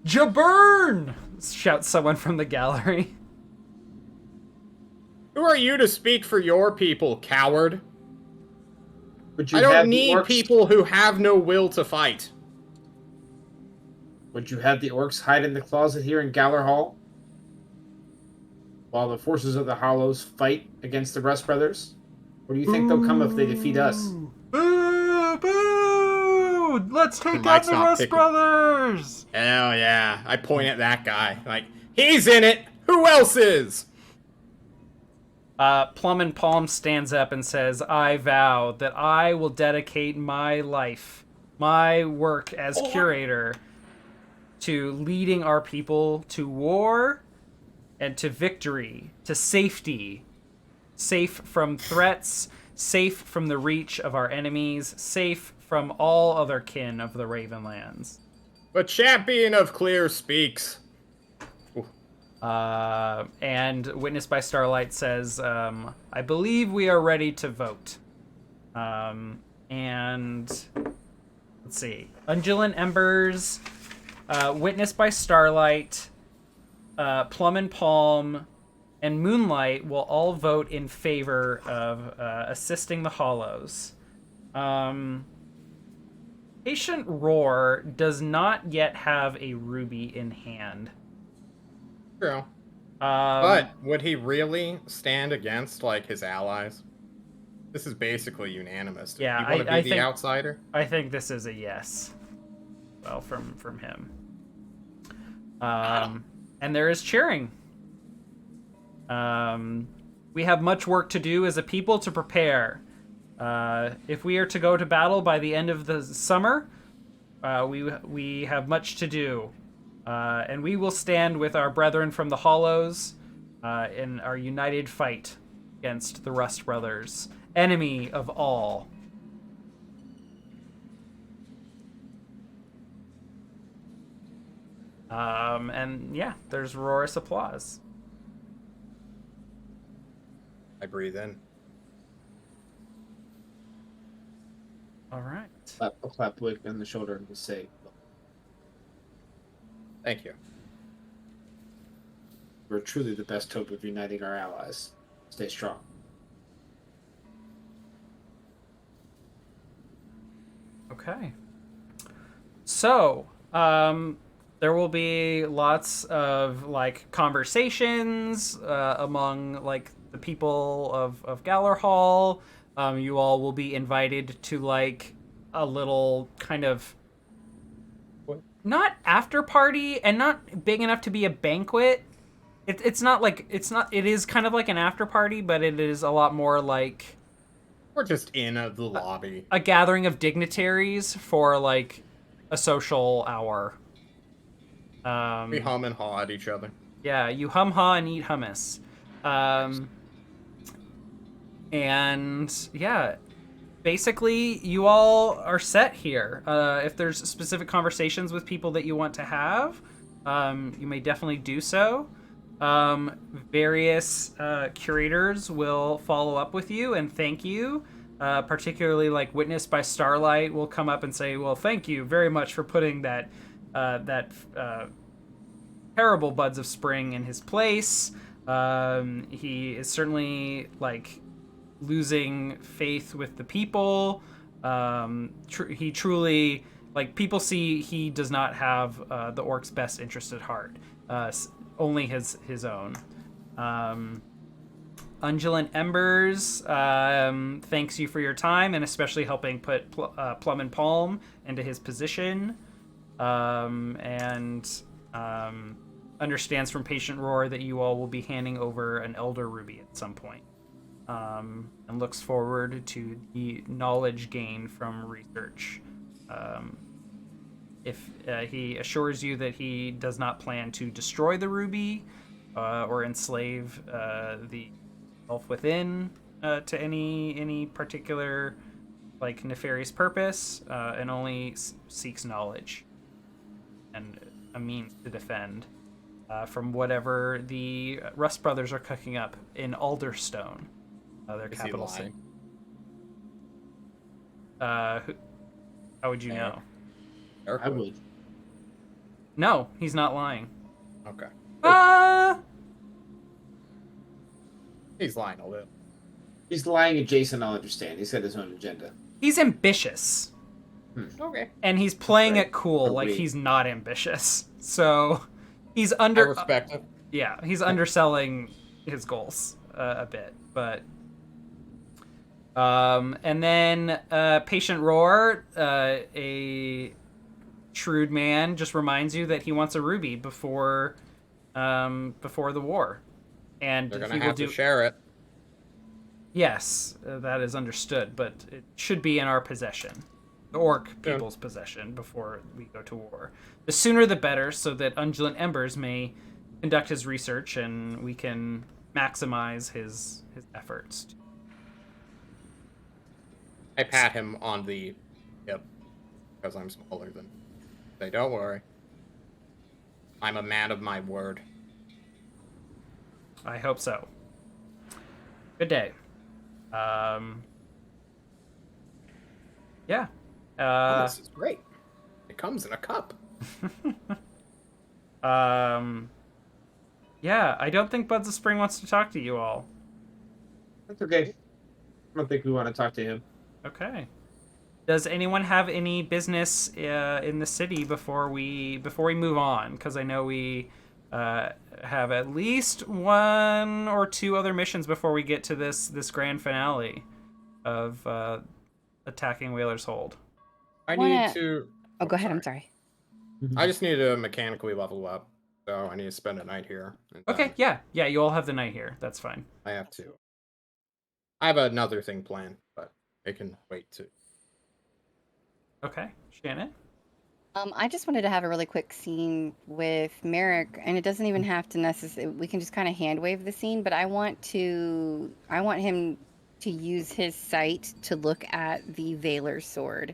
Jaburn! Shouts someone from the gallery. Who are you to speak for your people, coward? Would you I don't have the need orcs, people who have no will to fight. Would you have the orcs hide in the closet here in Galler Hall? While the forces of the Hollows fight against the Russ Brothers? Or do you think they'll come if they defeat us? Boo! Boo! Let's take Mike's out the not Russ picking- Brothers! Hell yeah. I point at that guy. Like, he's in it! Who else is? Plum and Palm stands up and says, I vow that I will dedicate my life, my work as curator, to leading our people to war and to victory, to safety. Safe from threats, safe from the reach of our enemies, safe from all other kin of the Ravenlands. The champion of Clear speaks. And Witnessed by Starlight says, I believe we are ready to vote. And let's see. Undulant Embers, Witnessed by Starlight, Plum and Palm, and Moonlight will all vote in favor of assisting the Hollows. Patient Roar does not yet have a ruby in hand. True. But would he really stand against, like, his allies? This is basically unanimous. Yeah, you want to be I the think- outsider? I think this is a yes. Well, from him. And there is cheering. We have much work to do as a people to prepare. If we are to go to battle by the end of the summer, we have much to do. And we will stand with our brethren from the Hollows in our united fight against the Russ Brothers, enemy of all. And yeah, there's roarous applause. I breathe in. All right. I'll clap Wick on the shoulder and just say, Thank you. we're truly the best hope of uniting our allies. Stay strong. Okay. So, there will be lots of like conversations among like the people of Galler Hall. You all will be invited to like a little kind of not after party and not big enough to be a banquet. It's not like it is kind of like an after party, but it is a lot more like We're just in the lobby. a gathering of dignitaries for like a social hour. We hum and haw at each other. Yeah, you hum ha and eat hummus. And yeah, basically you all are set here. If there's specific conversations with people that you want to have, you may definitely do so. Various curators will follow up with you and thank you. Particularly like Witnessed by Starlight will come up and say, well, thank you very much for putting that terrible Buds of Spring in his place. He is certainly like losing faith with the people. He truly, like, people see he does not have the orc's best interest at heart, only his own. Undulant Embers thanks you for your time and especially helping put Plum and Palm into his position, and understands from Patient Roar that you all will be handing over an Elder Ruby at some point, and looks forward to the knowledge gained from research. If he assures you that he does not plan to destroy the ruby or enslave the elf within to any particular like nefarious purpose, and only seeks knowledge and a means to defend from whatever the Russ Brothers are cooking up in Alderstone, their Is he capital city. lying? How would you Eric. know? Eric I would. No, he's not lying. Okay. Ah! He's lying a little. He's lying adjacent, I'll understand. He's got his own agenda. He's ambitious. Okay. And he's playing Right. it cool, Or like we. he's not ambitious. So he's I under. respect it. Yeah, he's underselling his goals a bit, but. And then Patient Roar, a shrewd man, just reminds you that he wants a ruby before the war, and They're he gonna will have do. to share it. Yes, that is understood, but it should be in our possession, the orc people's possession, before we go to war. The sooner the better, so that Undulant Embers may conduct his research and we can maximize his efforts. I pat him on the hip because I'm smaller than. Say, don't worry. I'm a man of my word. I hope so. Good day. Yeah. This is great. It comes in a cup. Yeah, I don't think Buds of Spring wants to talk to you all. That's okay. I don't think we want to talk to him. Okay. Does anyone have any business in the city before we move on? Because I know we have at least 1 or 2 other missions before we get to this grand finale of attacking Whaler's Hold. I Wanna- need to. Oh, go ahead. I'm sorry. I just need to mechanically level up, so I need to spend a night here. And Okay, then yeah, you all have the night here. That's fine. I have to. I have another thing planned, but it can wait too. Okay, Shannon. I just wanted to have a really quick scene with Merrick, and it doesn't even have to necessarily. We can just kind of hand wave the scene, but I want him to use his sight to look at the Veiler's sword,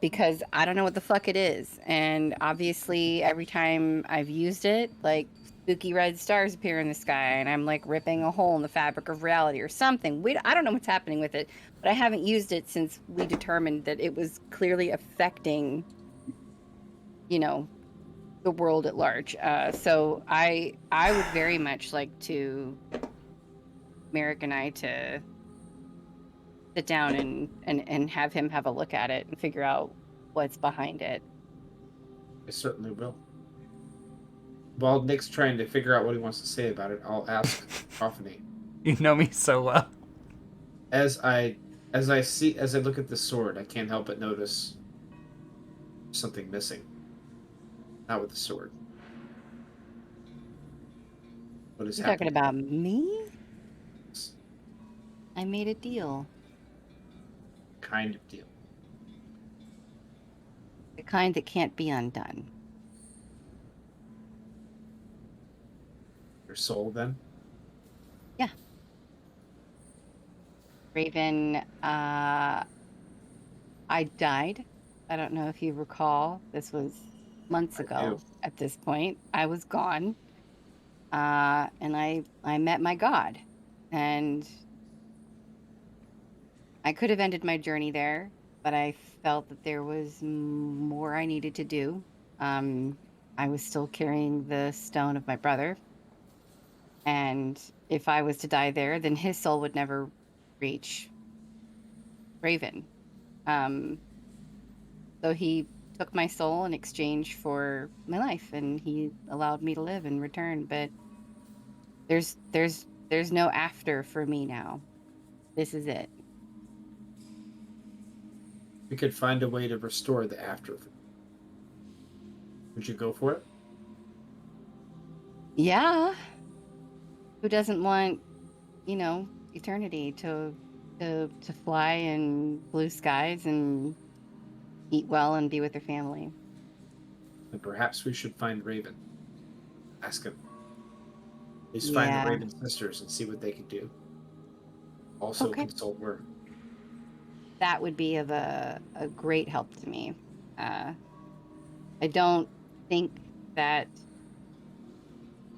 because I don't know what the fuck it is, and obviously every time I've used it, like spooky red stars appear in the sky, and I'm like ripping a hole in the fabric of reality or something. I don't know what's happening with it, but I haven't used it since we determined that it was clearly affecting, the world at large. So I would very much like to Merrick and I to sit down and have him have a look at it and figure out what's behind it. I certainly will. While Nick's trying to figure out what he wants to say about it, I'll ask Prophany. You know me so well. As I look at the sword, I can't help but notice something missing. Not with the sword. What is You happening? talking about me? I made a deal. Kind of deal. The kind that can't be undone. Your soul, then? Raven, I died. I don't know if you recall. This was months I ago do. at this point. I was gone. And I met my god. And I could have ended my journey there, but I felt that there was more I needed to do. I was still carrying the stone of my brother. And if I was to die there, then his soul would never reach Raven. So he took my soul in exchange for my life, and he allowed me to live in return. But there's no after for me now. This is it. We could find a way to restore the after. Would you go for it? Yeah. Who doesn't want, eternity to fly in blue skies and eat well and be with their family? And perhaps we should find Raven. Ask him. Please find Yeah. the Raven sisters and see what they can do. Also Okay. consult her. That would be of a great help to me. I don't think that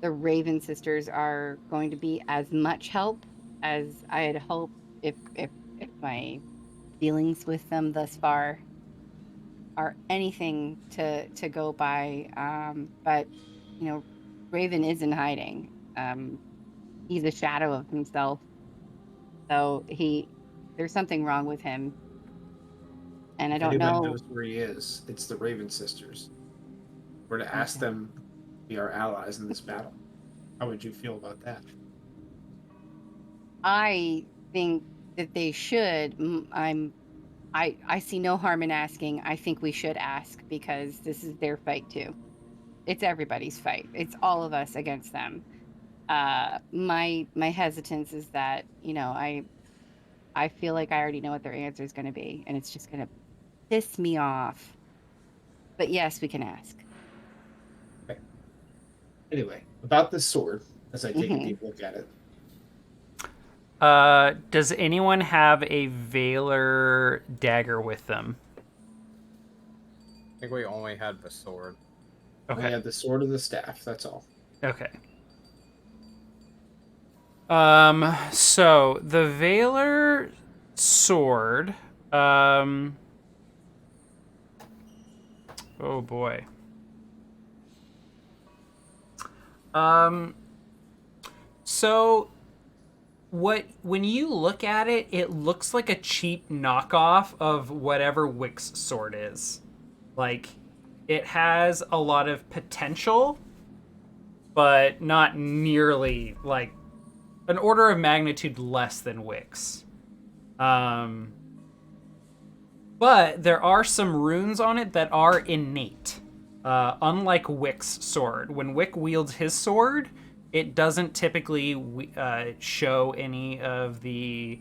the Raven sisters are going to be as much help as I had hoped if my dealings with them thus far are anything to go by. But Raven is in hiding. He's a shadow of himself, so there's something wrong with him, and I If don't anybody know. knows where he is, it's the Raven sisters. We're to ask Okay. them to be our allies in this battle. How would you feel about that? I think that they should. I see no harm in asking. I think we should ask because this is their fight too. It's everybody's fight. It's all of us against them. My hesitance is that I feel like I already know what their answer is going to be, and it's just going to piss me off. But yes, we can ask. Okay. Anyway, about this sword, as I take a Mhm. deep look at it, Does anyone have a Valor dagger with them? I think we only had the sword. I Okay. have the sword and the staff. That's all. Okay. So the Valor sword, oh boy. So when you look at it, it looks like a cheap knockoff of whatever Wick's sword is. Like, it has a lot of potential, but not nearly like an order of magnitude less than Wick's. But there are some runes on it that are innate. Unlike Wick's sword. When Wick wields his sword, it doesn't typically show any of the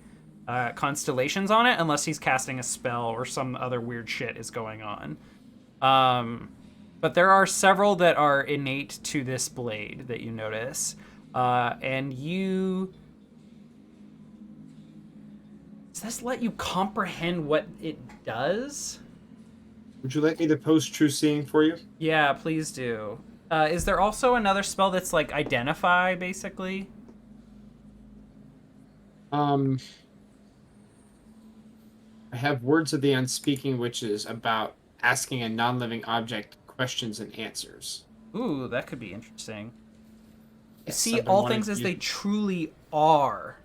constellations on it unless he's casting a spell or some other weird shit is going on. But there are several that are innate to this blade that you notice. And you... Does this let you comprehend what it does? Would you like me to post true seeing for you? Yeah, please do. Is there also another spell that's like identify, basically? I have words of the unspeaking, which is about asking a non-living object questions and answers. Ooh, that could be interesting. Yes, See I've been all wanting things to as use they it. truly are.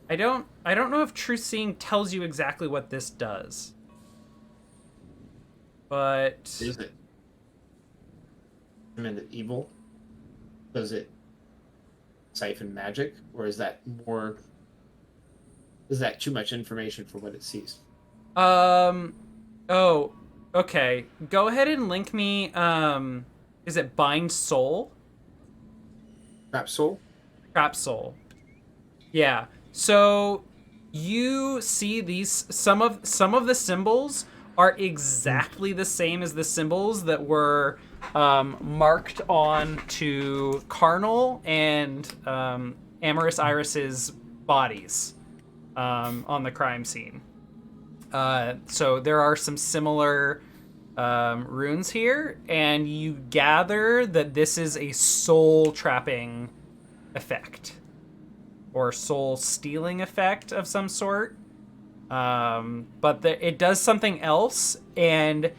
I don't know if True Seeing tells you exactly what this does. But Is it? I mean, evil? Does it siphon magic, or is that more? Is that too much information for what it sees? oh, okay. Go ahead and link me is it Bind Soul? Trap soul? Trap Soul. Yeah. So you see these some of the symbols are exactly the same as the symbols that were marked on to Carnal and Amorous Iris's bodies on the crime scene. So there are some similar runes here, and you gather that this is a soul trapping effect or soul stealing effect of some sort. But it does something else, and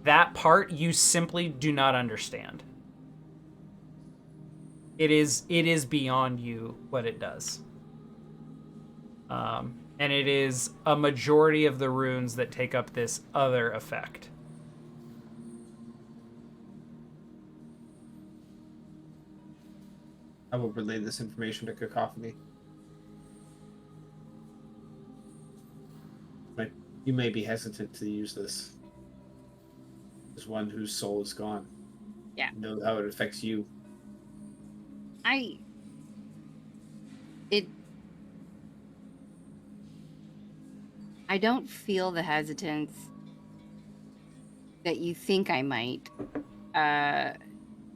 that part you simply do not understand. It is beyond you what it does. And it is a majority of the runes that take up this other effect. I will relay this information to Cacophony. You may be hesitant to use this as one whose soul is gone. Yeah. You know how it affects you. I don't feel the hesitance that you think I might.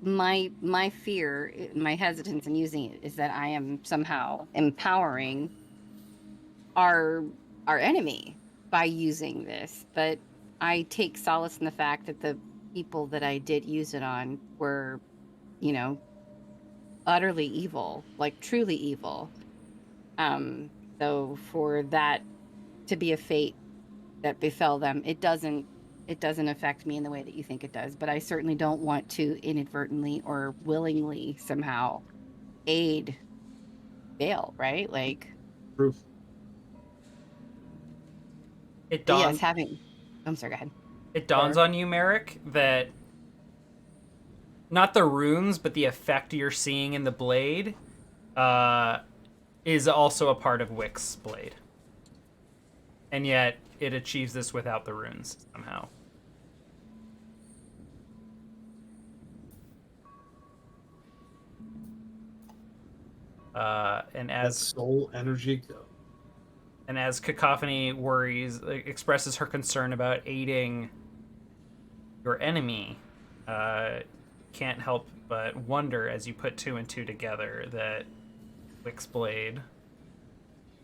my fear, my hesitance in using it is that I am somehow empowering our enemy by using this. But I take solace in the fact that the people that I did use it on were, you know, utterly evil, like truly evil. So for that to be a fate that befell them, it doesn't affect me in the way that you think it does. But I certainly don't want to inadvertently or willingly somehow aid Vale, right? Like, Proof. It but yes, dawns having. I'm sorry. Go ahead. it dawns on you, Merrick, that not the runes, but the effect you're seeing in the blade is also a part of Wick's blade. And yet, it achieves this without the runes, somehow. And That as soul energy go. Cacophony expresses her concern about aiding your enemy, can't help but wonder as you put two and two together that Wick's blade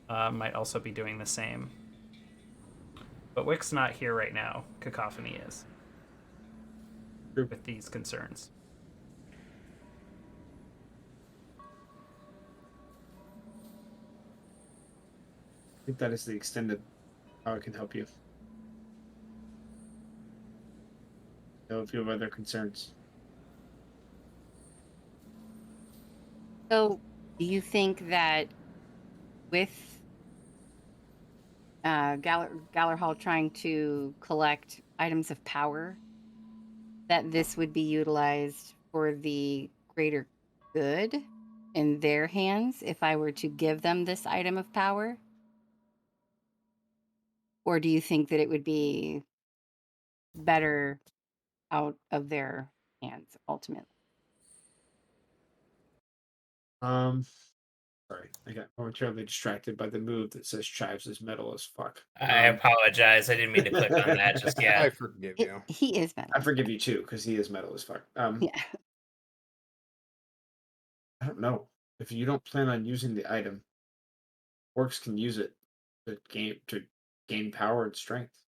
might also be doing the same. But Wick's not here right now. Cacophony is. True. With these concerns. I think that is the extended how I can help you. Know if you have other concerns. So, do you think that with Gallerhall trying to collect items of power, that this would be utilized for the greater good in their hands if I were to give them this item of power? Or do you think that it would be better out of their hands ultimately? Sorry, I got momentarily distracted by the move that says Chives is metal as fuck. I apologize. I didn't mean to click on that just I yet. forgive you. He is metal. I forgive you too, because he is metal as fuck. Yeah. I don't know. If you don't plan on using the item, orcs can use it to gain power and strength.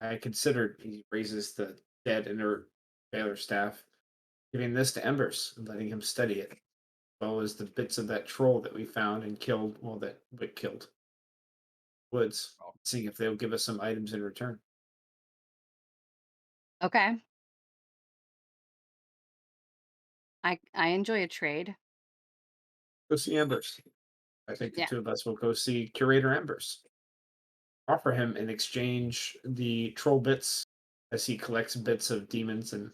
I considered he raises the dead inert Baylor staff, giving this to Embers and letting him study it, as well as the bits of that troll that we found and killed, well, that Wick killed. Woods, seeing if they'll give us some items in return. Okay. I enjoy a trade. Go see Embers. I think the Yeah. two of us will go see Curator Embers. Offer him in exchange the troll bits as he collects bits of demons and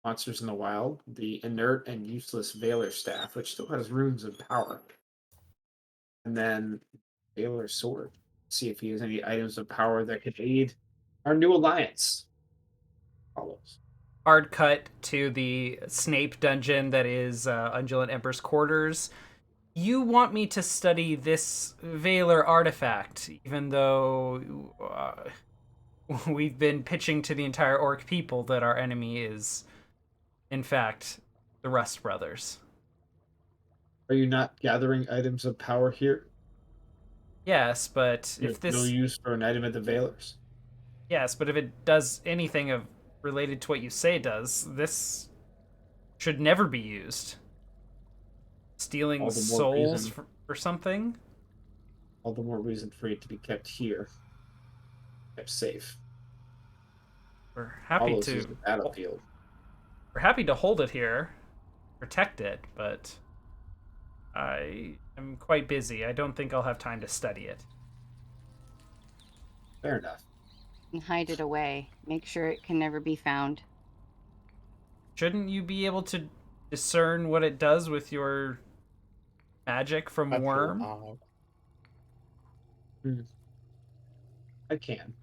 monsters in the wild, the inert and useless Veiler staff, which still has runes of power, and then Veiler's sword. See if he has any items of power that could aid our new alliance. Follows. Hard cut to the Snape dungeon that is Undulant Emperor's quarters. You want me to study this Veiler artifact, even though we've been pitching to the entire orc people that our enemy is, in fact, the Russ Brothers. Are you not gathering items of power here? Yes, but You if have no this use for an item at the Veilers. yes, but if it does anything of related to what you say it does, this should never be used. Stealing All the more souls reason. for something? All the more reason for it to be kept here, kept safe. We're happy Follows is to the battlefield. we're happy to hold it here, protect it, but I am quite busy. I don't think I'll have time to study it. Fair enough. And hide it away. Make sure it can never be found. Shouldn't you be able to discern what it does with your magic from worm? I can.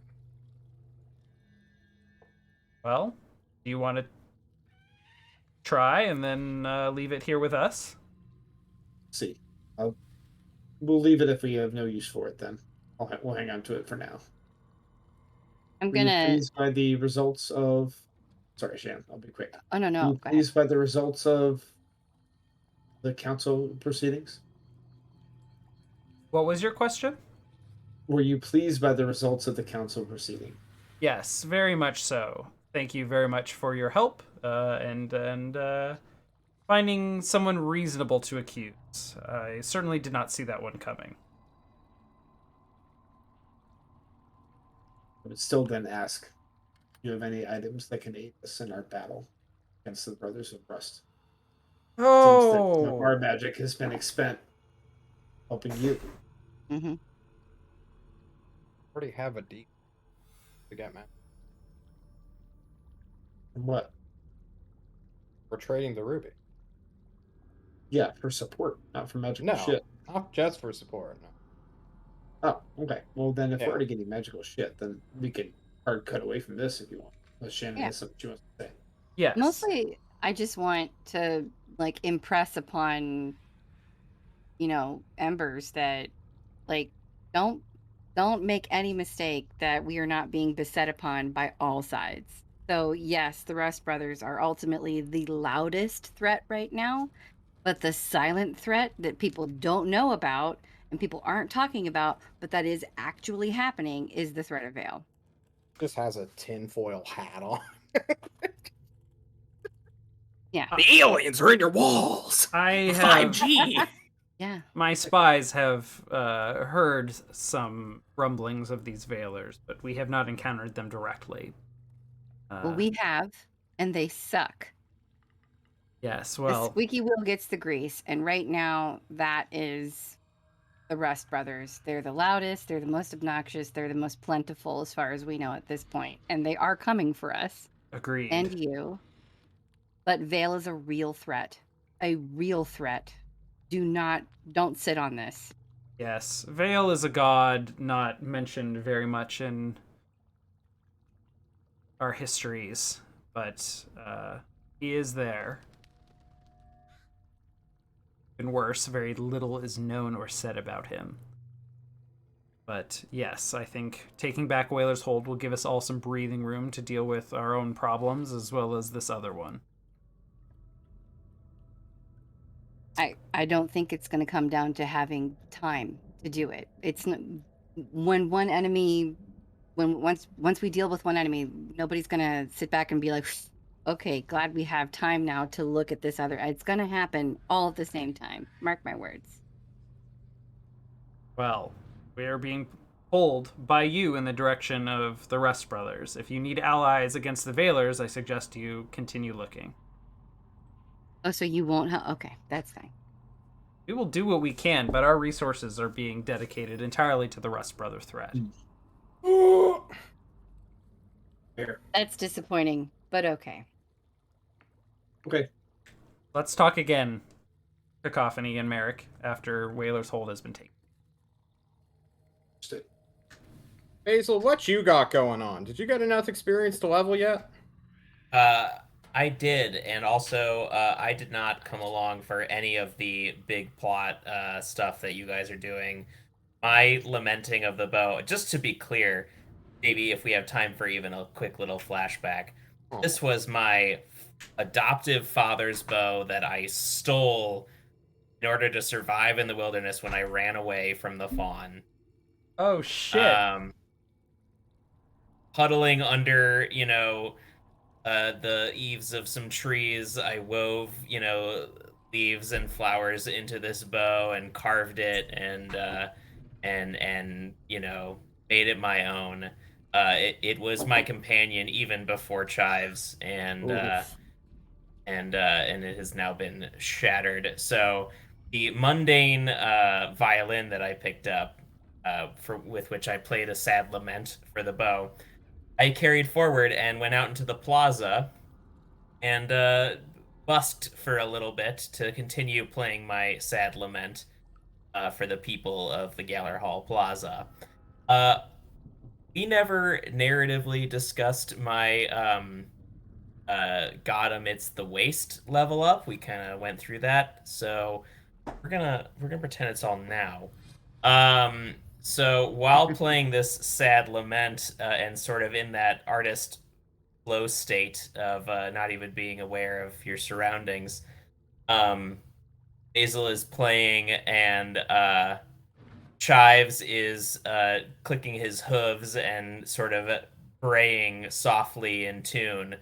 Well, do you want to try and then leave it here with us? See. We'll leave it if we have no use for it then. We'll hang on to it for now. I'm Were you gonna. pleased by the results of Sorry, Shannon. I'll be quick. Oh no, Are no. you Go ahead. pleased by the results of the council proceedings? What was your question? Were you pleased by the results of the council proceeding? Yes, very much so. Thank you very much for your help and finding someone reasonable to accuse. I certainly did not see that one coming. I would still then ask, do you have any items that can aid us in our battle against the Brothers of Rust? Seems that some of our magic has been expent helping you. Mm-hmm. Already have a deal to get man. And what? We're trading the ruby. Yeah, for support, not for magical No, shit. not just for support. No. Oh, okay. Well, then if Yeah. we're already getting magical shit, then we can hard cut away from this if you want. Unless Shannon Yeah. has something she wants to say. Yes. Mostly, I just want to like impress upon, Embers that like don't don't make any mistake that we are not being beset upon by all sides. So yes, the Russ brothers are ultimately the loudest threat right now, but the silent threat that people don't know about and people aren't talking about, but that is actually happening, is the threat of Vale. Just has a tinfoil hat on. Yeah. The aliens are in your walls. I have 5G. Yeah. my spies have heard some rumblings of these Veilers, but we have not encountered them directly. Well, we have, and they suck. Yes, The well, squeaky wheel gets the grease, and right now that is the Rust brothers. They're the loudest, they're the most obnoxious, they're the most plentiful as far as we know at this point, and they are coming for us agreed. and you. But Vale is a real threat. A real threat. Don't sit on this. Yes, Vale is a god not mentioned very much in our histories, but he is there. Even worse, very little is known or said about him. But yes, I think taking back Whaler's Hold will give us all some breathing room to deal with our own problems as well as this other one. I don't think it's going to come down to having time to do it. It's not, when one enemy when once we deal with one enemy, nobody's going to sit back and be like, okay, glad we have time now to look at this other. It's going to happen all at the same time. Mark my words. Well, we are being pulled by you in the direction of the Russ brothers. If you need allies against the Veilers, I suggest you continue looking. Oh, so you won't okay, that's fine. We will do what we can, but our resources are being dedicated entirely to the Russ brother threat. Fair. That's disappointing, but okay. Okay. Let's talk again, Cacophony and Merrick, after Whaler's Hold has been taken. Understood. Basil, what you got going on? Did you get enough experience to level yet? I did, and also I did not come along for any of the big plot stuff that you guys are doing. My lamenting of the bow, just to be clear, maybe if we have time for even a quick little flashback, this was my adoptive father's bow that I stole in order to survive in the wilderness when I ran away from the fawn. Oh, shit. Huddling under, the eaves of some trees, I wove, leaves and flowers into this bow and carved it and made it my own. It was my companion even before Chives, and it has now been shattered. So the mundane violin that I picked up, with which I played a sad lament for the bow, I carried forward and went out into the plaza and busked for a little bit to continue playing my sad lament for the people of the Galler Hall Plaza. We never narratively discussed my God Amidst the Waste level up. We kind of went through that, so we're gonna pretend it's all now. So while playing this sad lament and sort of in that artist flow state of not even being aware of your surroundings. Basil is playing, and Chives is clicking his hooves and sort of braying softly in tune.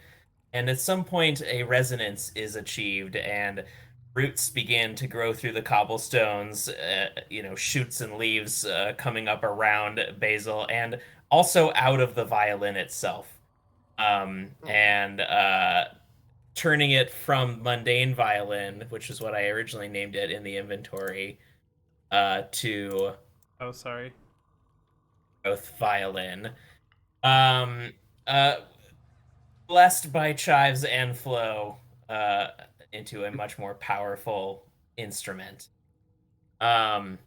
And at some point, a resonance is achieved, and roots begin to grow through the cobblestones, shoots and leaves coming up around Basil, and also out of the violin itself. And turning it from mundane violin, which is what I originally named it in the inventory, to Oh, sorry. growth violin. Um, uh, Blessed by chives and flow, into a much more powerful instrument. An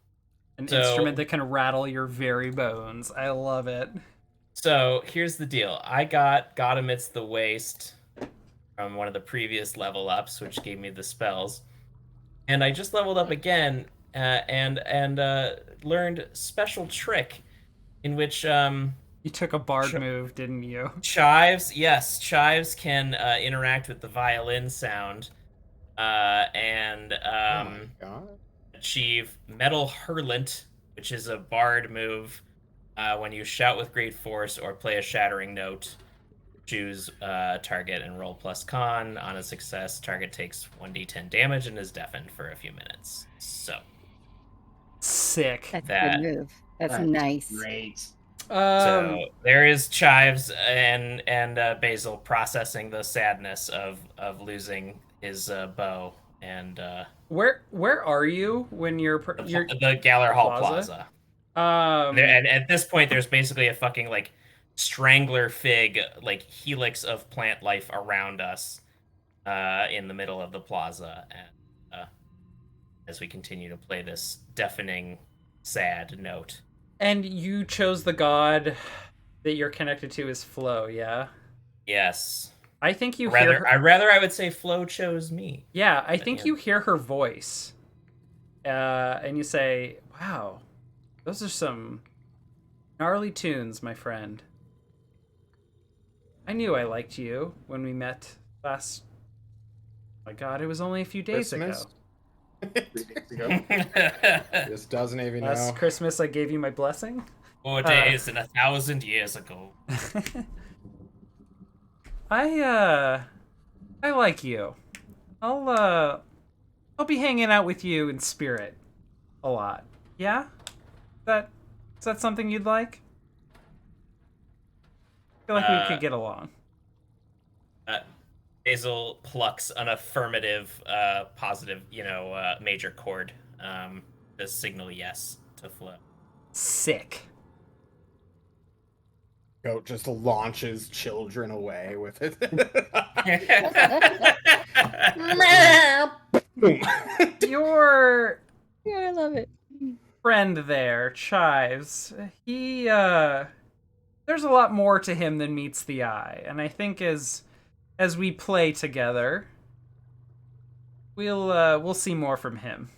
So- instrument that can rattle your very bones. I love it. So here's the deal. I got God Amidst the Waste from one of the previous level ups, which gave me the spells. And I just leveled up again, and learned special trick in which You took a bard move, didn't you? chives can interact with the violin sound, and Oh my god. achieve Metal Hurlant, which is a bard move. When you shout with great force or play a shattering note, choose target and roll plus con. On a success, target takes 1d10 damage and is deafened for a few minutes. So Sick. That's a That- good move. That's That's nice. Great. so there is Chives and Basil processing the sadness of losing his bow and Where are you when you're the Galler Hall Plaza? Plaza. And at this point, there's basically a fucking like strangler fig, like helix of plant life around us, in the middle of the plaza, and as we continue to play this deafening, sad note. And you chose the god that you're connected to is Flo, yeah? Yes. I think you hear her... I would say Flo chose me. Yeah, I think yeah. you hear her voice. And you say, wow, those are some gnarly tunes, my friend. I knew I liked you when we met last... Oh my god, it was only a few days Christmas? ago. 3 days ago. This doesn't even Last know. Christmas I gave you my blessing. 4 days and 1,000 years ago. I like you. I'll be hanging out with you in spirit a lot. Yeah? Is that something you'd like? I feel like we could get along. Basil plucks an affirmative, positive, major chord, to signal yes to Flo. Sick. Goat just launches children away with it. Your Yeah, I love it. friend there, Chives, he there's a lot more to him than meets the eye, and I think as we play together, we'll see more from him.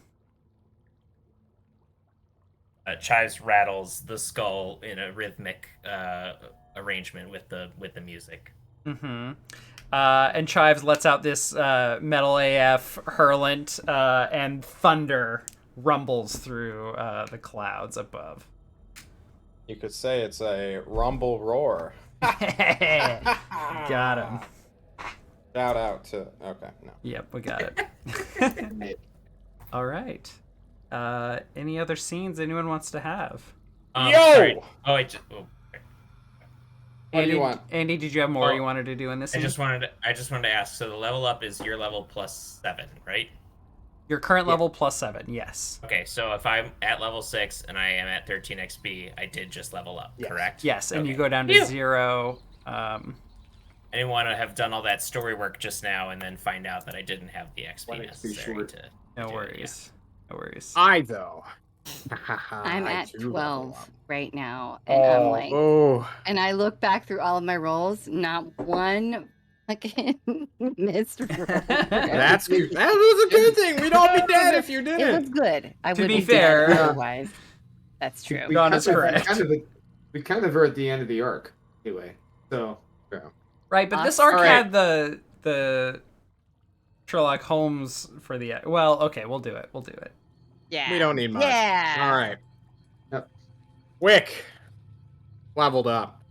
Chives rattles the skull in a rhythmic arrangement with the music. Mm-hmm. And Chives lets out this metal AF hurlant, and thunder rumbles through the clouds above. You could say it's a rumble roar. Got him. Shout out to... Okay, no. Yep, we got it. All right. Any other scenes anyone wants to have? Yo! Sorry. Oh, What Andy, do you want? Andy, did you have more Oh, you wanted to do in this scene? I just wanted to ask. So the level up is your level plus 7, right? Your current level plus 7, yes. Okay, so if I'm at level 6 and I am at 13 XP, I did just level up, Yes. correct? Yes, and you Okay. go down to Phew. 0. I didn't want to have done all that story work just now and then find out that I didn't have the XP 1 XP necessary short. to. No do it, worries. No worries. I, though. I'm I at too level 12 up. right now, and I'm like, Oh. and I look back through all of my rolls, not one fucking missed roll. That's good. That was a good thing. We'd all be dead if you It didn't. was good. I To would be be fair- dead otherwise. That's true. Ron is correct. We kind of are at the end of the arc, anyway. So Right. Right, but this Us? arc All right. had the Sherlock Holmes for the well. Okay, we'll do it. We'll do it. Yeah. We don't need much. Yeah. All right. Yep. Wick leveled up.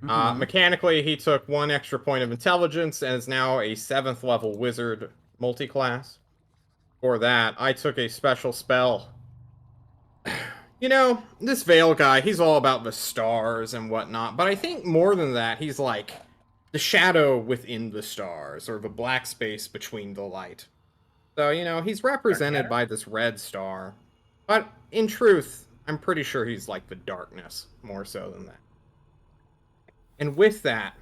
Mhm. Mechanically, he took 1 extra point of intelligence and is now a 7th level wizard multiclass. For that, I took a special spell. You know, this Vale guy, he's all about the stars and whatnot, but I think more than that, he's like the shadow within the stars, or the black space between the light. So, you know, he's represented by this red star. But in truth, I'm pretty sure he's like the darkness, more so than that. And with that,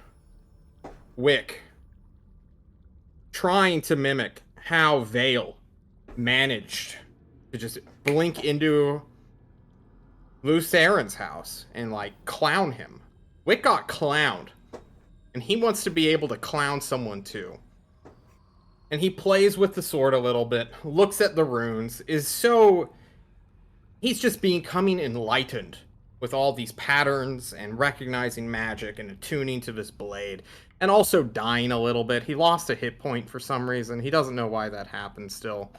Wick, trying to mimic how Vale managed to just blink into Lucaren's house and like clown him. Wick got clowned, and he wants to be able to clown someone too. And he plays with the sword a little bit, looks at the runes, he's just becoming enlightened with all these patterns and recognizing magic and attuning to this blade, and also dying a little bit. He lost a hit point for some reason. He doesn't know why that happened still.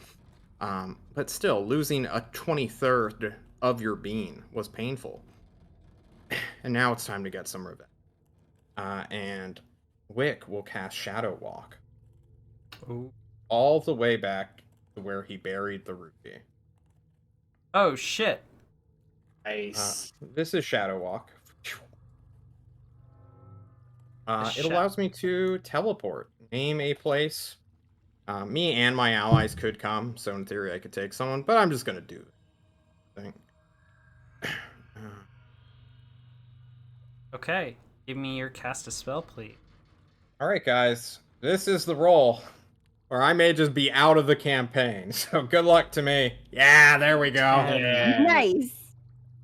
But still, losing a 23rd of your being was painful. And now it's time to get some revenge. And Wick will cast Shadow Walk Ooh. all the way back to where he buried the ruby. Oh shit! Nice. This is Shadow Walk. It Sha- allows me to teleport, name a place. Me and my allies could come, so in theory I could take someone, but I'm just gonna do it. I think. Okay, give me your cast a spell, please. All right, guys, this is the roll, or I may just be out of the campaign. So good luck to me. Yeah, there we go. Yeah. Nice.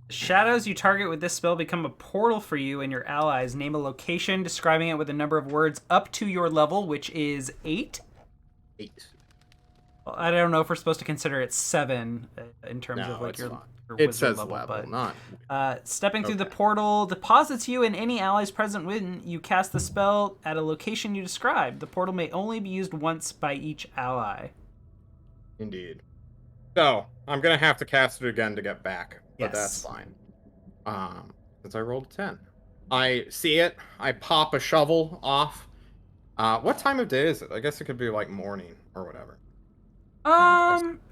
The shadows you target with this spell become a portal for you and your allies. Name a location, describing it with a number of words up to your level, which is 8. 8. Well, I don't know if we're supposed to consider it 7 in terms No, of like it's your, fine. your It wizard says level, level, but not. stepping through the Okay. portal deposits you and any allies present within. You cast the spell at a location you describe. The portal may only be used once by each ally. Indeed. So I'm gonna have to cast it again to get back, but that's Yes. fine. Since I rolled a 10, I see it. I pop a shovel off. What time of day is it? I guess it could be like morning or whatever.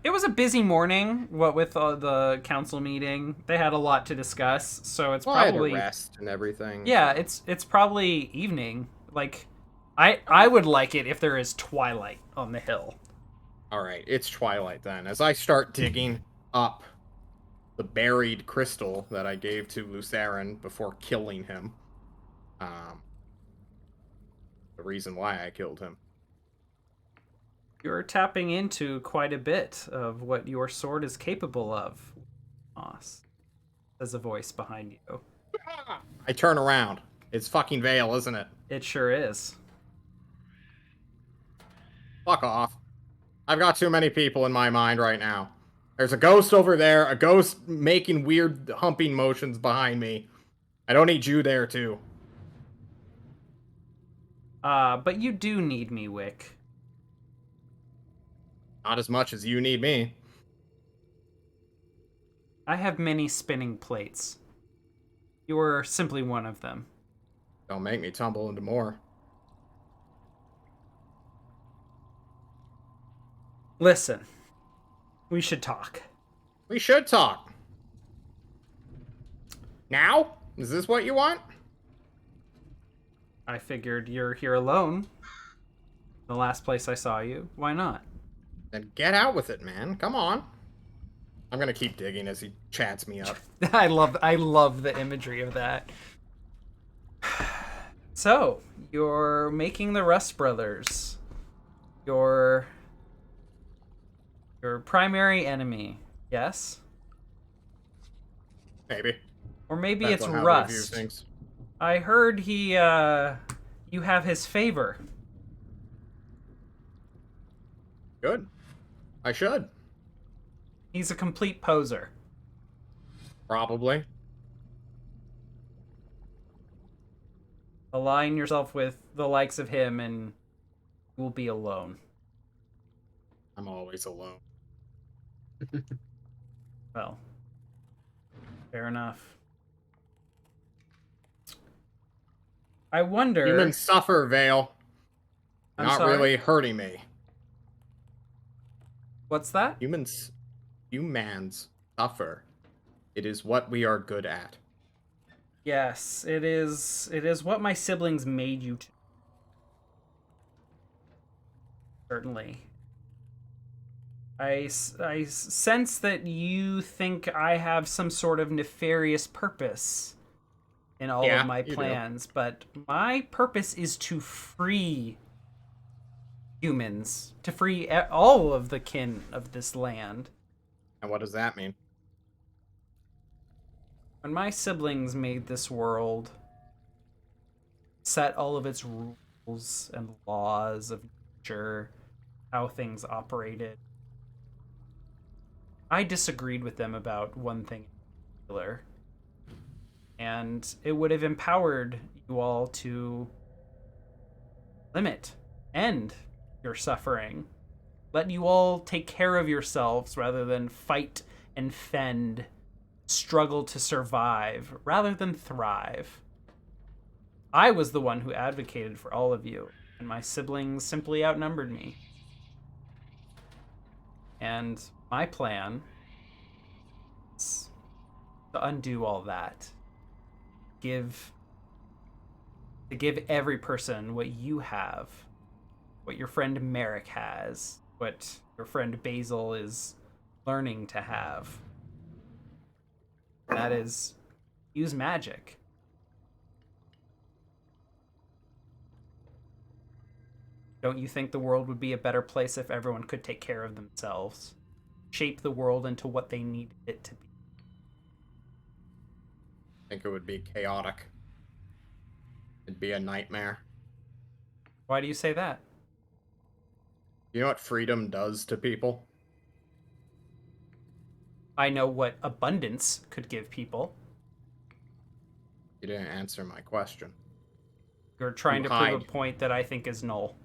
It was a busy morning. What with the council meeting, they had a lot to discuss. So it's Well, I had to probably rest and everything. yeah, so- it's probably evening. Like, I would like it if there is twilight on the hill. All right, it's twilight then. As I start digging up the buried crystal that I gave to Luceren before killing him. The reason why I killed him. You're tapping into quite a bit of what your sword is capable of, Moss. There's a voice behind you. I turn around. It's fucking Vale, isn't it? It sure is. Fuck off. I've got too many people in my mind right now. There's a ghost over there, a ghost making weird humping motions behind me. I don't need you there, too. But you do need me, Wick. Not as much as you need me. I have many spinning plates. You are simply one of them. Don't make me tumble into more. Listen, we should talk. We should talk. Now? Is this what you want? I figured you're here alone. The last place I saw you. Why not? Then get out with it, man. Come on. I'm gonna keep digging as he chats me up. I love the imagery of that. So, you're making the Russ Brothers your primary enemy, yes? Maybe. Or maybe Depends it's on how we view Rust. things. I heard you have his favor. Good. I should. He's a complete poser. Probably. Align yourself with the likes of him and you will be alone. I'm always alone. Well, fair enough. I wonder... Humans suffer, Vale. I'm Not sorry? really hurting me. What's that? Humans suffer. It is what we are good at. Yes, it is. It is what my siblings made you to. Certainly. I sense that you think I have some sort of nefarious purpose in all of Yeah, my you do. plans, but my purpose is to free humans, to free all of the kin of this land. And what does that mean? When my siblings made this world, set all of its rules and laws of nature, how things operated, I disagreed with them about one thing in particular. And it would have empowered you all to limit, end your suffering. Let you all take care of yourselves rather than fight and fend, struggle to survive rather than thrive. I was the one who advocated for all of you, and my siblings simply outnumbered me. And my plan is to undo all that. To give every person what you have, what your friend Merrick has, what your friend Basil is learning to have. That is, use magic. Don't you think the world would be a better place if everyone could take care of themselves? Shape the world into what they need it to be. I think it would be chaotic. It'd be a nightmare. Why do you say that? You know what freedom does to people? I know what abundance could give people. You didn't answer my question. You're trying You to prove a hide. point that I think is null.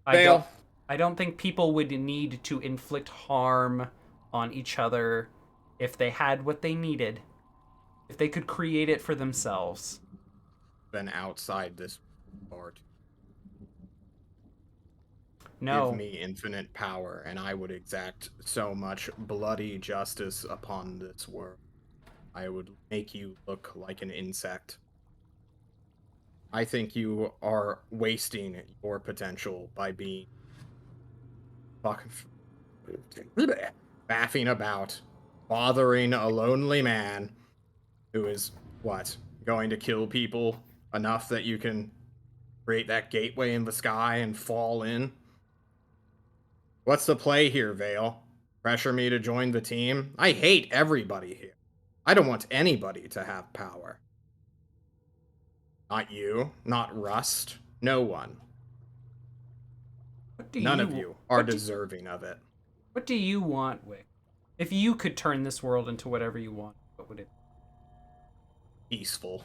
Fail. I don't think people would need to inflict harm on each other if they had what they needed. If they could create it for themselves. Been outside this part. No. Give me infinite power, and I would exact so much bloody justice upon this world. I would make you look like an insect. I think you are wasting your potential by being fucking faffing about, bothering a lonely man who is what, going to kill people enough that you can create that gateway in the sky and fall in. What's the play here, Vale? Pressure me to join the team? I hate everybody here. I don't want anybody to have power. Not you, not Rust, no one. None of you are deserving of it. What do you want, Wick? If you could turn this world into whatever you want, what would it be? Peaceful.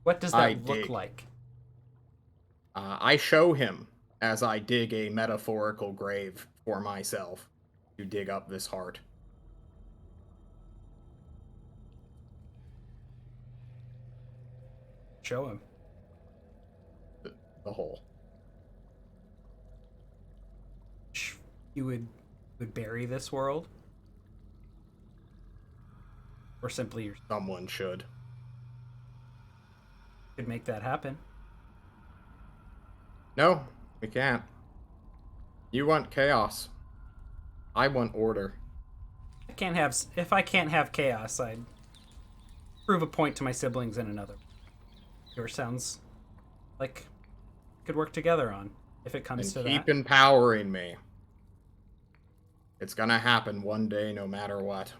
What does I that look dig. like? I show him as I dig a metaphorical grave for myself to dig up this heart. Show him. The hole. You would bury this world? Or simply you Someone should. could make that happen? No, we can't. You want chaos. I want order. If I can't have chaos, I'd prove a point to my siblings in another. Yours sounds like we could work together on if it comes And to keep that. empowering me. It's gonna happen one day no matter what.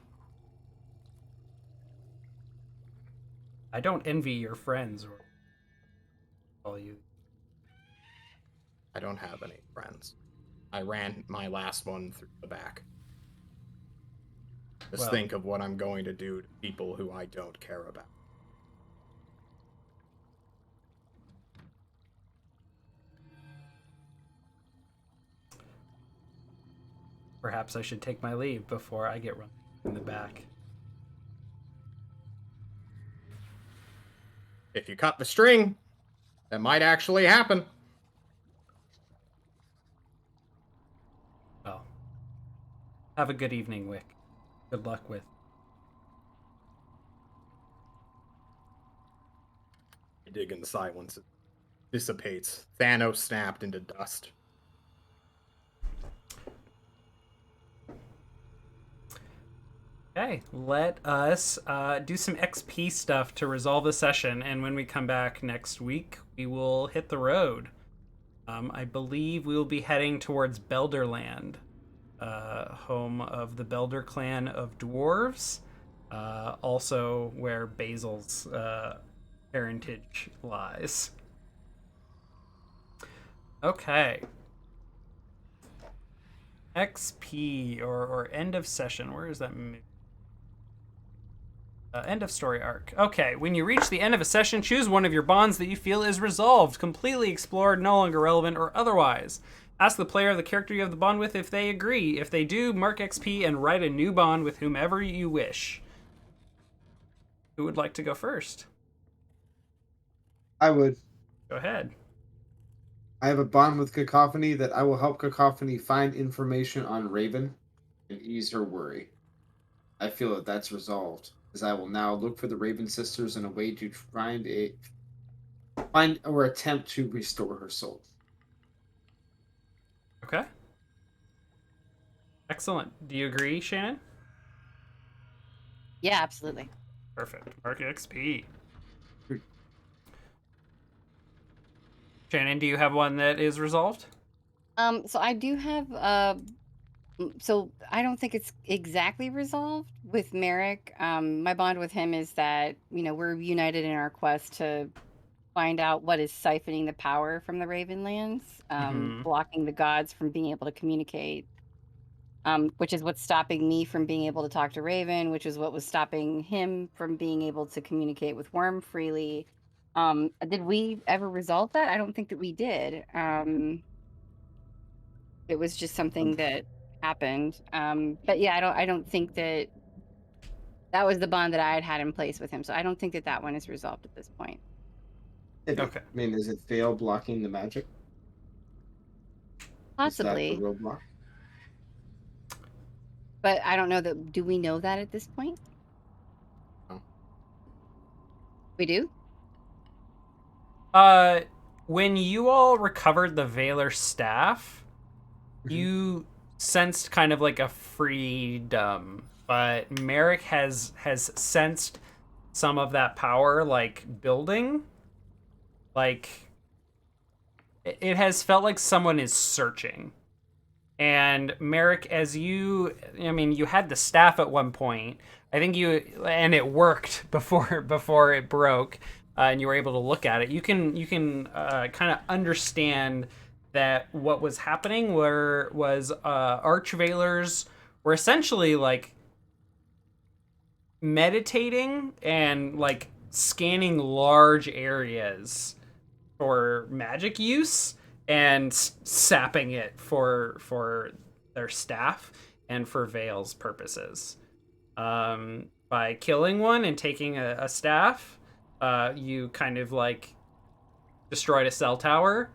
I don't envy your friends or all you. I don't have any friends. I ran my last one through the back. Just Well. think of what I'm going to do to people who I don't care about. perhaps I should take my leave before I get run in the back. If you cut the string, that might actually happen. Well, have a good evening, Wick. Good luck with. You dig in the silence. It dissipates. Thanos snapped into dust. Okay, let us do some XP stuff to resolve the session, and when we come back next week, we will hit the road. I believe we will be heading towards Belderland, home of the Belder clan of dwarves, also where Basil's parentage lies. Okay. XP, or end of session. Where is that? End of story arc. Okay, when you reach the end of a session, choose one of your bonds that you feel is resolved, completely explored, no longer relevant, or otherwise. Ask the player of the character you have the bond with if they agree. If they do, mark XP and write a new bond with whomever you wish. Who would like to go first? I would. Go ahead. I have a bond with Cacophony that I will help Cacophony find information on Raven and ease her worry. I feel that that's resolved, as I will now look for the Raven sisters in a way to find or attempt to restore her soul. Okay. Excellent. Do you agree, Shannon? Yeah, absolutely. Perfect. Mark XP. Shannon, do you have one that is resolved? So I do have so I don't think it's exactly resolved with Merrick. My bond with him is that, we're united in our quest to find out what is siphoning the power from the Ravenlands, blocking the gods from being able to communicate, which is what's stopping me from being able to talk to Raven, which is what was stopping him from being able to communicate with Worm freely. Did we ever resolve that? I don't think that we did. It was just something that happened. But yeah, I don't think that was the bond that I had in place with him. So I don't think that one is resolved at this point. Maybe. Okay. I mean, is it fail blocking the magic? Possibly. Is that the roadblock? But I don't know that. Do we know that at this point? No. We do? When you all recovered the Valor staff, you sensed kind of like a freedom, but Merrick has sensed some of that power like building. Like it has felt like someone is searching. And Merrick, you had the staff at one point. I think and it worked before it broke, and you were able to look at it. You can kind of understand that what was happening was Archvalors were essentially like meditating and like scanning large areas for magic use and sapping it for their staff and for Vale's purposes. By killing one and taking a staff, you kind of like destroyed a cell tower,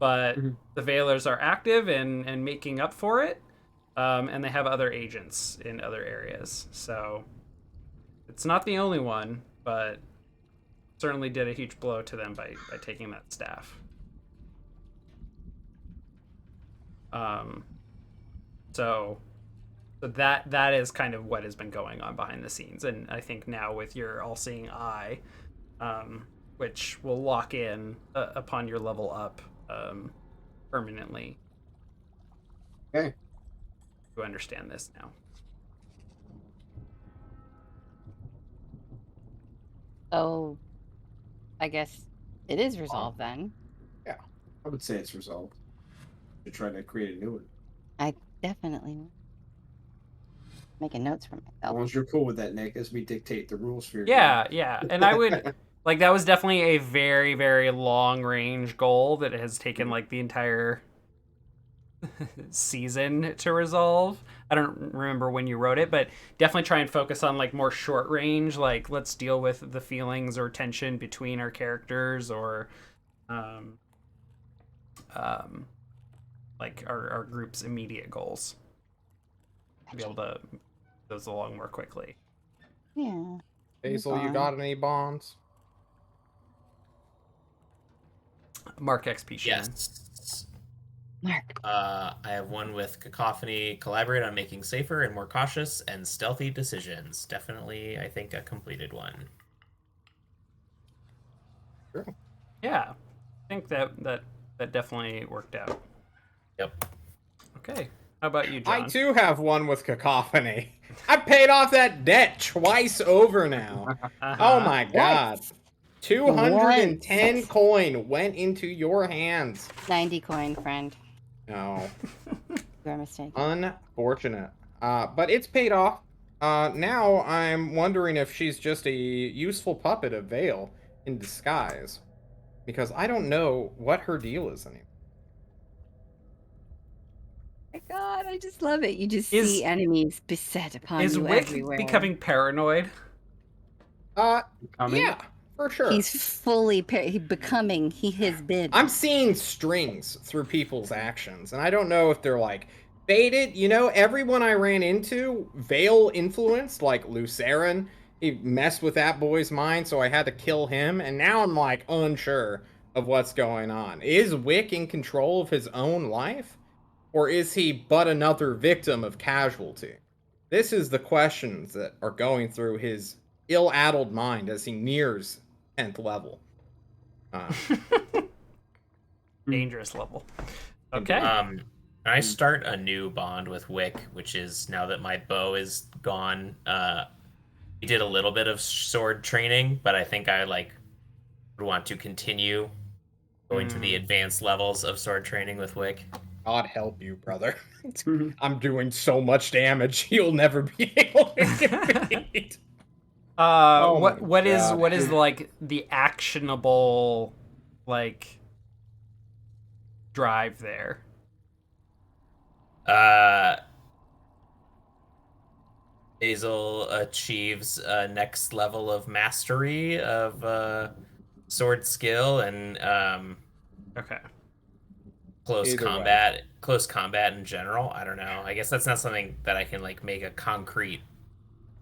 but the Valors are active and making up for it, and they have other agents in other areas. So it's not the only one, but certainly did a huge blow to them by taking that staff. So that is kind of what has been going on behind the scenes, and I think now with your all-seeing eye, which will lock in upon your level up permanently. Okay. You understand this now. Oh, I guess it is resolved then. Yeah, I would say it's resolved. To try to create a new one. I definitely making notes for As myself. long as you're cool with that, Nick, as we dictate the rules for your Yeah, and I would like that was definitely a very, very long range goal that has taken like the entire season to resolve. I don't remember when you wrote it, but definitely try and focus on like more short range. Like let's deal with the feelings or tension between our characters, or um, like our group's immediate goals. To be able to move those along more quickly. Yeah. Basil, you Fine. got any bonds? Mark XP Shannon. Yes. Mark. I have one with Cacophony. Collaborate on making safer and more cautious and stealthy decisions. Definitely, I think, a completed one. Sure. Yeah, I think that definitely worked out. Yep. Okay, how about you, John? I too have one with Cacophony. I paid off that debt twice over now. Uh-huh. Oh my god. 210 coin went into your hands. 90 coin, friend. No. You're mistaken. Unfortunate. But it's paid off. Now I'm wondering if she's just a useful puppet of Vale in disguise. Because I don't know what her deal is anymore. My God, I just love it. You just Is- see enemies beset upon Is you Wick everywhere. becoming paranoid? Yeah, for sure. He's fully becoming. He has been. I'm seeing strings through people's actions, and I don't know if they're like baited. You know, everyone I ran into, Vale influenced, like Lucarin, he messed with that boy's mind, so I had to kill him, and now I'm like unsure of what's going on. Is Wick in control of his own life? Or is he but another victim of casualty? This is the questions that are going through his ill-addled mind as he nears 10th level. Dangerous level. Okay. I start a new bond with Wick, which is now that my bow is gone. We did a little bit of sword training, but I think I would want to continue going to the advanced levels of sword training with Wick. God help you, brother. I'm doing so much damage. You'll never be able to compete. What is God. like the actionable like drive there? Basil achieves a next level of mastery of sword skill and Okay. close Either combat in general. I don't know. I guess that's not something that I can make a concrete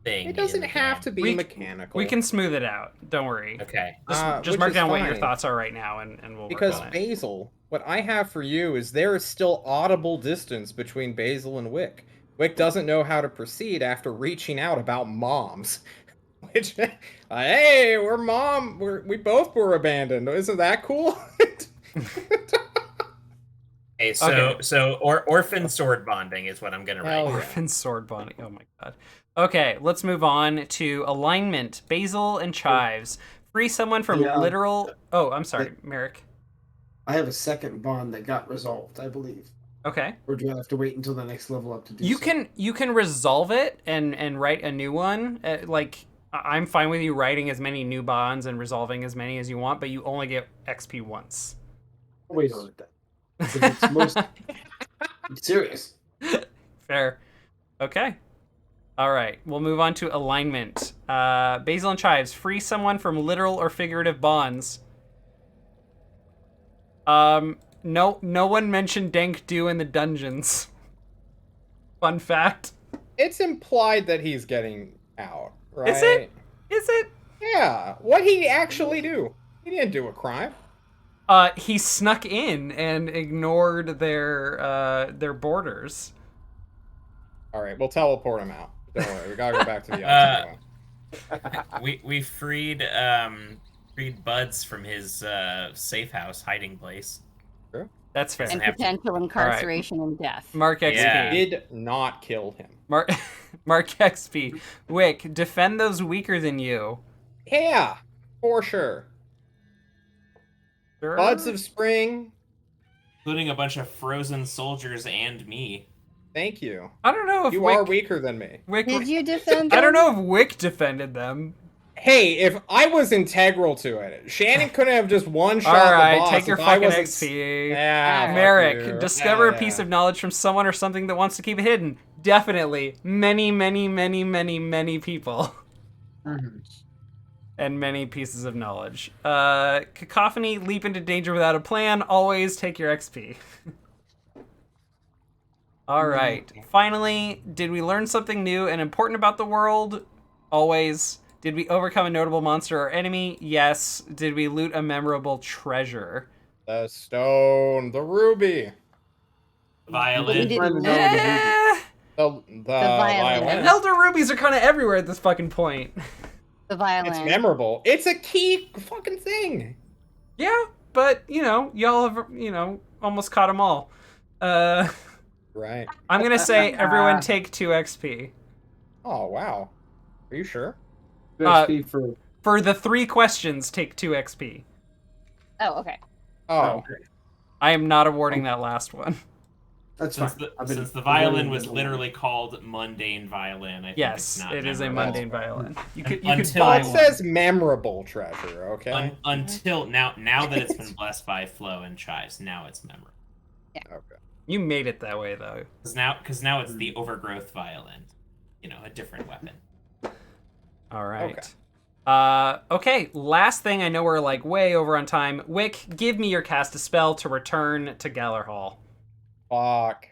thing. It doesn't in the have game. to be mechanical. We can smooth it out. Don't worry. Okay. Just which mark is down what your fine. thoughts are right now, and we'll Because work on it. Basil, what I have for you is there is still audible distance between Basil and Wick. Wick doesn't know how to proceed after reaching out about moms. Which, hey, we both were abandoned. Isn't that cool? Hey, so orphan sword bonding is what I'm gonna write. Hell yeah. Orphan sword bonding. Oh my god. Okay, let's move on to alignment. Basil and Chives. Free someone from Yeah. literal. Oh, I'm sorry, Merrick. I have a second bond that got resolved, I believe. Okay. Or do I have to wait until the next level up to do You so? can resolve it and write a new one. I'm fine with you writing as many new bonds and resolving as many as you want, but you only get XP once. Wait on it then. If it's most... I'm serious. Fair. Okay. All right. We'll move on to alignment. Basil and Chives. Free someone from literal or figurative bonds. No one mentioned Dank Do in the dungeons. Fun fact. It's implied that he's getting out, right? Is it? Is it? Yeah. What'd he actually do? He didn't do a crime. He snuck in and ignored their borders. All right, we'll teleport him out. Don't worry, we gotta go back to the outside. We freed Buds from his safe house hiding place. That's fair. And have to- potential incarceration and death. Mark XP. Yeah. Did not kill him. Mark XP. Wick, defend those weaker than you. Yeah, for sure. Sure. Buds of Spring. Including a bunch of frozen soldiers and me. Thank you. I don't know if You Wick, are weaker than me. Wick. Did you defend I don't them? know if Wick defended them. Hey, if I was integral to it, Shannon couldn't have just one shot All the right, boss. take your if I fucking wasn't... XP. Yeah, fuck Merrick, you. discover a Yeah, piece yeah. of knowledge from someone or something that wants to keep it hidden. Definitely. Many people. And many pieces of knowledge. Cacophony, leap into danger without a plan. Always take your XP. All right. Finally, did we learn something new and important about the world? Always. Did we overcome a notable monster or enemy? Yes. Did we loot a memorable treasure? The stone, the ruby, Violin. We didn't loot Eh, the violin. violin. Elder rubies are kind of everywhere at this fucking point. the violin. It's memorable. It's a key fucking thing. Yeah, but, y'all have, almost caught them all. Right. I'm going to say everyone take 2 XP. Oh, wow. Are you sure? XP for For the 3 questions, take 2 XP. Oh, okay. Oh. I am not awarding that last one. that's Since fine. the violin was literally called mundane violin, I think Yes, it's not it is a memorable. mundane violin. You could Until- buy It one. says memorable treasure, okay? Until now that it's been blessed by flow and chives, now it's memorable. Okay. You made it that way, though. Because now it's the overgrowth violin, a different weapon. All right. Okay, last thing. I know we're like way over on time. Wick, give me your cast a spell to return to Galler Hall. Fuck.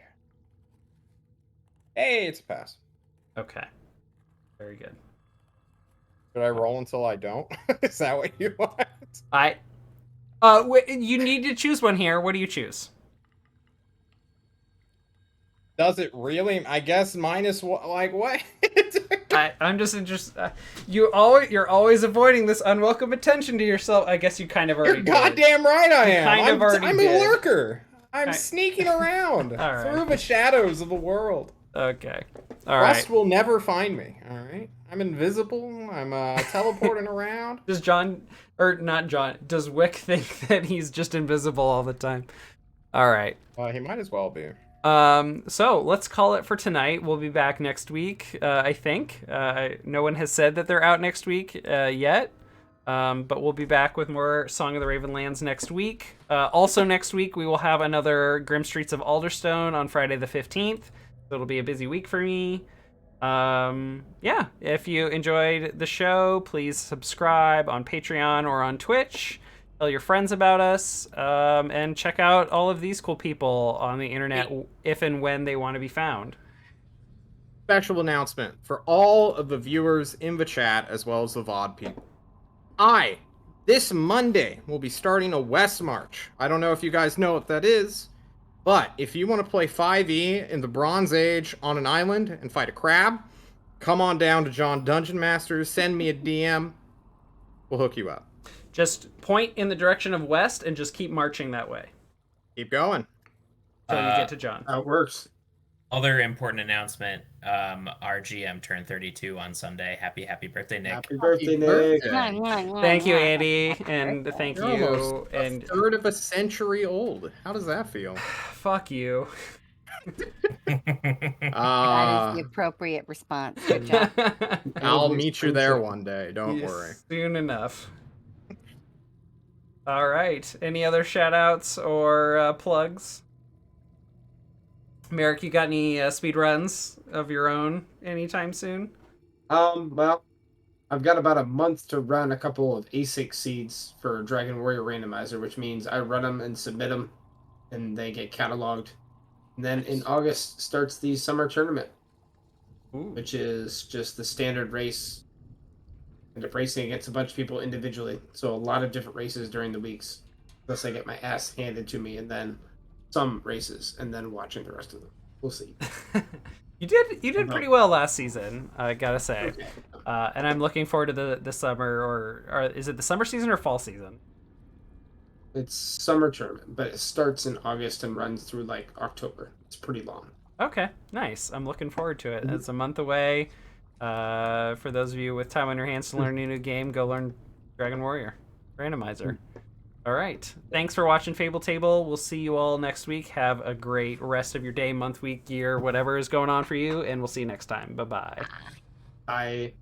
Hey, it's a pass. Okay. Very good. Should I roll until I don't? Is that what you want? You need to choose one here. What do you choose? Does it really? I guess minus what? Like what? I'm just interested. You're always avoiding this unwelcome attention to yourself. I guess you kind of already You're did. goddamn right I You am. kind of already I'm did. a lurker. I'm I- sneaking around All right. through the shadows of the world. Okay. All right. Rust will never find me. All right. I'm invisible. I'm teleporting around. Does John, or not John, does Wick think that he's just invisible all the time? All right. He might as well be. So let's call it for tonight. We'll be back next week, I think. No one has said that they're out next week yet. But we'll be back with more Song of the Ravenlands next week. Also next week, we will have another Grim Streets of Alderstone on Friday the 15th. So it'll be a busy week for me. Yeah, if you enjoyed the show, please subscribe on Patreon or on Twitch. Tell your friends about us, and check out all of these cool people on the internet if and when they want to be found. Special announcement for all of the viewers in the chat as well as the VOD people. This Monday, will be starting a West March. I don't know if you guys know what that is, but if you want to play 5e in the Bronze Age on an island and fight a crab, come on down to John Dungeon Masters, send me a DM, we'll hook you up. Just point in the direction of west and just keep marching that way Keep going. until you get to John. How it works. Other important announcement: our GM turned 32 on Sunday. Happy birthday, Nick! Happy birthday, Nick. birthday. Thank you, Andy, and thank You're you, almost and a third of a century old. How does that feel? fuck you. That is the appropriate response. Good job. I'll meet you there one day. Don't Yes, worry. soon enough. All right. Any other shout outs or plugs? Merrick, you got any speed runs of your own anytime soon? Well, I've got about a month to run a couple of ASIC seeds for Dragon Warrior Randomizer, which means I run them and submit them, and they get cataloged. And then in August starts the summer tournament, Ooh. which is just the standard race. End up racing against a bunch of people individually. So a lot of different races during the weeks. Plus I get my ass handed to me, and then some races, and then watching the rest of them. We'll see. You did pretty well last season, I gotta say. Okay. And I'm looking forward to the summer, or is it the summer season or fall season? It's summer tournament, but it starts in August and runs through like October. It's pretty long. Okay, nice. I'm looking forward to it. It's a month away. For those of you with time on your hands to learn a new game, go learn Dragon Warrior Randomizer. All right. Thanks for watching Fable Table. We'll see you all next week. Have a great rest of your day, month, week, year, whatever is going on for you, and we'll see you next time. Bye-bye. I